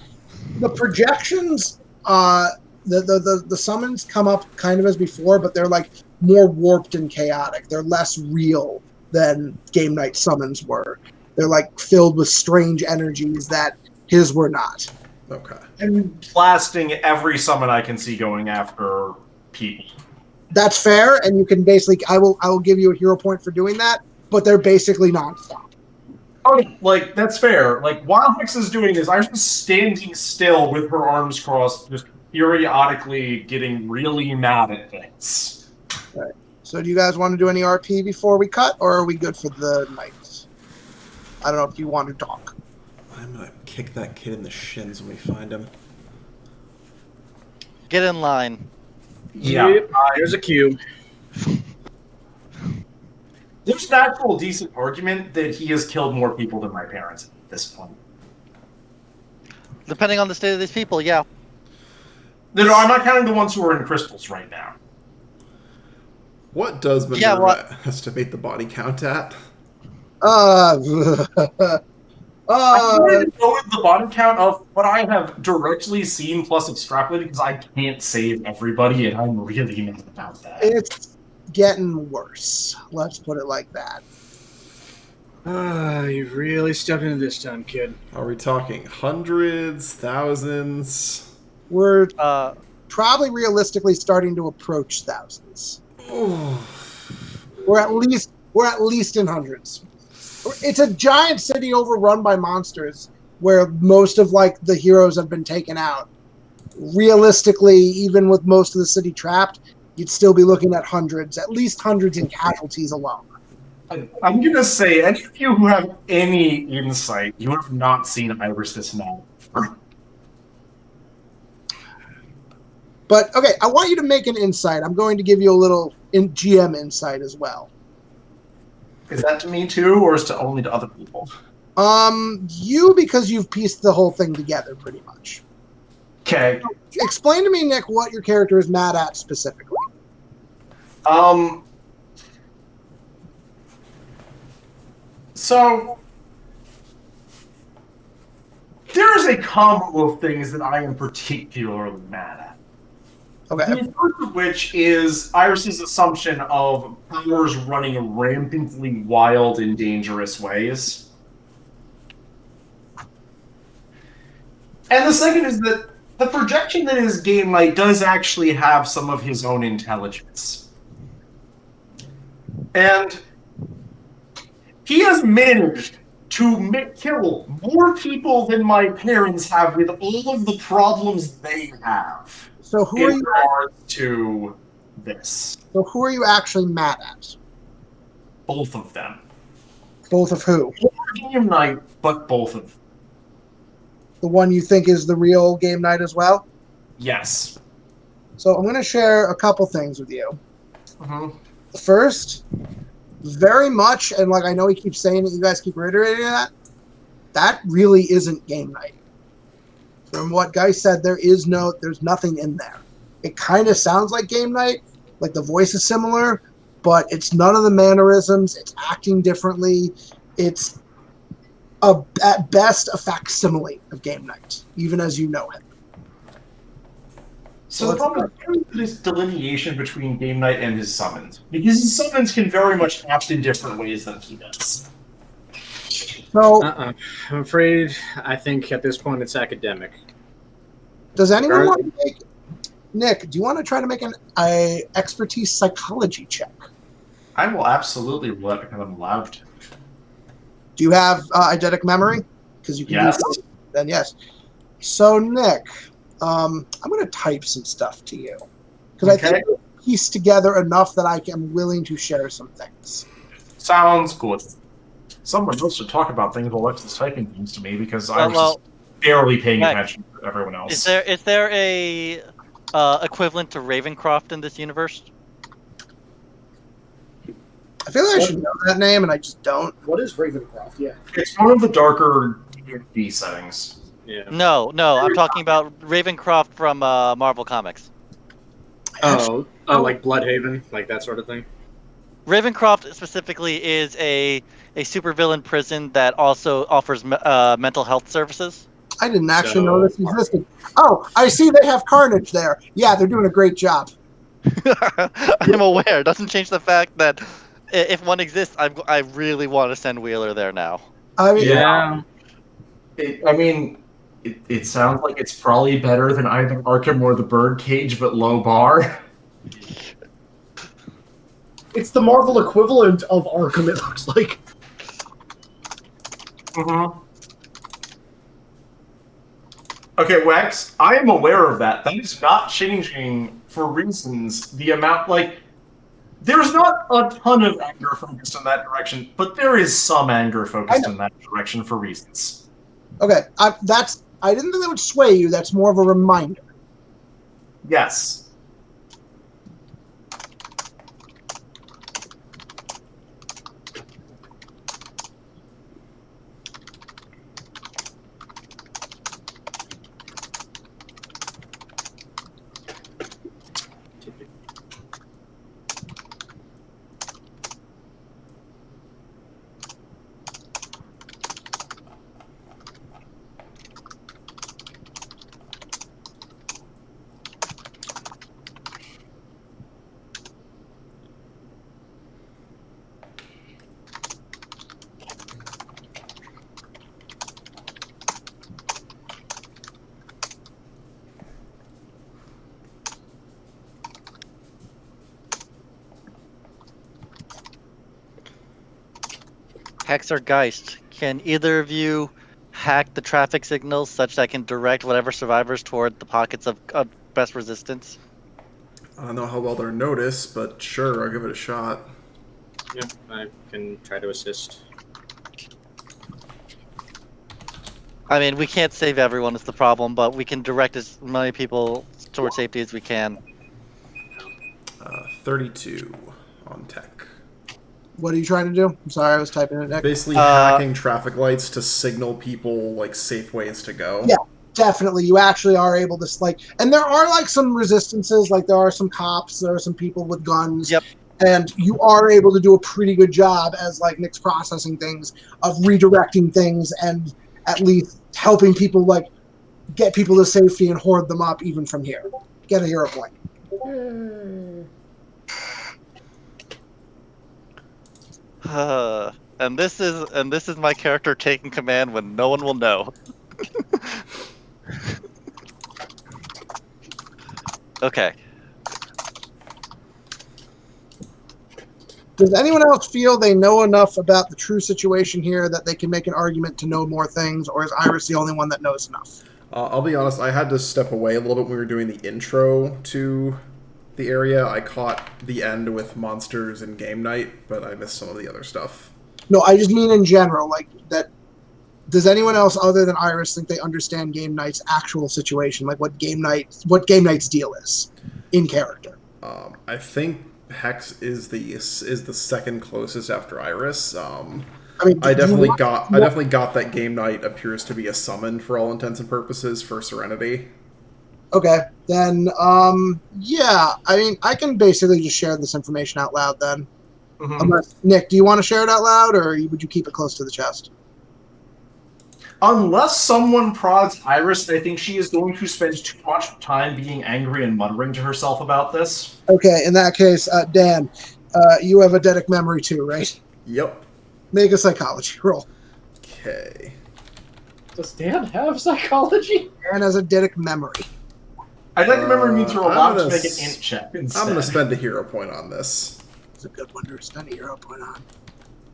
the projections, the summons come up kind of as before, but they're like more warped and chaotic. They're less real than Game Night summons were. They're like filled with strange energies that his were not. Okay. I'm blasting every summon I can see going after people. That's fair, and you can basically I will give you a hero point for doing that, but they're basically nonstop. Oh, like that's fair. Like while Hex is doing this, I'm just standing still with her arms crossed, just periodically getting really mad at things. Right. So do you guys want to do any RP before we cut, or are we good for the night? I don't know if you want to talk. I'm gonna kick that kid in the shins when we find him. Get in line. Yeah. Yep, here's a cue. There's an actual decent argument that he has killed more people than my parents at this point. Depending on the state of these people, yeah. No, I'm not counting the ones who are in crystals right now. What does Minerva estimate the body count at? I can't even go with the body count of what I have directly seen plus extrapolated because I can't save everybody, and I'm really mad about that. It's getting worse. Let's put it like that. You've really stepped into this time, kid. Are we talking hundreds, thousands? We're probably realistically starting to approach thousands. We're at least in hundreds. It's a giant city overrun by monsters where most of like the heroes have been taken out. Realistically, even with most of the city trapped, you'd still be looking at hundreds, at least hundreds in casualties alone. I'm gonna say, any of you who have any insight, you have not seen Iris this now. But okay, I want you to make an insight. I'm going to give you a little GM insight as well. Is that to me too, or is to only to other people? You, because you've pieced the whole thing together pretty much. Okay. Explain to me, Nick, what your character is mad at specifically. So there is a combo of things that I am particularly mad at. Okay. The first of which is Iris's assumption of powers running rampantly wild and dangerous ways. And the second is that the projection that is Game Knight does actually have some of his own intelligence. And he has managed to kill more people than my parents have with all of the problems they have. So who in are you? regards to this? So who are you actually mad at? Both of them. Both of who? Game Knight, but both of them. The one you think is the real Game Knight as well? Yes. So I'm going to share a couple things with you. Mm-hmm. The first, very much, and like I know he keeps saying it, you guys keep reiterating that really isn't Game Knight. From what Guy said, there's nothing in there. It kind of sounds like Game Knight, like the voice is similar, but it's none of the mannerisms. It's acting differently. It's at best a facsimile of Game Knight, even as you know him. So the problem is this delineation between Game Knight and his summons, because his summons can very much act in different ways than he does. So, I'm afraid I think at this point it's academic. does anyone want to make... Nick, do you want to try to make an expertise psychology check? I will absolutely roll it because I'm allowed to. Do you have eidetic memory? Because you can Yes. do so. Then yes. So, Nick, I'm going to type some stuff to you. Because I think we'll piece together enough that I am willing to share some things. Sounds good. Someone else should talk about things while Lex is typing things to me, because I was just barely paying attention to everyone else. Is there a equivalent to Ravencroft in this universe? I feel like I should know that name, and I just don't. What is Ravencroft? Yeah. It's one of the darker D&D settings. Yeah. No, I'm talking about Ravencroft from Marvel Comics. Oh, like Bloodhaven, like that sort of thing. Ravencroft specifically is a supervillain prison that also offers mental health services. I didn't actually know this existed. Oh, I see they have Carnage there. Yeah, they're doing a great job. I'm aware. It doesn't change the fact that if one exists, I really want to send Wheeler there now. I mean, Yeah. It sounds like it's probably better than either Arkham or the Birdcage, but low bar. It's the Marvel equivalent of Arkham, it looks like. Mm-hmm. Okay, Wax, I am aware of that. That is not changing for reasons. The amount, there's not a ton of anger focused in that direction, but there is some anger focused in that direction for reasons. okay, I didn't think that would sway you. That's more of a reminder. Yes. Hex or Geist, can either of you hack the traffic signals such that I can direct whatever survivors toward the pockets of best resistance? I don't know how well they're noticed, but sure, I'll give it a shot. Yeah, I can try to assist. I mean, we can't save everyone is the problem, but we can direct as many people toward safety as we can. 32 on tech. What are you trying to do? I'm sorry, I was typing it. Nick. Basically hacking traffic lights to signal people, safe ways to go. Yeah. definitely, you actually are able to like, and there are like some resistances, like there are some cops, there are some people with guns. Yep. And you are able to do a pretty good job as like Nick's processing things, of redirecting things and at least helping people like get people to safety and hoard them up even from here. Get a hero point. And this is my character taking command when no one will know. Okay. Does anyone else feel they know enough about the true situation here that they can make an argument to know more things, or is Iris the only one that knows enough? I'll be honest, I had to step away a little bit when we were doing the intro to the area. I caught the end with monsters and game night, but I missed some of the other stuff. No, I just mean in general, like that. Does anyone else other than Iris think they understand Game Night's actual situation, like what Game Night's deal is in character? I think Hex is the second closest after Iris. I definitely got that Game Night appears to be a summon for all intents and purposes for Serenity. Okay, then yeah, I mean I can basically just share this information out loud then. Mhm. Unless, Nick, do you want to share it out loud, or would you keep it close to the chest? Unless someone prods Iris, I think she is going to spend too much time being angry and muttering to herself about this. Okay, in that case, Dan, you have eidetic memory too, right? Yep. Make a psychology roll. Okay. Does Dan have psychology? Dan has eidetic memory. Eidetic memory means you're allowed to gonna make an int check instead. I'm going to spend a hero point on this. It's a good one to spend a hero point on.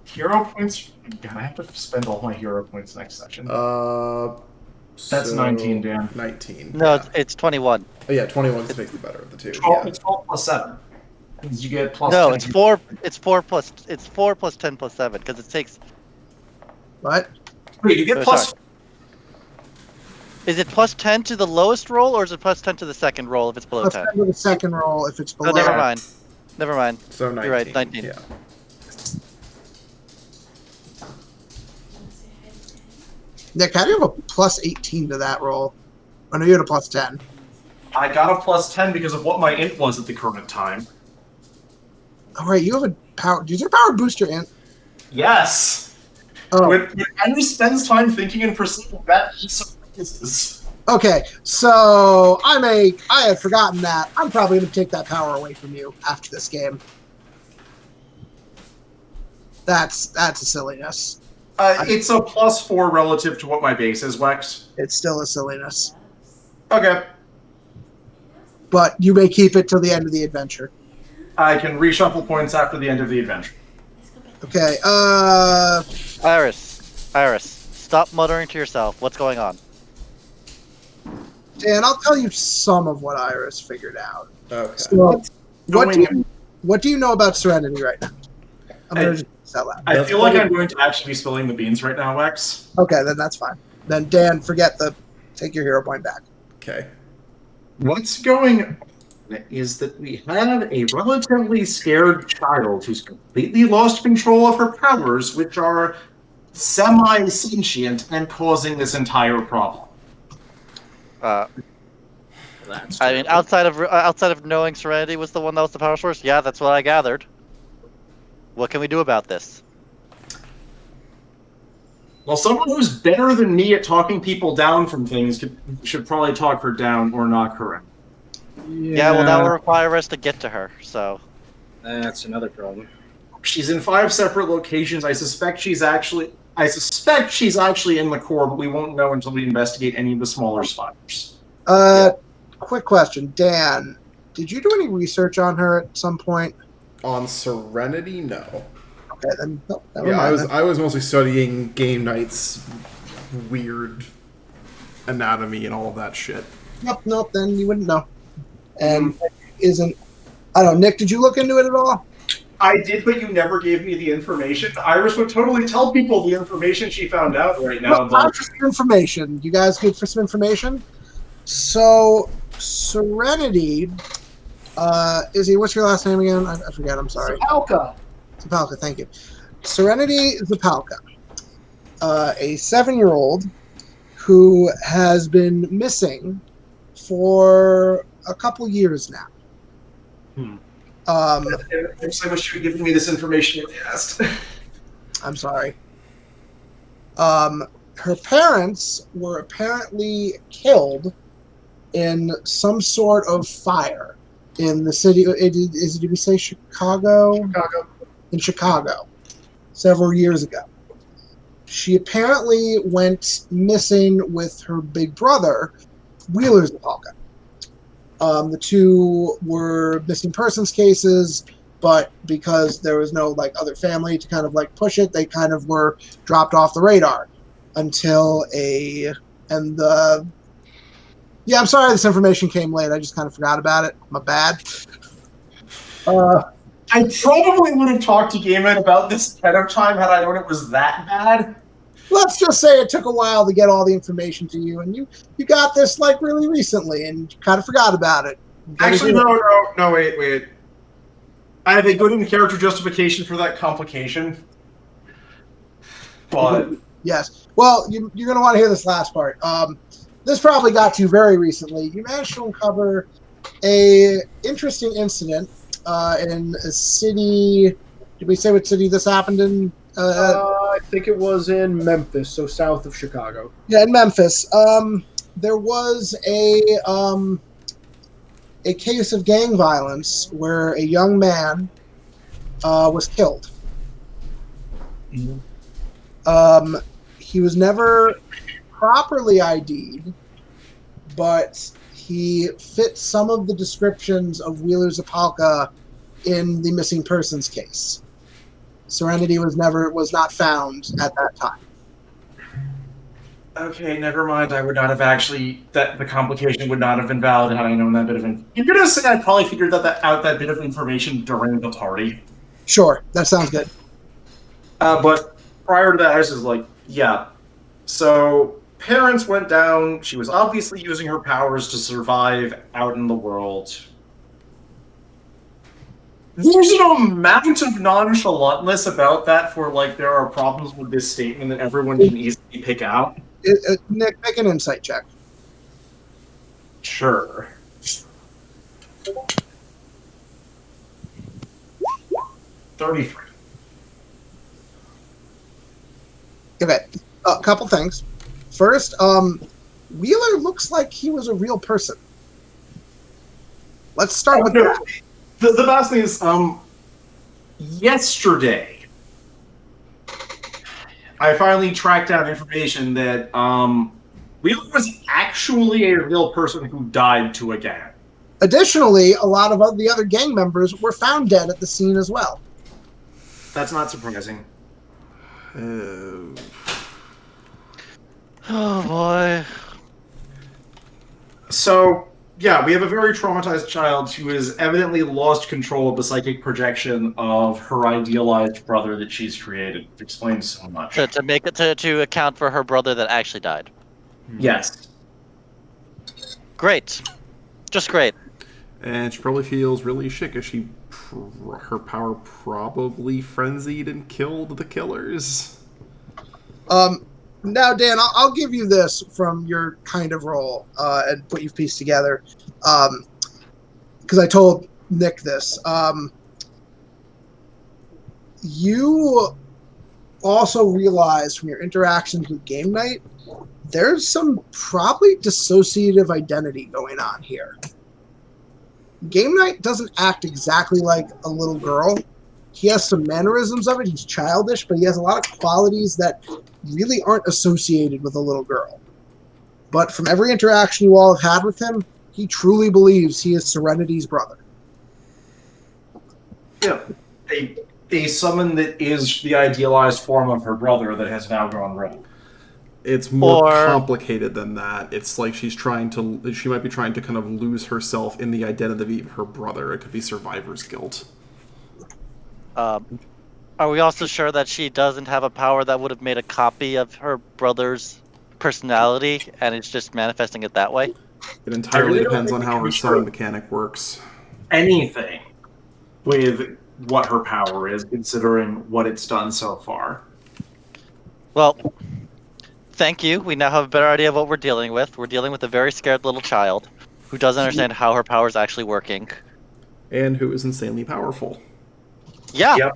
Hero points? God, I have to spend all my hero points next session. That's 19, Dan. 19. No, yeah. it's 21. Oh yeah, 21 is the better of the two. 12, Yeah. It's 12 plus 7. Means you get plus No, 10. it's 4. It's 4 plus 10 plus 7 because it takes. What? Wait, you get plus... Sorry. Is it plus 10 to the lowest roll, or is it plus 10 to the second roll if it's below Let's 10? spend the second roll if it's below. No, never mind. Never mind. So 19. You're right, 19. Yeah. Nick, how do you have a plus 18 to that roll? Oh, no, you had a plus 10. I got a plus 10 because of what my int was at the current time. All right, you have a power. Does your power boost your int? Yes! Oh, When Henry spends time thinking and perceiving, that he surprises. okay. So I had forgotten that. I'm probably going to take that power away from you after this game. That's a silliness. It's a plus 4 relative to what my base is, Wex. It's still a silliness. Okay. But you may keep it till the end of the adventure. I can reshuffle points after the end of the adventure. Okay. Iris, stop muttering to yourself. What's going on? Dan, I'll tell you some of what Iris figured out. Okay. So, what do you know about Serenity right now? I'm going to just say that loud. I feel like I'm going to actually be spilling the beans right now, Wex. Okay, then that's fine. Then Dan, take your hero point back. Okay. What's going on is that we have a relatively scared child who's completely lost control of her powers, which are semi-sentient and causing this entire problem. I mean, outside of knowing Serenity was the one that was the power source, yeah, that's what I gathered. What can we do about this? Well, someone who's better than me at talking people down from things should probably talk her down or knock her out. Yeah, well, that will require us to get to her, so... That's another problem. She's in 5 separate locations. I suspect she's actually in the core, but we won't know until we investigate any of the smaller spiders. Quick question. Dan, did you do any research on her at some point? On Serenity, no. Okay, then never Yeah, mind. I was mostly studying Game Night's weird anatomy and all of that shit. Nope, then you wouldn't know. And isn't... I don't know, Nick, did you look into it at all? I did, but you never gave me the information. Iris would totally tell people the information she found out right now. Well, for some information. You guys good for some information? So, Serenity... Izzy, what's your last name again? I forget, I'm sorry. Zapalka. Zapalka, thank you. Serenity Zapalka. A 7-year-old who has been missing for a couple years now. I wish you had given me this information in the past. I'm sorry. Her parents were apparently killed in some sort of fire in the city. Did we say Chicago? Chicago. In Chicago, several years ago. She apparently went missing with her big brother, Wheeler's Zapalka. The two were missing persons cases, but because there was no like other family to kind of like push it, they kind of were dropped off the radar until I'm sorry this information came late. I just kind of forgot about it. My bad. I probably would have talked to Gaiman about this ahead of time had I known it was that bad. Let's just say it took a while to get all the information to you, and you got this like really recently, and you kind of forgot about it. Actually, no, wait. I have a good in-character justification for that complication. But yes, well, you're going to want to hear this last part. This probably got to you very recently. You managed to uncover a interesting incident in a city. Did we say what city this happened in? I think it was in Memphis, so south of Chicago. Yeah, in Memphis. There was a case of gang violence where a young man was killed. Mm-hmm. He was never properly ID'd, but he fit some of the descriptions of Wheeler Zapalka in the missing persons case. Serenity was not found at that time. Okay, never mind. I would not have the complication would not have been valid had I known that bit of information. You're gonna say I probably figured that bit of information during the party. Sure, that sounds good. But prior to that, I was just like, yeah. So parents went down. She was obviously using her powers to survive out in the world. There's an amount of nonchalantness about that for, like, there are problems with this statement that everyone can easily pick out. Nick, make an insight check. Sure. 33. Okay, a couple things. First, Wheeler looks like he was a real person. Let's start with that. The best thing is, yesterday, I finally tracked down information that Wheeler was actually a real person who died to a gang. Additionally, a lot of the other gang members were found dead at the scene as well. That's not surprising. Oh boy. So, yeah, we have a very traumatized child who has evidently lost control of the psychic projection of her idealized brother that she's created. It explains so much. To make it to account for her brother that actually died. Yes. Great. Just great. And she probably feels really shit because her power probably frenzied and killed the killers. Now, Dan, I'll give you this from your kind of role and what you've pieced together. Because I told Nick this. You also realize from your interactions with Game Night, there's some probably dissociative identity going on here. Game Night doesn't act exactly like a little girl. He has some mannerisms of it. He's childish, but he has a lot of qualities that really aren't associated with a little girl. But from every interaction you all have had with him, he truly believes he is Serenity's brother. Yeah. A summon that is the idealized form of her brother that has now gone rogue. It's more complicated than that. It's like she might be trying to kind of lose herself in the identity of her brother. It could be survivor's guilt. Are we also sure that she doesn't have a power that would have made a copy of her brother's personality, and it's just manifesting it that way? It entirely depends on how her summon mechanic works. Anything with what her power is, considering what it's done so far. Well, thank you. We now have a better idea of what we're dealing with. We're dealing with a very scared little child who doesn't understand how her power is actually working. And who is insanely powerful. Yeah. Yep.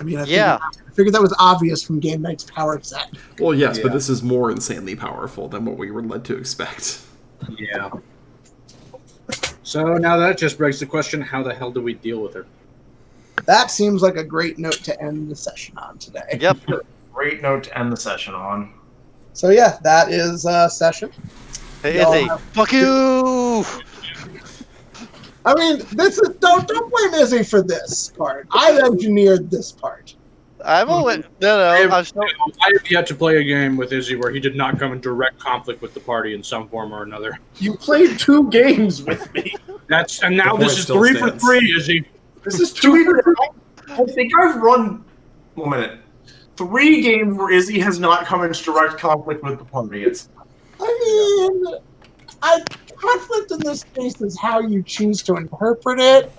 I mean, I Yeah. figured that was obvious from Game Night's power set. Well, yes, but Yeah. this is more insanely powerful than what we were led to expect. Yeah. So now that just begs the question: how the hell do we deal with her? That seems like a great note to end the session on today. Yep. Great note to end the session on. So yeah, that is session. Hey, Y'all Izzy. have- Fuck you! I mean, this is don't blame Izzy for this part. I engineered this part. I'm always I'm still. I have yet to play a game with Izzy where he did not come in direct conflict with the party in some form or another. You played 2 games with me. And now The this point is still 3 for stands. 3, Izzy. This is 2 for 3. I think I've run 1 minute. 3 games where Izzy has not come into direct conflict with the party. I mean, conflict in this case is how you choose to interpret it.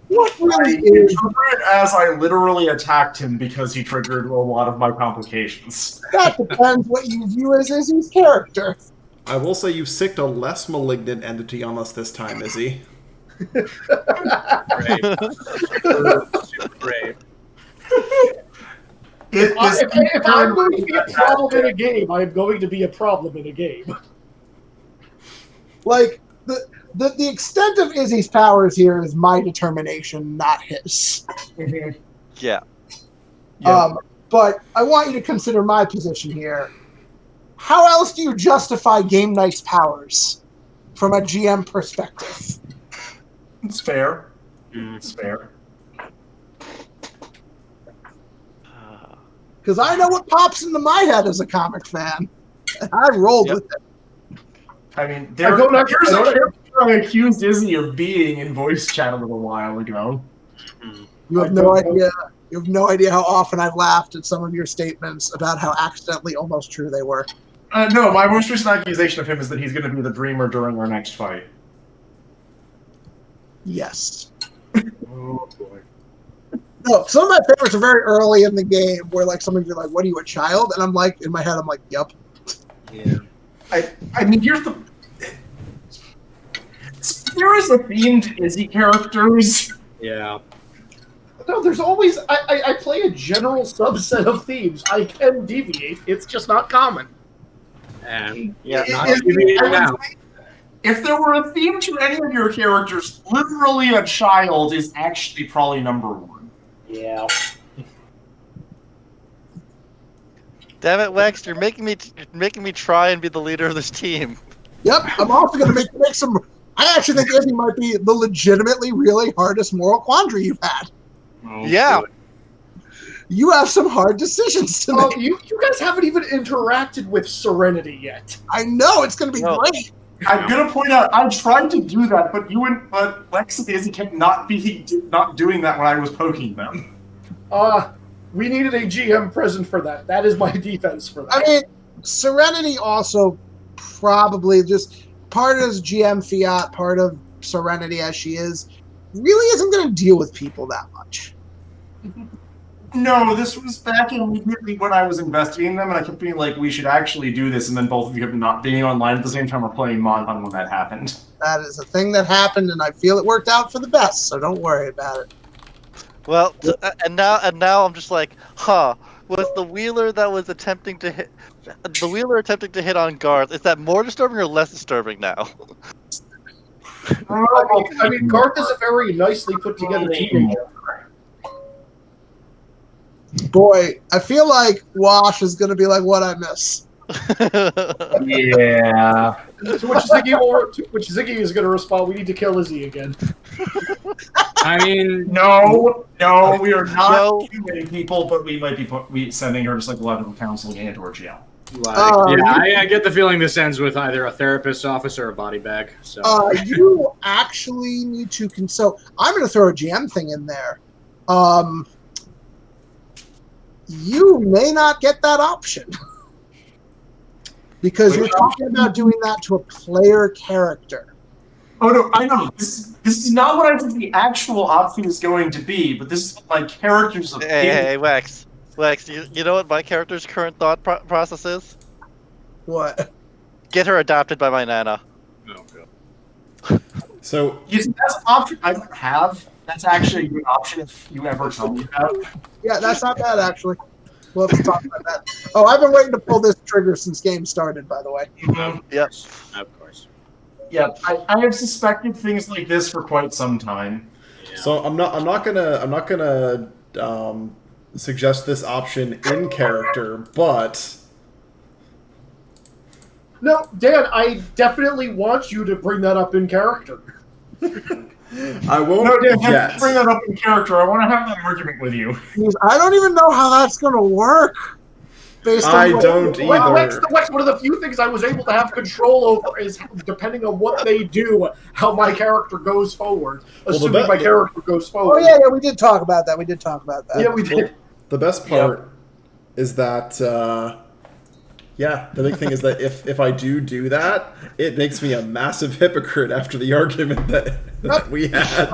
What I really is interpret it as I literally attacked him because he triggered a lot of my complications. that depends what you view as Izzy's character. I will say you've sicked a less malignant entity on us this time, Izzy. Great. Great. If I'm going to be a problem in a game, I'm going to be a problem in a game. Like the extent of Izzy's powers here is my determination, not his. Yeah. But I want you to consider my position here. How else do you justify Game Night's powers from a GM perspective? It's fair. It's fair. Because I know what pops into my head as a comic fan. And I rolled with it. I mean, I don't actually- here's I a don't- character I accused Izzy of being in voice chat a little while ago. You have no idea. You have no idea how often I've laughed at some of your statements about how accidentally almost true they were. No, my most recent accusation of him is that he's going to be the dreamer during our next fight. Yes. Oh, boy. No, some of my favorites are very early in the game where like some of you are like, what are you, a child? And I'm like, in my head, I'm like, yep. Yeah. I mean, here's the... There is a theme to Izzy characters. Yeah. No, there's always... I play a general subset of themes. I can deviate. It's just not common. And Yeah. not Izzy, deviating I would now. say, if there were a theme to any of your characters, literally a child is actually probably number 1. Yeah. Damn it, Wex! You're making me try and be the leader of this team. Yep. I'm also going to make some... I actually think Izzy might be the legitimately really hardest moral quandary you've had. Oh, Yeah. boy. You have some hard decisions to Oh, make. you guys haven't even interacted with Serenity yet. I know, it's going to be No. great. I'm gonna point out, I tried to do that, but Lex and Izzy kept not doing that when I was poking them. We needed a GM present for that. That is my defense for that. I mean, Serenity also probably just part of GM Fiat, part of Serenity as she is, really isn't going to deal with people that much. No, this was back immediately when I was investigating them, and I kept being like, we should actually do this, and then both of you kept not being online at the same time or playing Monhun when that happened. That is a thing that happened, and I feel it worked out for the best, so don't worry about it. Well, and now I'm just like, was the wheeler that was attempting to hit on Garth? Is that more disturbing or less disturbing now? I mean, Garth is a very nicely put together teenager. Boy, I feel like Wash is going to be like, what I miss. Yeah. To which Ziggy is going to respond, we need to kill Izzy again. I mean, No, we are not No. killing people, but we might be sending her just like level counseling into her jail. like, Oh, I get the feeling this ends with either a therapist's office or a body bag. So You actually need to so I'm going to throw a GM thing in there. You may not get that option. Because you're talking about doing that to a player character. Oh no, I know. This is not what I think the actual option is going to be, but this is what my characters of Hey, Wex. Lex, you know what my character's current thought process is? What? Get her adopted by my nana. Oh, God. So You see, that's an option I don't have. That's actually a good option if you ever tell me about. Yeah, that's not bad actually. We'll have to talk about that. Oh, I've been waiting to pull this trigger since game started, by the way. Yep. Of course. Yeah, I have suspected things like this for quite some time. Yeah. So I'm not gonna suggest this option in character, but No, Dan, I definitely want you to bring that up in character. I won't No, Dan, have yet. to bring that up in character. I want to have that argument with you. I don't even know how that's going to work. Based on I what- don't either. Lex, one of the few things I was able to have control over is, depending on what they do, how my character goes forward. Assuming my character goes Oh forward. yeah, we did talk about that. We did talk about that. Yeah, we did. The best part is that, the big thing is that if I do that, it makes me a massive hypocrite after the argument that we had.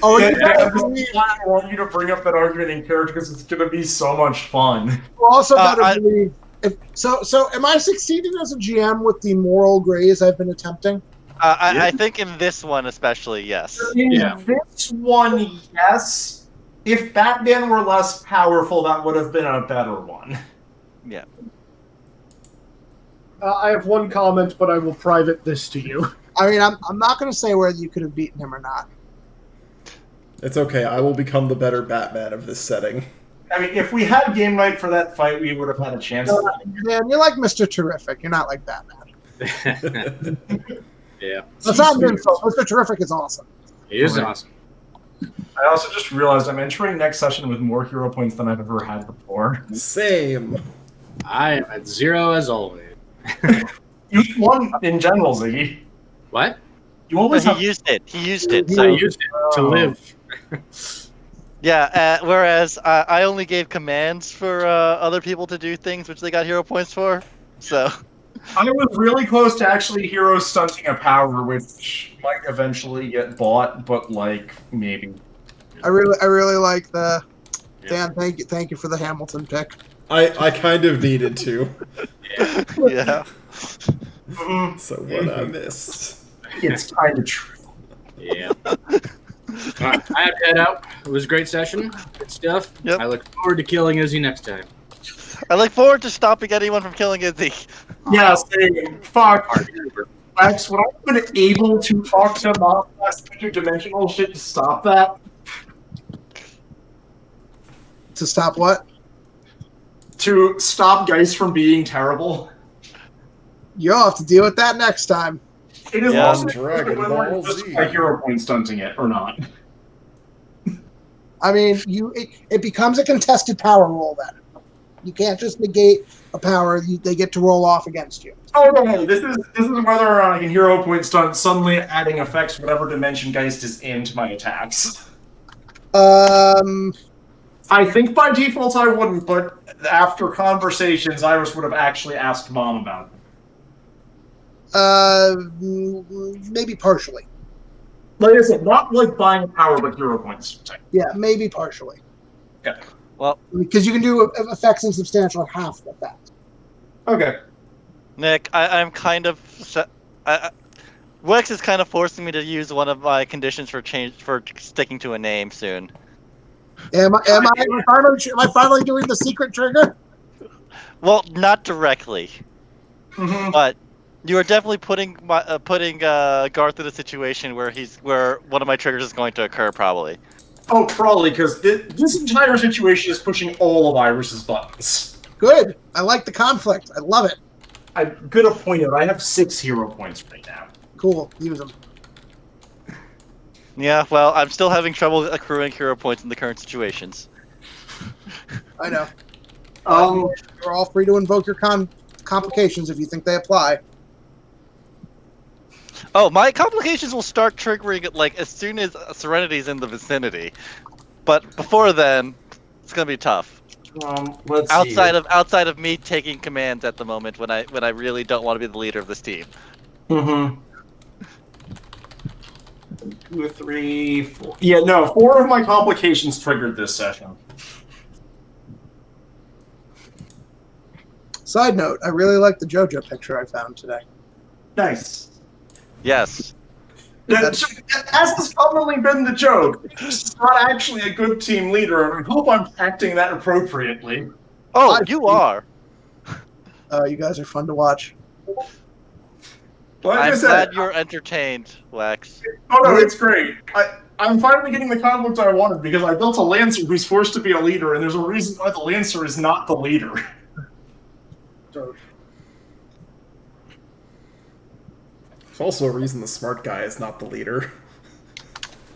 Oh, Yeah, you I want you to bring up that argument in character because it's going to be so much fun. also better believe. So am I succeeding as a GM with the moral grays I've been attempting? I think in this one especially, yes. In Yeah. this one, yes. If Batman were less powerful, that would have been a better one. Yeah. I have one comment, but I will private this to you. I mean, I'm not going to say whether you could have beaten him or not. It's okay. I will become the better Batman of this setting. I mean, if we had game night for that fight, we would have had a chance. Dan, you're like Mr. Terrific. You're not like Batman. Yeah. That's not an insult. Mr. Terrific is awesome. He is awesome. I also just realized I'm entering next session with more hero points than I've ever had before. Same. I am at 0 as always. You won in general, Ziggy. What? You always But have. he used it. He used it. I So used it to live. yeah. Whereas I only gave commands for other people to do things, which they got hero points for. So I was really close to actually hero stunting a power, which might eventually get bought, but maybe. I really like the. Yeah. Dan, thank you for the Hamilton pick. I kind of needed to. yeah. So what I missed. It's kind of true. Yeah. Alright, I have to head out. It was a great session. Good stuff. Yep. I look forward to killing Izzy next time. I look forward to stopping anyone from killing Izzy. Yeah, same. Fuck. Lex, would I have been able to talk to Mom last interdimensional shit to stop that? To stop what? To stop Geist from being terrible? You'll have to deal with that next time. It is Yeah. also Dragon whether Ball it's just Z. by hero point stunting it or not. I mean, it becomes a contested power roll then. You can't just negate a power; they get to roll off against you. Oh no, this is whether or not I can hero point stunt suddenly adding effects whatever dimension Geist is in to my attacks. I think by default I wouldn't, but after conversations, Iris would have actually asked Mom about it. Maybe partially. Like I said, not like buying a power, but hero points. Yeah, maybe partially. Okay. Well, Because you can do effects in substantially half the effect. Okay. Nick, I'm kind of. Wex is kind of forcing me to use one of my conditions for sticking to a name soon. Am I finally doing the secret trigger? Well, not directly, Mm-hmm. but you are definitely putting Garth in a situation where one of my triggers is going to occur, probably. Oh, probably, because this entire situation is pushing all of Iris's buttons. Good. I like the conflict. I love it. I'm gonna point out, I have 6 hero points right now. Cool. Use them. Yeah, well, I'm still having trouble accruing hero points in the current situations. I know. Um, You're all free to invoke your complications if you think they apply. Oh, my complications will start triggering as soon as Serenity's in the vicinity. But before then, it's gonna be tough. let's Outside of me taking commands at the moment when I really don't want to be the leader of this team. Mm-hmm. 2, 3, 4. Yeah, no, 4 of my complications triggered this session. Side note, I really like the JoJo picture I found today. Nice. Yes. As has commonly been the joke, he's not actually a good team leader, and I hope I'm acting that appropriately. Oh, you are. You guys are fun to watch. Like I I'm said, glad you're entertained, Lex. oh no, it's great. I'm finally getting the conflict I wanted because I built a Lancer who's forced to be a leader, and there's a reason why the Lancer is not the leader. There's also a reason the smart guy is not the leader.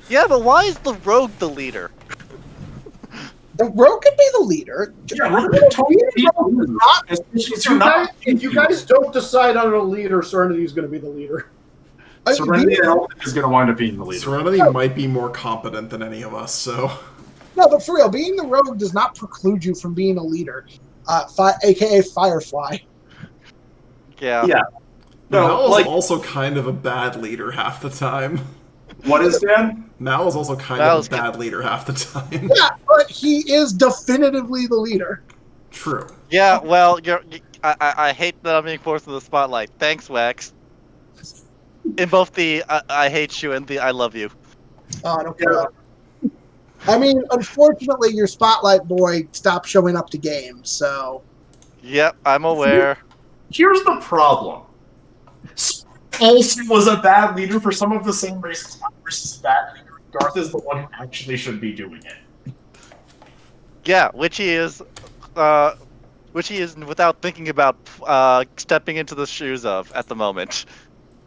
Yeah, but why is the rogue the leader? The rogue could be the leader. Yeah, Rogue could totally be the leader. If you guys don't decide on a leader, Serenity is going to be the leader. Serenity is going to wind up being the leader. Serenity might be more competent than any of us, so... No, but for real, being the rogue does not preclude you from being a leader. AKA Firefly. Yeah. Yeah. No, Mal's like, also kind of a bad leader half the time. what is Dan? Mal is also kind of a bad leader half the time. Yeah, but he is definitively the leader. True. Yeah, well, I hate that I'm being forced in the spotlight. Thanks, Wax. In both the I hate you and the I love you. Oh, I don't care. I mean, unfortunately, your spotlight boy stopped showing up to games, so... Yep, I'm aware. Here's the problem. Also was a bad leader for some of the same reasons Iris is a bad leader. Garth is the one who actually should be doing it. Yeah, which he is without thinking about stepping into the shoes of at the moment.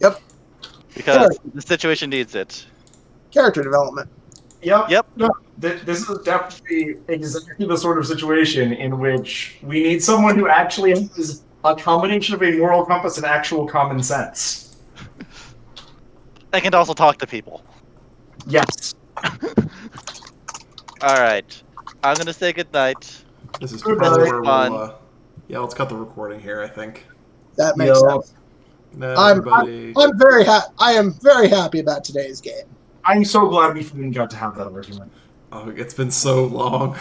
Yep. Because the situation needs it. Character development. Yep. No, this is definitely exactly the sort of situation in which we need someone who actually has a combination of a moral compass and actual common sense. I can also talk to people. Yes. Alright. I'm gonna say goodnight. This is Goodbye. probably where Fun. we'll... yeah, let's cut the recording here, I think. That makes sense. Everybody... I'm very I am very happy about today's game. I'm so glad we finally got to have that argument. Oh, it's been so long.